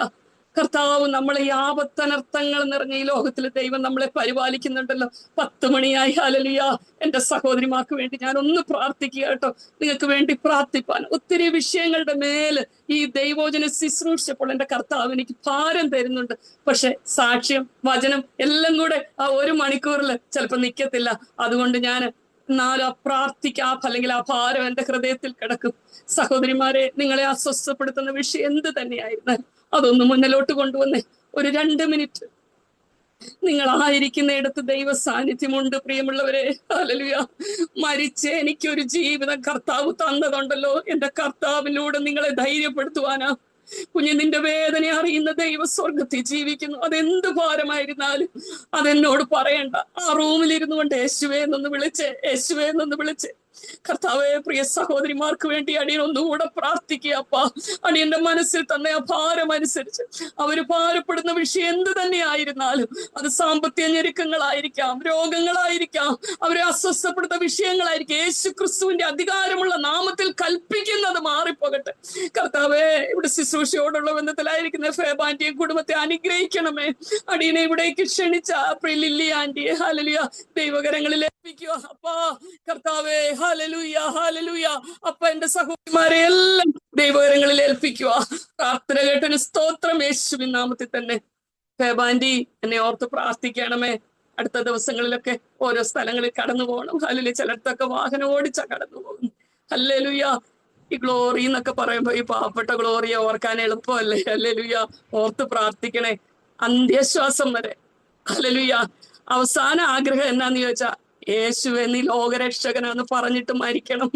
കർത്താവ് നമ്മളെ ഈ ആപത്തനർത്ഥങ്ങൾ നിറഞ്ഞ ഈ ലോകത്തിൽ ദൈവം നമ്മളെ പരിപാലിക്കുന്നുണ്ടല്ലോ. 10 മണിയായി. ഹല്ലേലൂയ. എന്റെ സഹോദരിമാർക്ക് വേണ്ടി ഞാൻ ഒന്ന് പ്രാർത്ഥിക്കുക കേട്ടോ. നിങ്ങൾക്ക് വേണ്ടി പ്രാർത്ഥിപ്പാൻ ഒത്തിരി വിഷയങ്ങളുടെ മേല് ഈ ദൈവോചന ശുശ്രൂഷിച്ചപ്പോൾ എന്റെ കർത്താവ് എനിക്ക് ഭാരം തരുന്നുണ്ട്. പക്ഷെ സാക്ഷ്യം, വചനം എല്ലാം കൂടെ ആ 1 മണിക്കൂറിൽ ചിലപ്പോൾ നിൽക്കത്തില്ല. അതുകൊണ്ട് ഞാൻ എന്നാലും പ്രാർത്ഥിക്കാം, അല്ലെങ്കിൽ ആ ഭാരം എന്റെ ഹൃദയത്തിൽ കിടക്കും. സഹോദരിമാരെ, നിങ്ങളെ അസ്വസ്ഥപ്പെടുത്തുന്ന വിഷയം എന്ത് തന്നെയായിരുന്നാൽ അതൊന്ന് മുന്നിലോട്ട് കൊണ്ടുവന്നേ. ഒരു 2 മിനിറ്റ് നിങ്ങളായിരിക്കുന്നിടത്ത് ദൈവ സാന്നിധ്യമുണ്ട് പ്രിയമുള്ളവരെ. ഹല്ലേലൂയ. മരിച്ച എനിക്കൊരു ജീവിതം കർത്താവ് തന്നതുണ്ടല്ലോ. എന്റെ കർത്താവിലൂടെ നിങ്ങളെ ധൈര്യപ്പെടുത്തുവാനാ. കുഞ്ഞ്, നിന്റെ വേദന അറിയുന്ന ദൈവ സ്വർഗത്തിൽ ജീവിക്കുന്നു. അതെന്ത് ഭാരമായിരുന്നാലും അതെന്നോട് പറയണ്ട. ആ റൂമിലിരുന്നു കൊണ്ട് യേശുവേ എന്നൊന്ന് വിളിച്ചേ, യേശുവേ എന്നൊന്ന് വിളിച്ചേ. കർത്താവെ, പ്രിയ സഹോദരിമാർക്ക് വേണ്ടി അടിയൻ ഒന്നുകൂടെ പ്രാർത്ഥിക്കുക. അപ്പാ, അടിയന്റെ മനസ്സിൽ തന്നെ ആ ഭാരം അനുസരിച്ച് അവര് ഭാരപ്പെടുന്ന വിഷയം എന്ത് തന്നെ ആയിരുന്നാലും, അത് സാമ്പത്തിക ഞെരുക്കങ്ങളായിരിക്കാം, രോഗങ്ങളായിരിക്കാം, അവരെ അസ്വസ്ഥപ്പെടുന്ന വിഷയങ്ങളായിരിക്കും, യേശു ക്രിസ്തുവിന്റെ അധികാരമുള്ള നാമത്തിൽ കൽപ്പിക്കുന്നത് മാറിപ്പോകട്ടെ. കർത്താവെ, ഇവിടെ ശുശ്രൂഷയോടുള്ള ബന്ധത്തിലായിരിക്കുന്ന ഫേബാന്റിയെ കുടുംബത്തെ അനുഗ്രഹിക്കണമേ. അടിയനെ ഇവിടേക്ക് ക്ഷണിച്ച പ്രിയ ലില്ലി ആന്റിയെ ഹല്ലേലൂയ ദൈവകരങ്ങളിൽ ഏൽപ്പിക്കുക. അപ്പാ കർത്താവേ, ഹല്ലേലൂയ ഹല്ലേലൂയ. അപ്പ എന്റെ സഹോദരിമാരെ എല്ലാം ദൈവകരങ്ങളിൽ ഏൽപ്പിക്കുക. പ്രാർത്ഥന കേട്ടൊരു സ്തോത്രം യേശുവിൻ നാമത്തിൽ തന്നെ. ഫേബാന്റി, എന്നെ ഓർത്ത് പ്രാർത്ഥിക്കണമേ. അടുത്ത ദിവസങ്ങളിലൊക്കെ ഓരോ സ്ഥലങ്ങളിൽ കടന്നു പോകണം. ഹല്ലേലൂയ. ചിലർക്കൊക്കെ വാഹനം ഓടിച്ചാ കടന്നു പോകും. ഹല്ലേലൂയ. ഈ ഗ്ലോറി എന്നൊക്കെ പറയുമ്പോ ഈ പാവപ്പെട്ട ഗ്ലോറിയെ ഓർക്കാൻ എളുപ്പമല്ലേ? ഹല്ലേലൂയ. ഓർത്ത് പ്രാർത്ഥിക്കണേ അന്ത്യശ്വാസം വരെ. ഹല്ലേലൂയ. അവസാന ആഗ്രഹം എന്നാന്ന് ചോദിച്ചാ, യേശുവെ നീ ലോകരക്ഷകനെന്ന് പറഞ്ഞിട്ട് മരിക്കണം.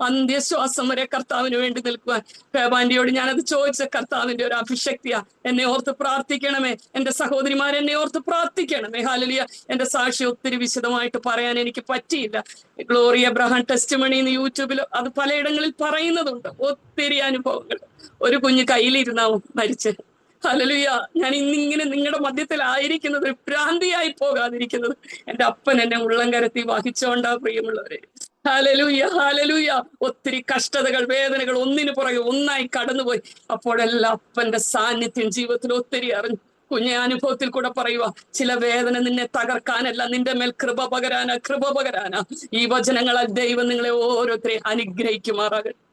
അന്ത്യശ്വാസം വരെ കർത്താവിന് വേണ്ടി നിൽക്കുവാൻ ഫേബാന്റിയോട് ഞാനത് ചോദിച്ച കർത്താവിന്റെ ഒരു അഭിഷക്തിയാ. എന്നെ ഓർത്ത് പ്രാർത്ഥിക്കണമേ. എന്റെ സഹോദരിമാരെ എന്നെ ഓർത്ത് പ്രാർത്ഥിക്കണമേ. ഹല്ലേലൂയ. എന്റെ സാക്ഷി ഒത്തിരി വിശദമായിട്ട് പറയാൻ എനിക്ക് പറ്റിയില്ല. ഗ്ലോറി എബ്രഹാം ടെസ്റ്റിമണി എന്ന് യൂട്യൂബിൽ അത് പലയിടങ്ങളിൽ പറയുന്നതുണ്ട്. ഒത്തിരി അനുഭവങ്ങൾ. ഒരു കുഞ്ഞ് കയ്യിലിരുന്നാവും മരിച്ച്. ഹല്ലേലൂയ. ഞാൻ ഇന്നിങ്ങനെ നിങ്ങളുടെ മധ്യത്തിലായിരിക്കുന്നത്, ഭ്രാന്തിയായി പോകാതിരിക്കുന്നത് എന്റെ അപ്പൻ എന്നെ ഉള്ളംകരത്തി വഹിച്ചോണ്ടാ പ്രിയമുള്ളവരെ. Hallelujah hallelujah. ഒത്തിരി കഷ്ടതകൾ, വേദനകൾ ഒന്നിനു പുറകെ ഒന്നായി കടന്നുപോയി. അപ്പോഴെല്ലാം അപ്പന്റെ സാന്നിധ്യം ജീവിതത്തിൽ ഒത്തിരി അറിഞ്ഞു. കുഞ്ഞെ അനുഭവത്തിൽ കൂടെ പറയുക, ചില വേദന നിന്നെ തകർക്കാനല്ല, നിന്റെ മേൽ കൃപ പകരാനാ, കൃപ പകരാനാ. ഈ വചനങ്ങളാൽ ദൈവം നിങ്ങളെ ഓരോരുത്തരെയും അനുഗ്രഹിക്കുമാറാകട്ടെ.